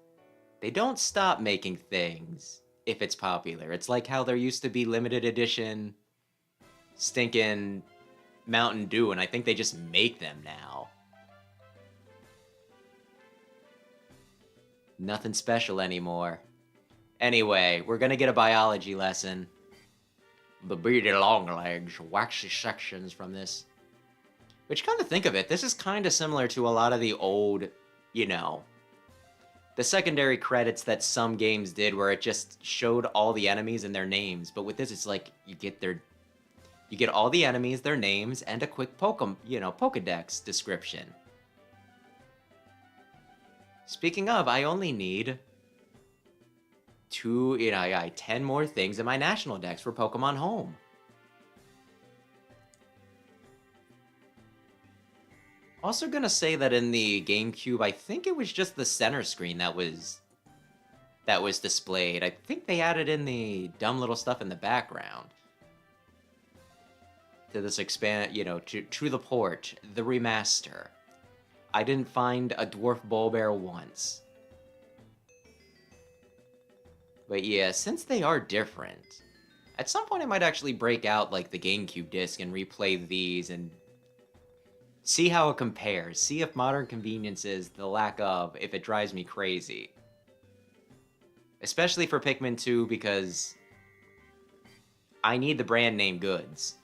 They don't stop making things if it's popular. It's like how there used to be limited edition stinking Mountain Dew, and I think they just make them now. Nothing special anymore. Anyway, we're gonna get a biology lesson. The beady long legs, waxy sections from this. Which, kind of think of it, this is kind of similar to a lot of the old, you know, the secondary credits that some games did where it just showed all the enemies and their names. But with this, it's like you get all the enemies, their names, and a quick Pokedex description. Speaking of, I only need 10 more things in my National Dex for Pokemon Home. Also gonna say that in the GameCube, I think it was just the center screen that was displayed. I think they added in the dumb little stuff in the background. To this to the port, the remaster. I didn't find a Dwarf Bulbear once. But yeah, since they are different, at some point I might actually break out, like, the GameCube disc and replay these and see how it compares. See if modern conveniences, the lack of, if it drives me crazy. Especially for Pikmin 2, because I need the brand name goods.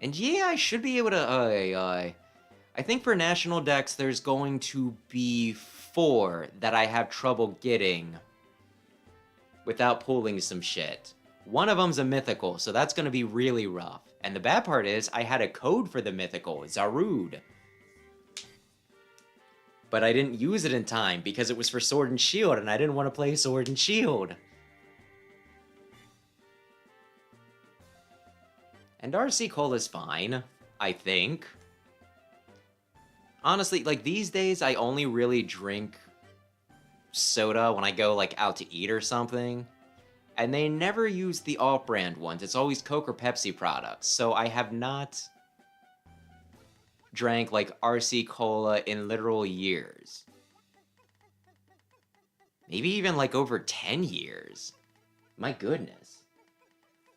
And yeah, I should be able to... I think for National Dex, there's going to be 4 that I have trouble getting without pulling some shit. One of them's a mythical, so that's going to be really rough. And the bad part is, I had a code for the mythical, Zarude. But I didn't use it in time, because it was for Sword and Shield, and I didn't want to play Sword and Shield. And RC Cola's fine, I think. Honestly, like, these days, I only really drink soda when I go, like, out to eat or something. And they never use the off-brand ones. It's always Coke or Pepsi products. So I have not drank, like, RC Cola in literal years. Maybe even, like, over 10 years. My goodness.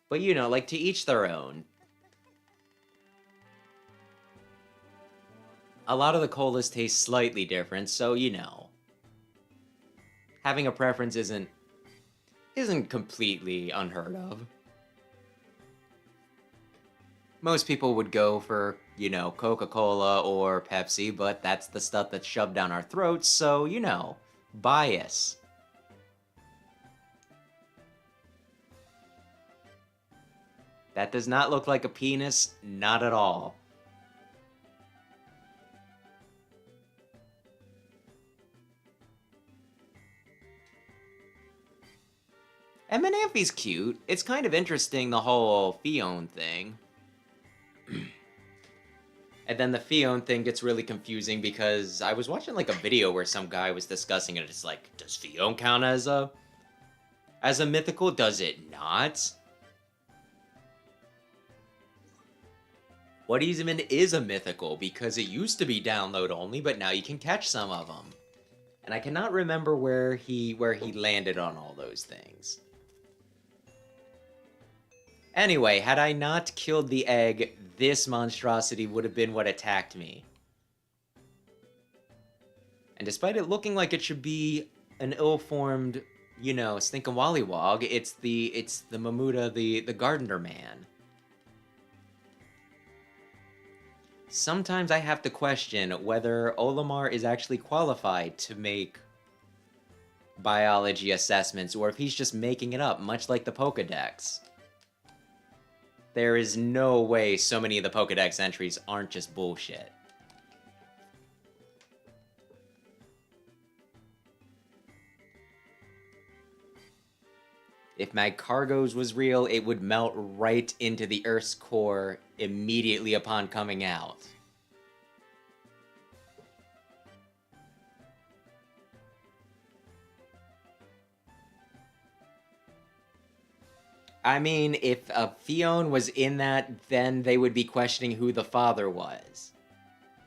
But, you know, like, to each their own. A lot of the colas taste slightly different, so, you know. Having a preference isn't completely unheard of. Most people would go for, you know, Coca-Cola or Pepsi, but that's the stuff that's shoved down our throats, so, you know, bias. That does not look like a penis, not at all. And Menanthi's cute. It's kind of interesting, the whole Fion thing. And then the Fion thing gets really confusing because I was watching like a video where some guy was discussing it. It's like, does Fion count as a mythical? Does it not? What even is a mythical? Because it used to be download only, but now you can catch some of them. And I cannot remember where he landed on all those things. Anyway, had I not killed the egg, this monstrosity would have been what attacked me. And despite it looking like it should be an ill-formed, you know, Stinkwallywog, it's the Mamuda, the gardener man. Sometimes I have to question whether Olimar is actually qualified to make biology assessments, or if he's just making it up, much like the Pokédex. There is no way so many of the Pokédex entries aren't just bullshit. If Magcargos was real, it would melt right into the Earth's core immediately upon coming out. I mean, if a Fion was in that, then they would be questioning who the father was.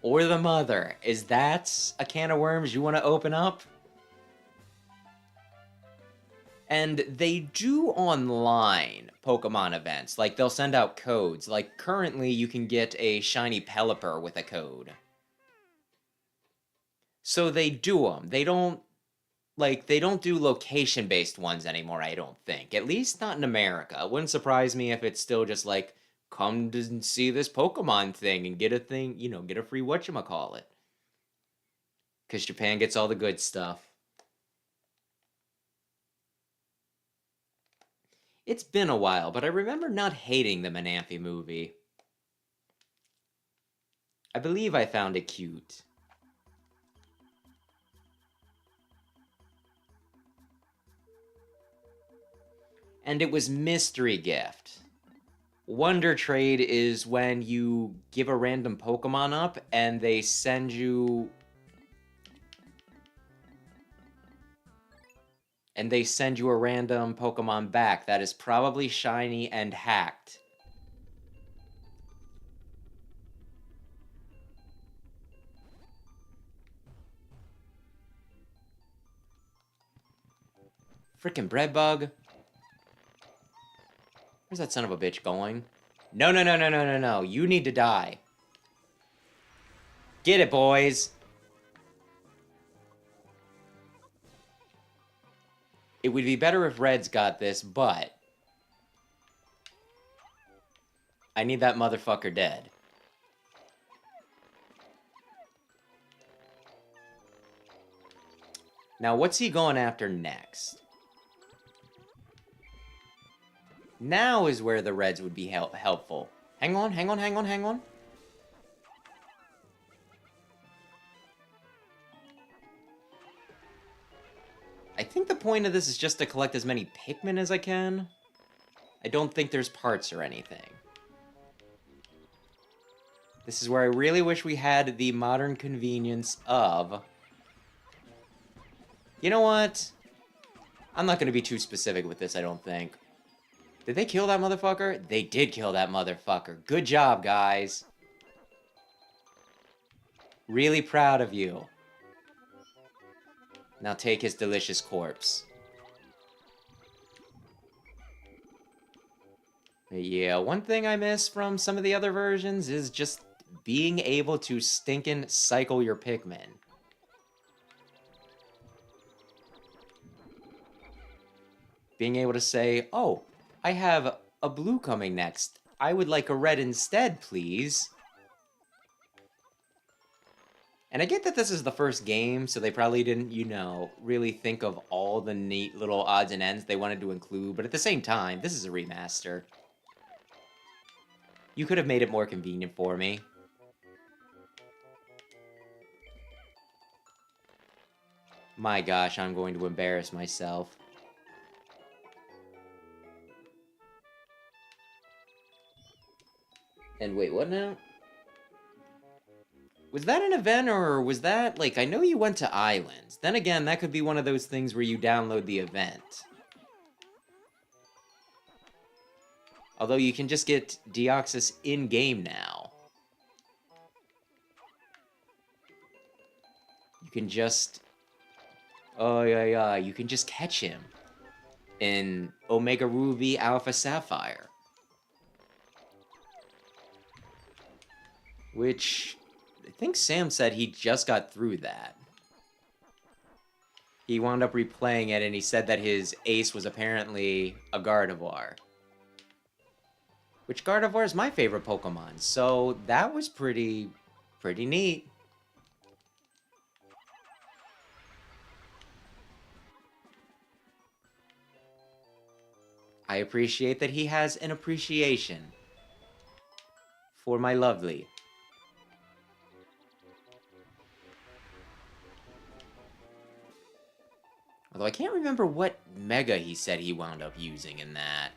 Or the mother. Is that a can of worms you want to open up? And they do online Pokemon events. Like, they'll send out codes. Like, currently, you can get a shiny Pelipper with a code. So they do them. They don't do location-based ones anymore, I don't think. At least not in America. It wouldn't surprise me if it's still just like, come to see this Pokemon thing and get a thing, you know, get a free whatchamacallit. Because Japan gets all the good stuff. It's been a while, but I remember not hating the Menanthe movie. I believe I found it cute. And it was Mystery Gift. Wonder Trade is when you give a random Pokemon up and they send you... and they send you a random Pokemon back that is probably shiny and hacked. Frickin' Breadbug. Where's that son of a bitch going? No, no, no, no, no, no, no. You need to die. Get it, boys. It would be better if Red's got this, but... I need that motherfucker dead. Now, what's he going after next? Now is where the Reds would be helpful. Hang on, hang on, hang on, hang on. I think the point of this is just to collect as many Pikmin as I can. I don't think there's parts or anything. This is where I really wish we had the modern convenience of... You know what? I'm not going to be too specific with this, I don't think. Did they kill that motherfucker? They did kill that motherfucker. Good job, guys. Really proud of you. Now take his delicious corpse. Yeah, one thing I miss from some of the other versions is just being able to stinkin' cycle your Pikmin. Being able to say, oh, I have a blue coming next. I would like a red instead, please. And I get that this is the first game, so they probably didn't, you know, really think of all the neat little odds and ends they wanted to include, but at the same time, this is a remaster. You could have made it more convenient for me. My gosh, I'm going to embarrass myself. And wait, what now? Was that an event, or was that, like, I know you went to Islands. Then again, that could be one of those things where you download the event. Although you can just get Deoxys in-game now. You can just... Oh, yeah, you can just catch him in Omega Ruby Alpha Sapphire. Which... I think Sam said he just got through that. He wound up replaying it, and he said that his ace was apparently a Gardevoir. Which Gardevoir is my favorite Pokemon, so that was pretty neat. I appreciate that he has an appreciation for my lovely. Although I can't remember what Mega he said he wound up using in that.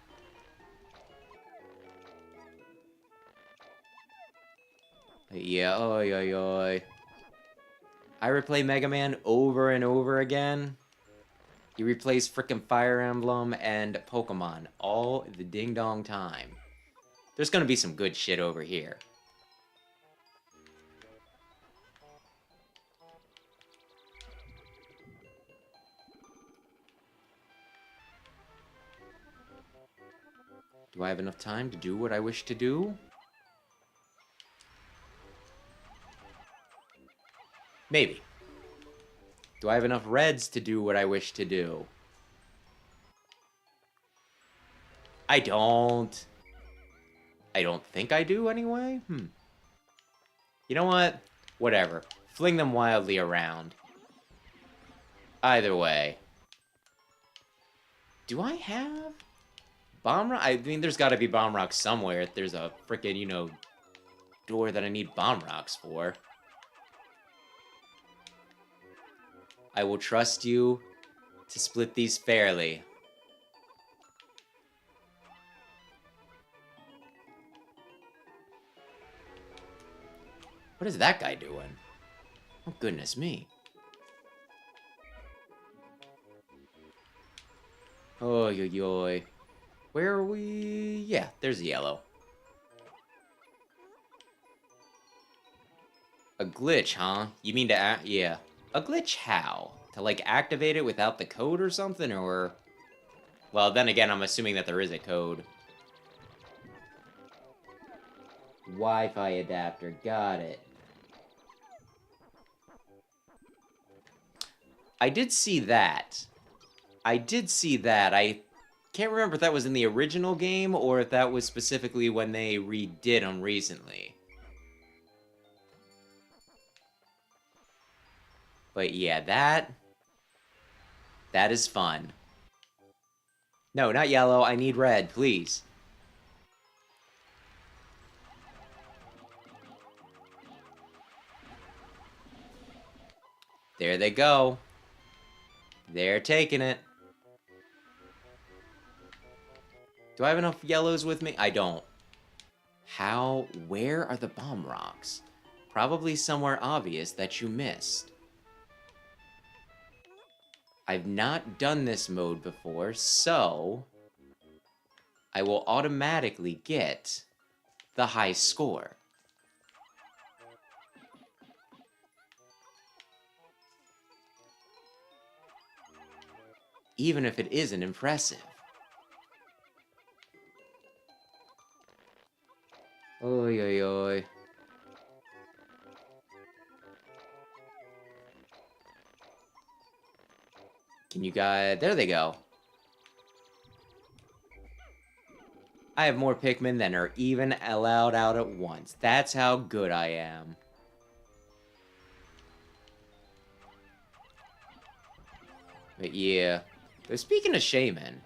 Yeah, oi, oi, oi. I replay Mega Man over and over again. You replace frickin' Fire Emblem and Pokemon all the ding-dong time. There's gonna be some good shit over here. Do I have enough time to do what I wish to do? Maybe. Do I have enough reds to do what I wish to do? I don't. I don't think I do, anyway? You know what? Whatever. Fling them wildly around. Either way. Do I have... Bomb Rock? I mean, there's gotta be Bomb Rocks somewhere if there's a frickin', you know, door that I need Bomb Rocks for. I will trust you to split these fairly. What is that guy doing? Oh, goodness me. Oh, yo, yo. Where are we? Yeah, there's yellow. A glitch, huh? You mean to yeah. A glitch how? To, like, activate it without the code or something, or... Well, then again, I'm assuming that there is a code. Wi-Fi adapter, got it. I did see that. I can't remember if that was in the original game or if that was specifically when they redid them recently. But yeah, that is fun. No, not yellow. I need red, please. There they go. They're taking it. Do I have enough yellows with me? I don't. Where are the bomb rocks? Probably somewhere obvious that you missed. I've not done this mode before, so I will automatically get the high score. Even if it isn't impressive. Oy, oy, oy. Can you guys... There they go. I have more Pikmin than are even allowed out at once. That's how good I am. But yeah. But speaking of Shaman,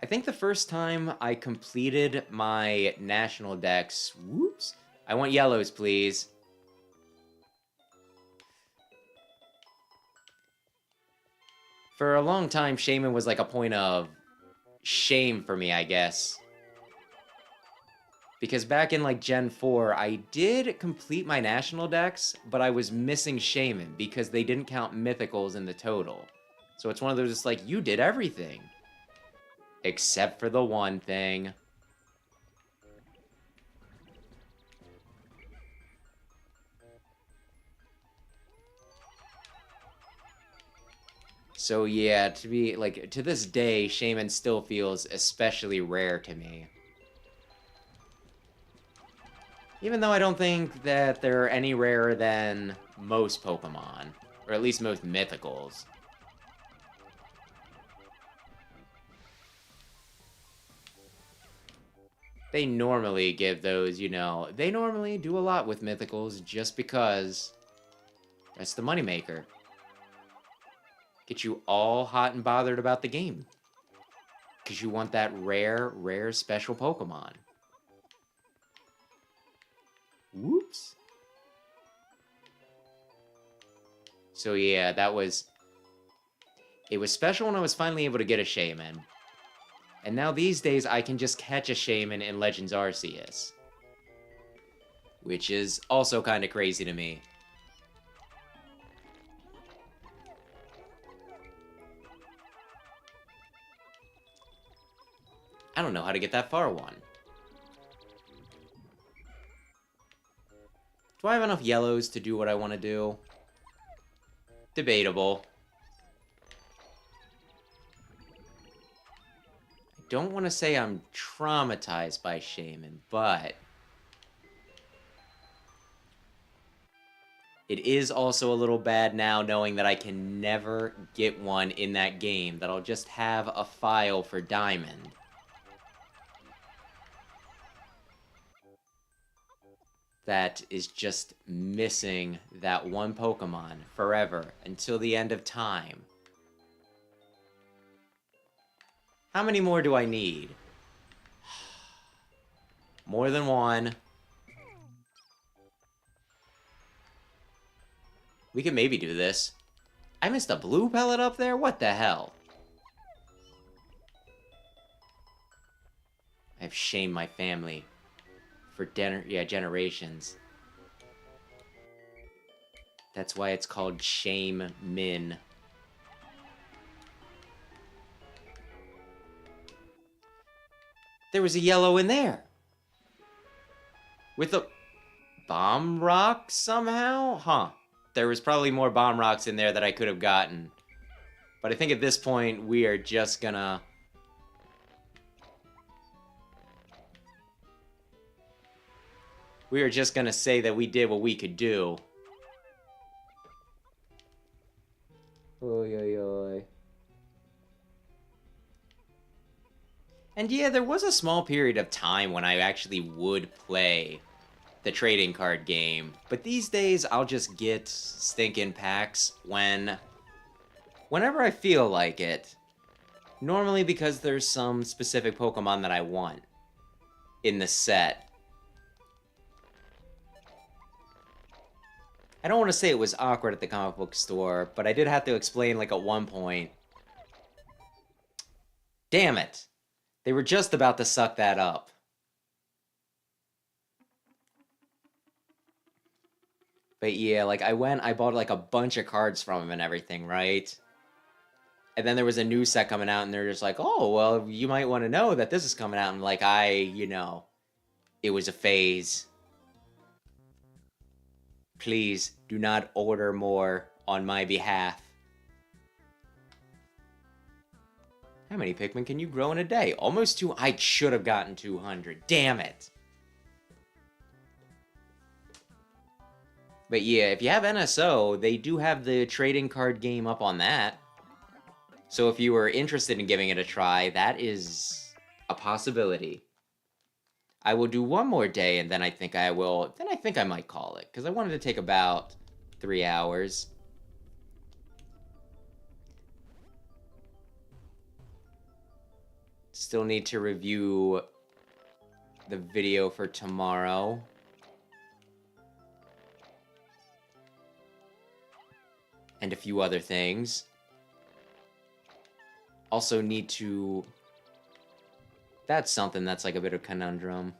I think the first time I completed my national dex... Whoops. I want yellows, please. For a long time, Shaman was like a point of shame for me, I guess. Because back in like Gen 4, I did complete my national dex, but I was missing Shaman because they didn't count mythicals in the total. So it's one of those just like, you did everything. Except for the one thing. So yeah, to be like, to this day, Shaman still feels especially rare to me. Even though I don't think that they're any rarer than most Pokemon. Or at least most mythicals. They normally give those, you know, they normally do a lot with mythicals just because that's the moneymaker. Get you all hot and bothered about the game. Because you want that rare special Pokemon. Whoops. So yeah, that was... It was special when I was finally able to get a Shaman. And now these days, I can just catch a Shaman in Legends Arceus. Which is also kind of crazy to me. I don't know how to get that far one. Do I have enough yellows to do what I want to do? Debatable. I don't want to say I'm traumatized by Shaman, but... It is also a little bad now knowing that I can never get one in that game, that I'll just have a file for Diamond. That is just missing that one Pokemon forever until the end of time. How many more do I need? More than one. We can maybe do this. I missed a blue pellet up there? What the hell? I've shamed my family for generations. That's why it's called Shame Min. There was a yellow in there. With a bomb rock somehow? Huh. There was probably more bomb rocks in there that I could have gotten. But I think at this point, we are just gonna... We are just gonna say that we did what we could do. Oy, oy, oy. And yeah, there was a small period of time when I actually would play the trading card game. But these days, I'll just get stinking packs whenever I feel like it. Normally because there's some specific Pokemon that I want in the set. I don't want to say it was awkward at the comic book store, but I did have to explain, like, at one point. Damn it! They were just about to suck that up. But yeah, like I bought like a bunch of cards from him and everything, right? And then there was a new set coming out, and they're just like, oh, well, you might want to know that this is coming out. And like, it was a phase. Please do not order more on my behalf. How many Pikmin can you grow in a day? Almost two. I should have gotten 200. Damn it. But yeah, if you have NSO, they do have the trading card game up on that. So if you were interested in giving it a try, that is a possibility. I will do one more day, and then I think I will. Then I think I might call it, because I wanted to take about 3 hours. Still need to review the video for tomorrow. And a few other things. Also need to... That's something that's like a bit of conundrum.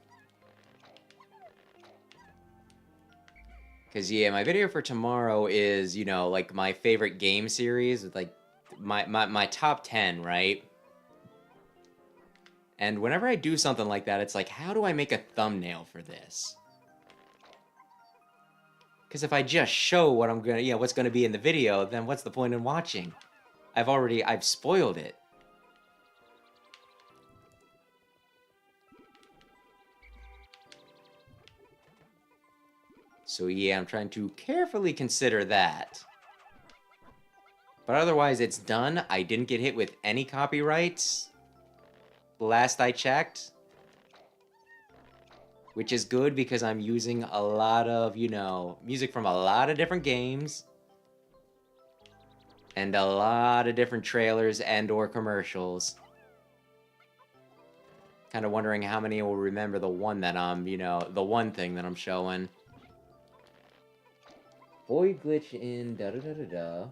Because, yeah, my video for tomorrow is, like my favorite game series. With, like, my top 10, right? And whenever I do something like that, it's like, how do I make a thumbnail for this? Because if I just show what I'm gonna, what's gonna be in the video, then what's the point in watching? I've spoiled it. So yeah, I'm trying to carefully consider that. But otherwise, it's done. I didn't get hit with any copyrights last I checked. Which is good because I'm using a lot of, music from a lot of different games. And a lot of different trailers and or commercials. Kind of wondering how many will remember the one that I'm, the one thing that I'm showing. Boy glitch in da-da-da-da-da.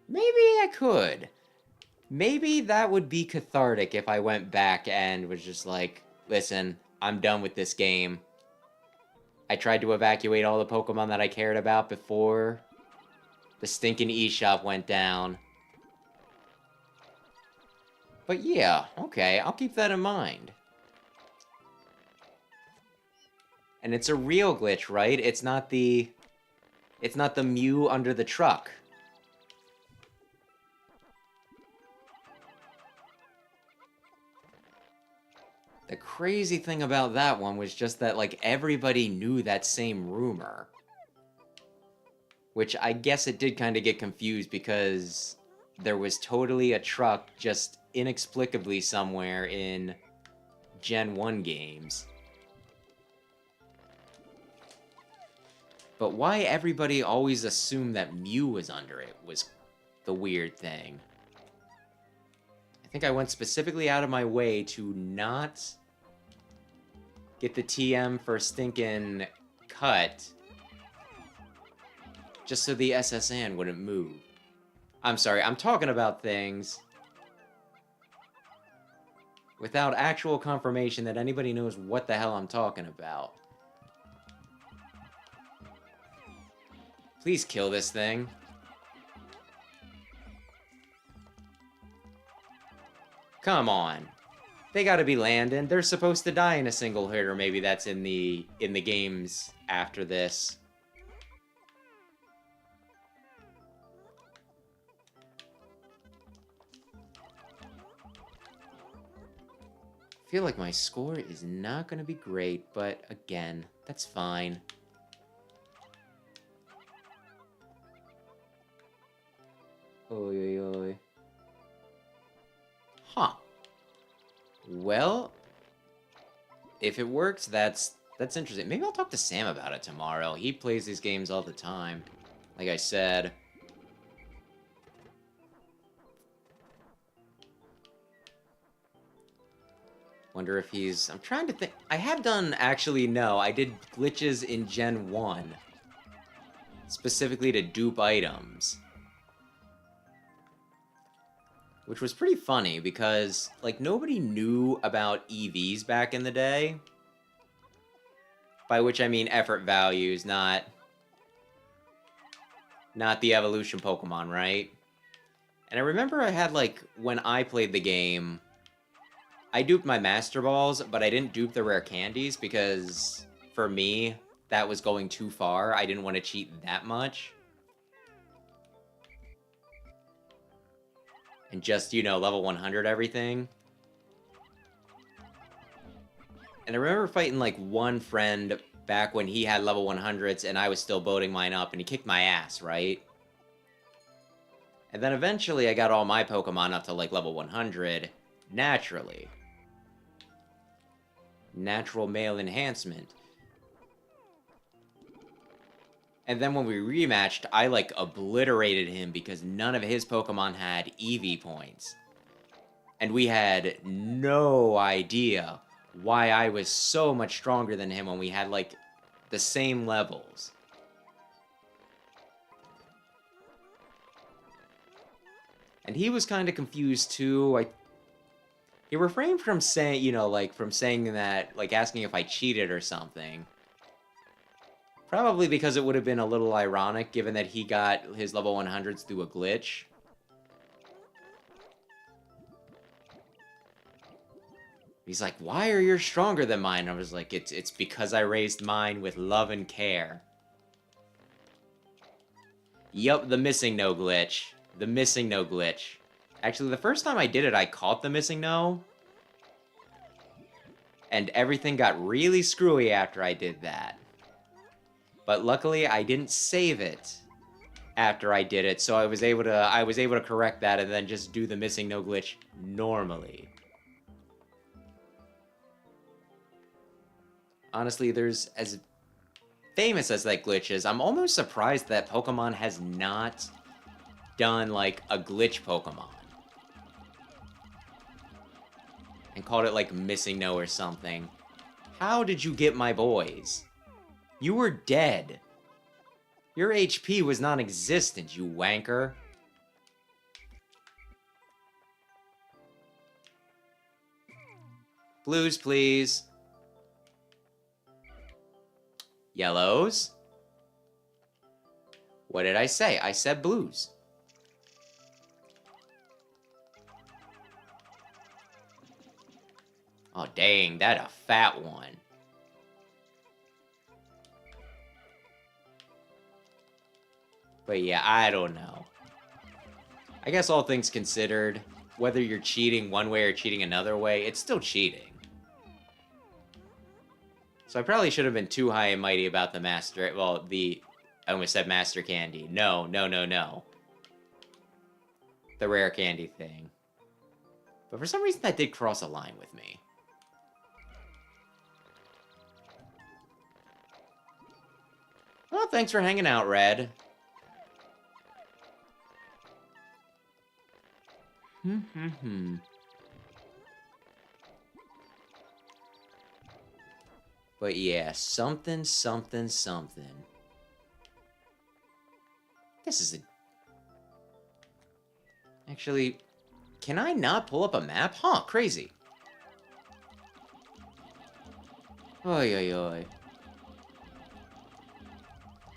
Maybe I could. Maybe that would be cathartic if I went back and was just like, listen, I'm done with this game. I tried to evacuate all the Pokemon that I cared about before the stinking eShop went down. But yeah, okay, I'll keep that in mind. And it's a real glitch, right? It's not the Mew under the truck. The crazy thing about that one was just that, like, everybody knew that same rumor. Which I guess it did kind of get confused because there was totally a truck just inexplicably somewhere in Gen 1 games. But why everybody always assumed that Mew was under it was the weird thing. I think I went specifically out of my way to not get the TM for stinking cut just so the SSN wouldn't move. I'm sorry, I'm talking about things without actual confirmation that anybody knows what the hell I'm talking about. Please kill this thing. Come on. They gotta be landing. They're supposed to die in a single hit, or maybe that's in the games after this. I feel like my score is not gonna be great, but again, that's fine. Oi, oi, oi. Huh. Well, if it works, that's interesting. Maybe I'll talk to Sam about it tomorrow. He plays these games all the time. Like I said. Wonder if he's... I'm trying to think... I have done... Actually, no. I did glitches in Gen 1. Specifically to dupe items. which was pretty funny because, like, nobody knew about EVs back in the day. By which I mean effort values, not the evolution Pokemon, right? And I remember I had, like, when I played the game, I duped my Master Balls, but I didn't dupe the rare candies because, for me, that was going too far. I didn't want to cheat that much. And just, you know, level 100 everything. And I remember fighting, like, one friend back when he had level 100s and I was still boating mine up, and he kicked my ass, right? And then eventually I got all my Pokemon up to, like, level 100, naturally. Natural male enhancement. And then when we rematched, I, like, obliterated him because none of his Pokemon had EV points. And we had no idea why I was so much stronger than him when we had, like, the same levels. And he was kind of confused, too. He refrained from saying, you know, like, from saying that, like, asking if I cheated or something. Probably because it would have been a little ironic, given that he got his level 100s through a glitch. He's like, why are yours stronger than mine? I was like, it's because I raised mine with love and care. Yup, the missing no glitch. The missing no glitch. Actually, the first time I did it, I caught the missing no. And everything got really screwy after I did that. But luckily, I didn't save it after I did it, so I was able to correct that and then just do the missing no glitch normally. Honestly, there's as famous as that glitch is, I'm almost surprised that Pokemon has not done, like, a glitch Pokemon. And called it, like, missing no or something. How did you get my boys? You were dead. Your HP was non-existent, you wanker. Blues, please. Yellows? What did I say? I said blues. Oh, dang, that a fat one. But yeah, I don't know. I guess all things considered, whether you're cheating one way or cheating another way, it's still cheating. So I probably should have been too high and mighty about the master... Well, I almost said master candy. No, no, no, no. The rare candy thing. But for some reason that did cross a line with me. Well, thanks for hanging out, Red. But yeah, something, something, something. This is a... Actually, can I not pull up a map? Huh, crazy. Oy, oy, oy.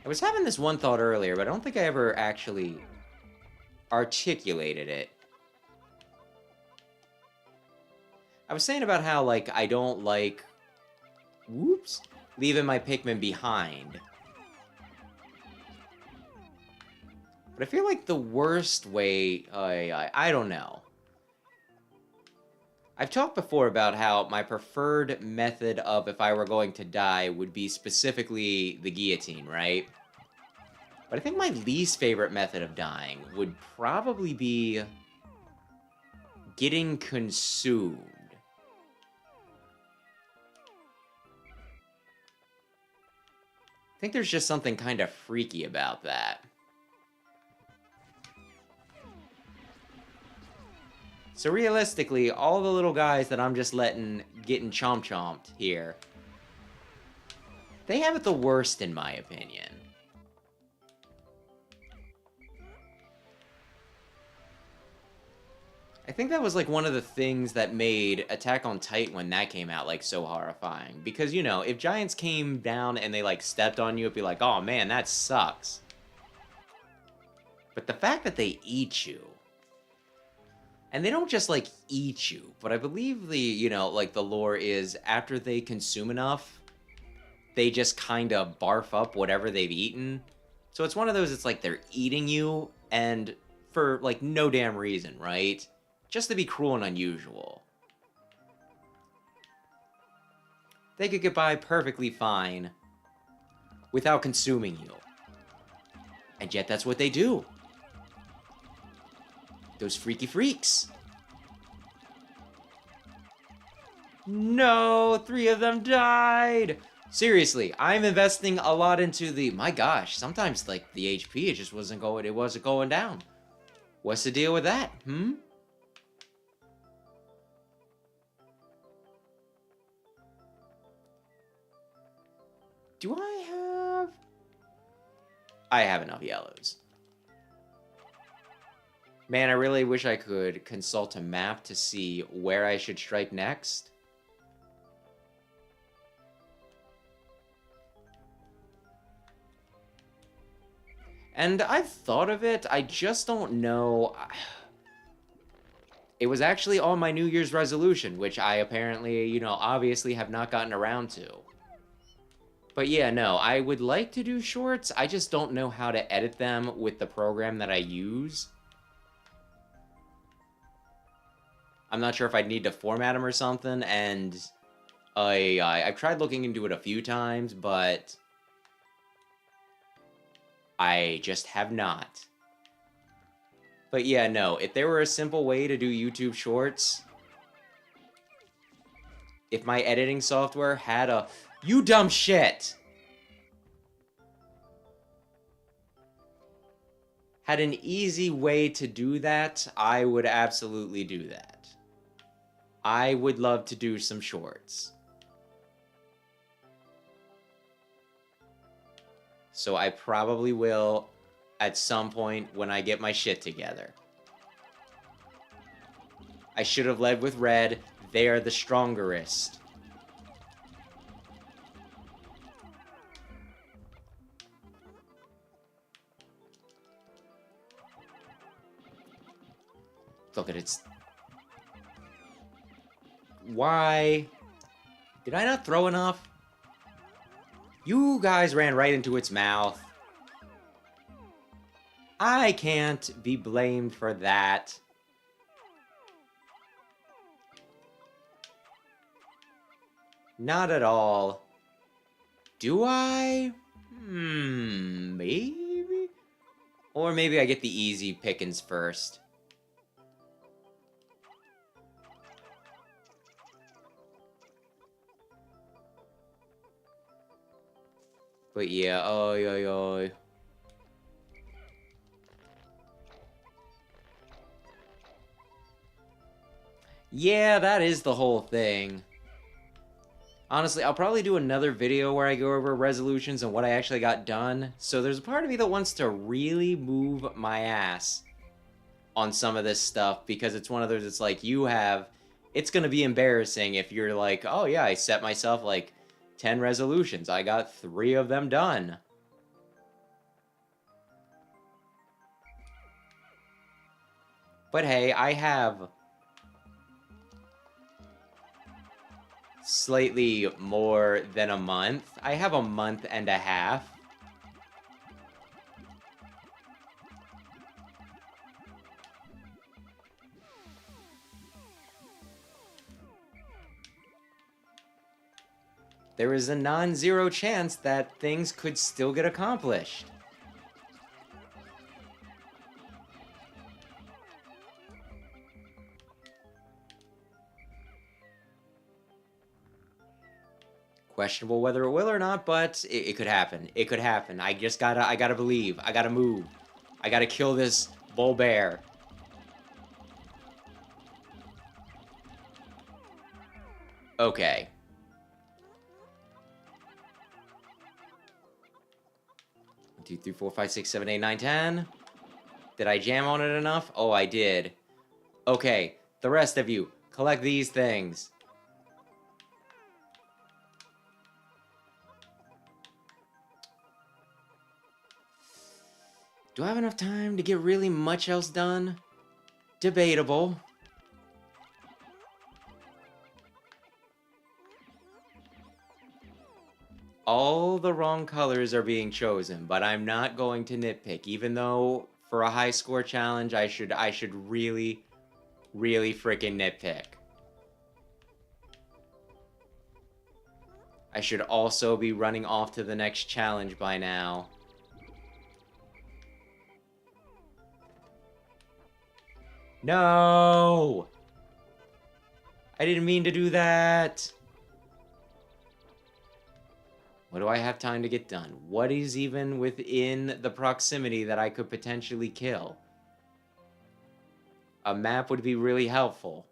I was having this one thought earlier, but I don't think I ever actually articulated it. I was saying about how, like, I don't like... Whoops! Leaving my Pikmin behind. But I feel like the worst way... I don't know. I've talked before about how my preferred method of if I were going to die would be specifically the guillotine, right? But I think my least favorite method of dying would probably be getting consumed. I think there's just something kind of freaky about that. So realistically, all the little guys that I'm just letting getting chomp-chomped here, they have it the worst in my opinion. I think that was like one of the things that made Attack on Titan when that came out like so horrifying. Because, you know, if giants came down and they like stepped on you, it'd be like, oh man, that sucks. But the fact that they eat you, and they don't just like eat you, but I believe the, you know, like the lore is after they consume enough, they just kind of barf up whatever they've eaten. So it's one of those, it's like they're eating you and for like no damn reason, right? Just to be cruel and unusual. They could get by perfectly fine without consuming you. And yet that's what they do. Those freaky freaks. No, 3 of them died. Seriously, I'm investing a lot into the, my gosh, sometimes like the HP, it just wasn't going down. What's the deal with that? Do I have enough yellows. Man, I really wish I could consult a map to see where I should strike next. And I've thought of it, I just don't know. It was actually on my New Year's resolution, which I apparently, you know, obviously have not gotten around to. But yeah, no, I would like to do shorts, I just don't know how to edit them with the program that I use. I'm not sure if I'd need to format them or something, and I've tried looking into it a few times, but I just have not. But yeah, no, if there were a simple way to do YouTube Shorts, if my editing software had a... You dumb shit! Had an easy way to do that, I would absolutely do that. I would love to do some shorts. So I probably will at some point when I get my shit together. I should have led with red. They are the strongerest. Look at it. Why? Did I not throw enough? You guys ran right into its mouth. I can't be blamed for that. Not at all. Do I? Maybe? Or maybe I get the easy pickings first. But yeah, oi, oi, oi. Yeah, that is the whole thing. Honestly, I'll probably do another video where I go over resolutions and what I actually got done. So there's a part of me that wants to really move my ass on some of this stuff, because it's one of those, it's like, it's gonna be embarrassing if you're like, oh yeah, I set myself like 10 resolutions. I got 3 of them done. But hey, I have slightly more than a month. I have a month and a half. There is a non-zero chance that things could still get accomplished. Questionable whether it will or not, but it could happen. It could happen. I gotta believe. I gotta move. I gotta kill this bull bear. Okay. 1, 2, 3, 4, 5, 6, 7, 8, 9, 10. Did I jam on it enough? Oh, I did. Okay, the rest of you, collect these things. Do I have enough time to get really much else done? Debatable. All the wrong colors are being chosen, but I'm not going to nitpick, even though for a high score challenge, I should really, really freaking nitpick. I should also be running off to the next challenge by now. No! I didn't mean to do that! What do I have time to get done? What is even within the proximity that I could potentially kill? A map would be really helpful,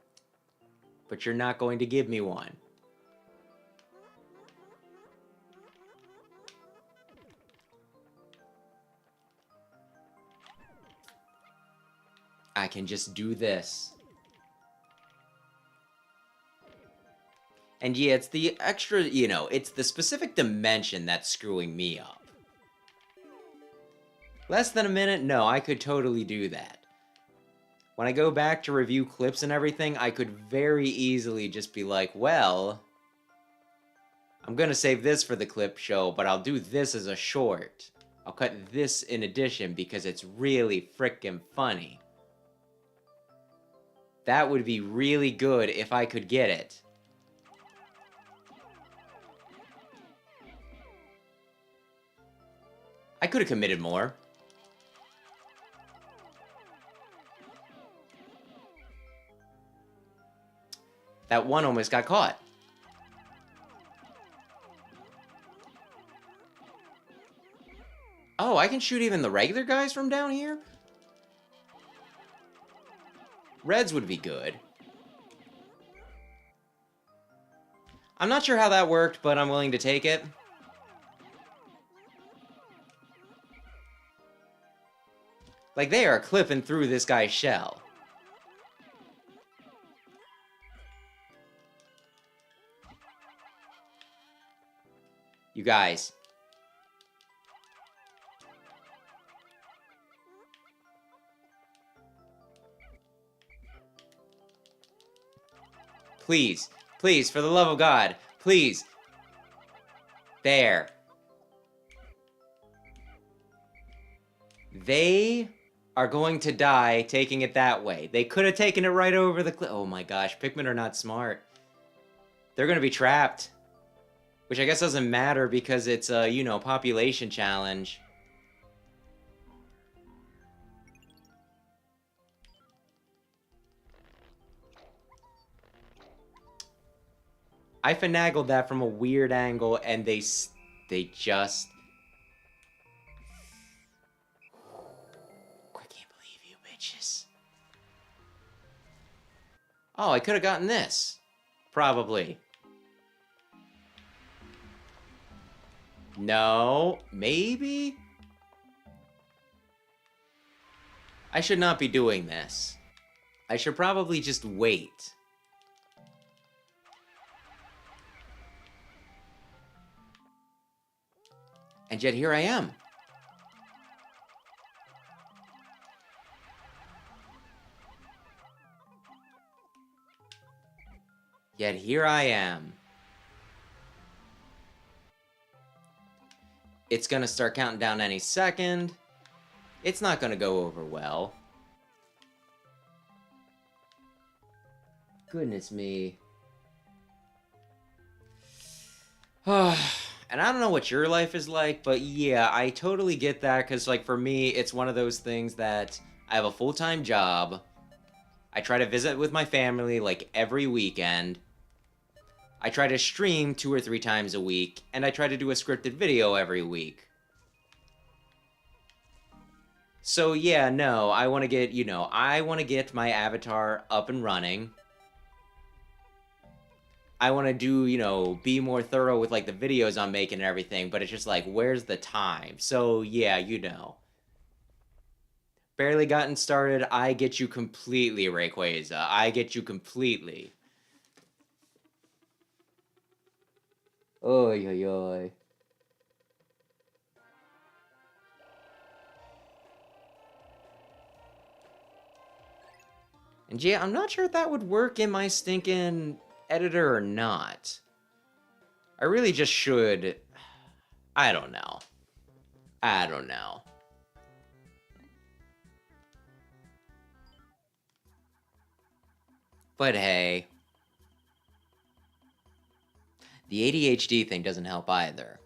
but you're not going to give me one. I can just do this. And yeah, it's the extra, it's the specific dimension that's screwing me up. Less than a minute? No, I could totally do that. When I go back to review clips and everything, I could very easily just be like, well, I'm gonna save this for the clip show, but I'll do this as a short. I'll cut this in addition because it's really frickin' funny. That would be really good if I could get it. I could have committed more. That one almost got caught. Oh, I can shoot even the regular guys from down here? Reds would be good. I'm not sure how that worked, but I'm willing to take it. Like, they are clipping through this guy's shell. You guys. Please, please, for the love of God, please. There. They are going to die taking it that way. They could have taken it right over the cliff. Oh my gosh, Pikmin are not smart. They're going to be trapped. Which I guess doesn't matter because it's a, population challenge. I finagled that from a weird angle and they just... I can't believe you bitches. Oh, I could have gotten this. Probably. No, maybe? I should not be doing this. I should probably just wait. And yet here I am. Yet here I am. It's gonna start counting down any second. It's not gonna go over well. Goodness me. And I don't know what your life is like, but yeah, I totally get that, because, like, for me, it's one of those things that I have a full-time job. I try to visit with my family, like, every weekend. I try to stream 2 or 3 times a week, and I try to do a scripted video every week. So yeah, no, I want to get, I want to get my avatar up and running. I want to do, be more thorough with, like, the videos I'm making and everything, but it's just like, where's the time? So yeah, barely gotten started. I get you completely, Rayquaza. I get you completely. Oy, oy, oy. And yeah, I'm not sure if that would work in my stinking editor or not. I really just should. I don't know. I don't know. But hey, the ADHD thing doesn't help either.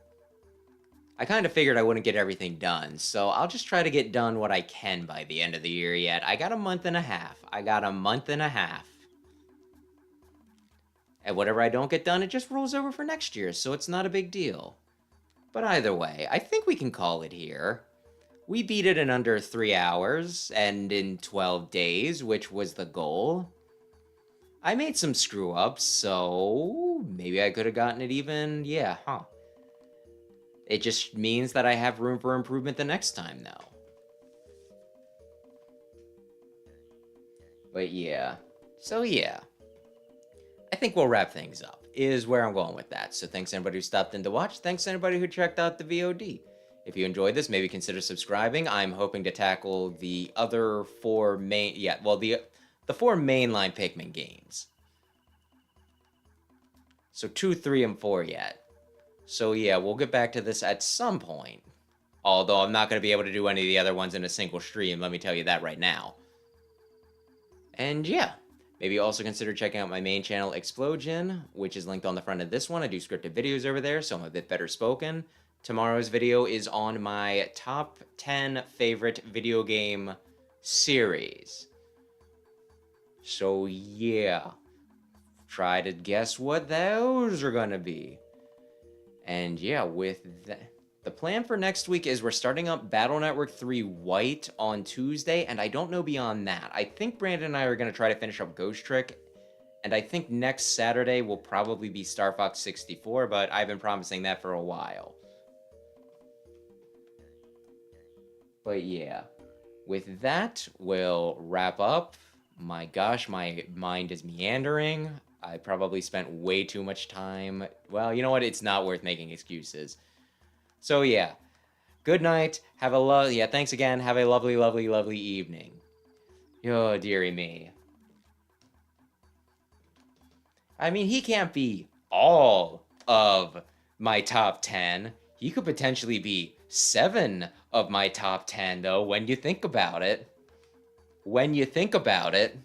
I kind of figured I wouldn't get everything done, so I'll just try to get done what I can by the end of the year yet. I got a month and a half. I got a month and a half. And whatever I don't get done, it just rolls over for next year, so it's not a big deal. But either way, I think we can call it here. We beat it in under 3 hours, and in 12 days, which was the goal. I made some screw-ups, so maybe I could have gotten it even, yeah, huh. It just means that I have room for improvement the next time, though. But yeah, so yeah. I think we'll wrap things up, is where I'm going with that. So thanks anybody who stopped in to watch. Thanks anybody who checked out the VOD. If you enjoyed this, maybe consider subscribing. I'm hoping to tackle the other 4 main... Yeah, well, the 4 mainline Pikmin games. So 2, 3, and 4 yet. So yeah, we'll get back to this at some point. Although I'm not going to be able to do any of the other ones in a single stream, let me tell you that right now. And yeah, maybe also consider checking out my main channel, Explosion, which is linked on the front of this one. I do scripted videos over there, so I'm a bit better spoken. Tomorrow's video is on my top 10 favorite video game series. So yeah, try to guess what those are gonna be. And yeah, with that, the plan for next week is we're starting up Battle Network 3 White on Tuesday, and I don't know beyond that. I think Brandon and I are going to try to finish up Ghost Trick, and I think next Saturday will probably be Star Fox 64, but I've been promising that for a while. But yeah, with that, we'll wrap up. My gosh, my mind is meandering. I probably spent way too much time. Well, you know what? It's not worth making excuses. So yeah, good night. Have a yeah, thanks again. Have a lovely, lovely, lovely evening. Oh, dearie me. I mean, he can't be all of my top 10. He could potentially be 7 of my top 10, though, when you think about it. When you think about it.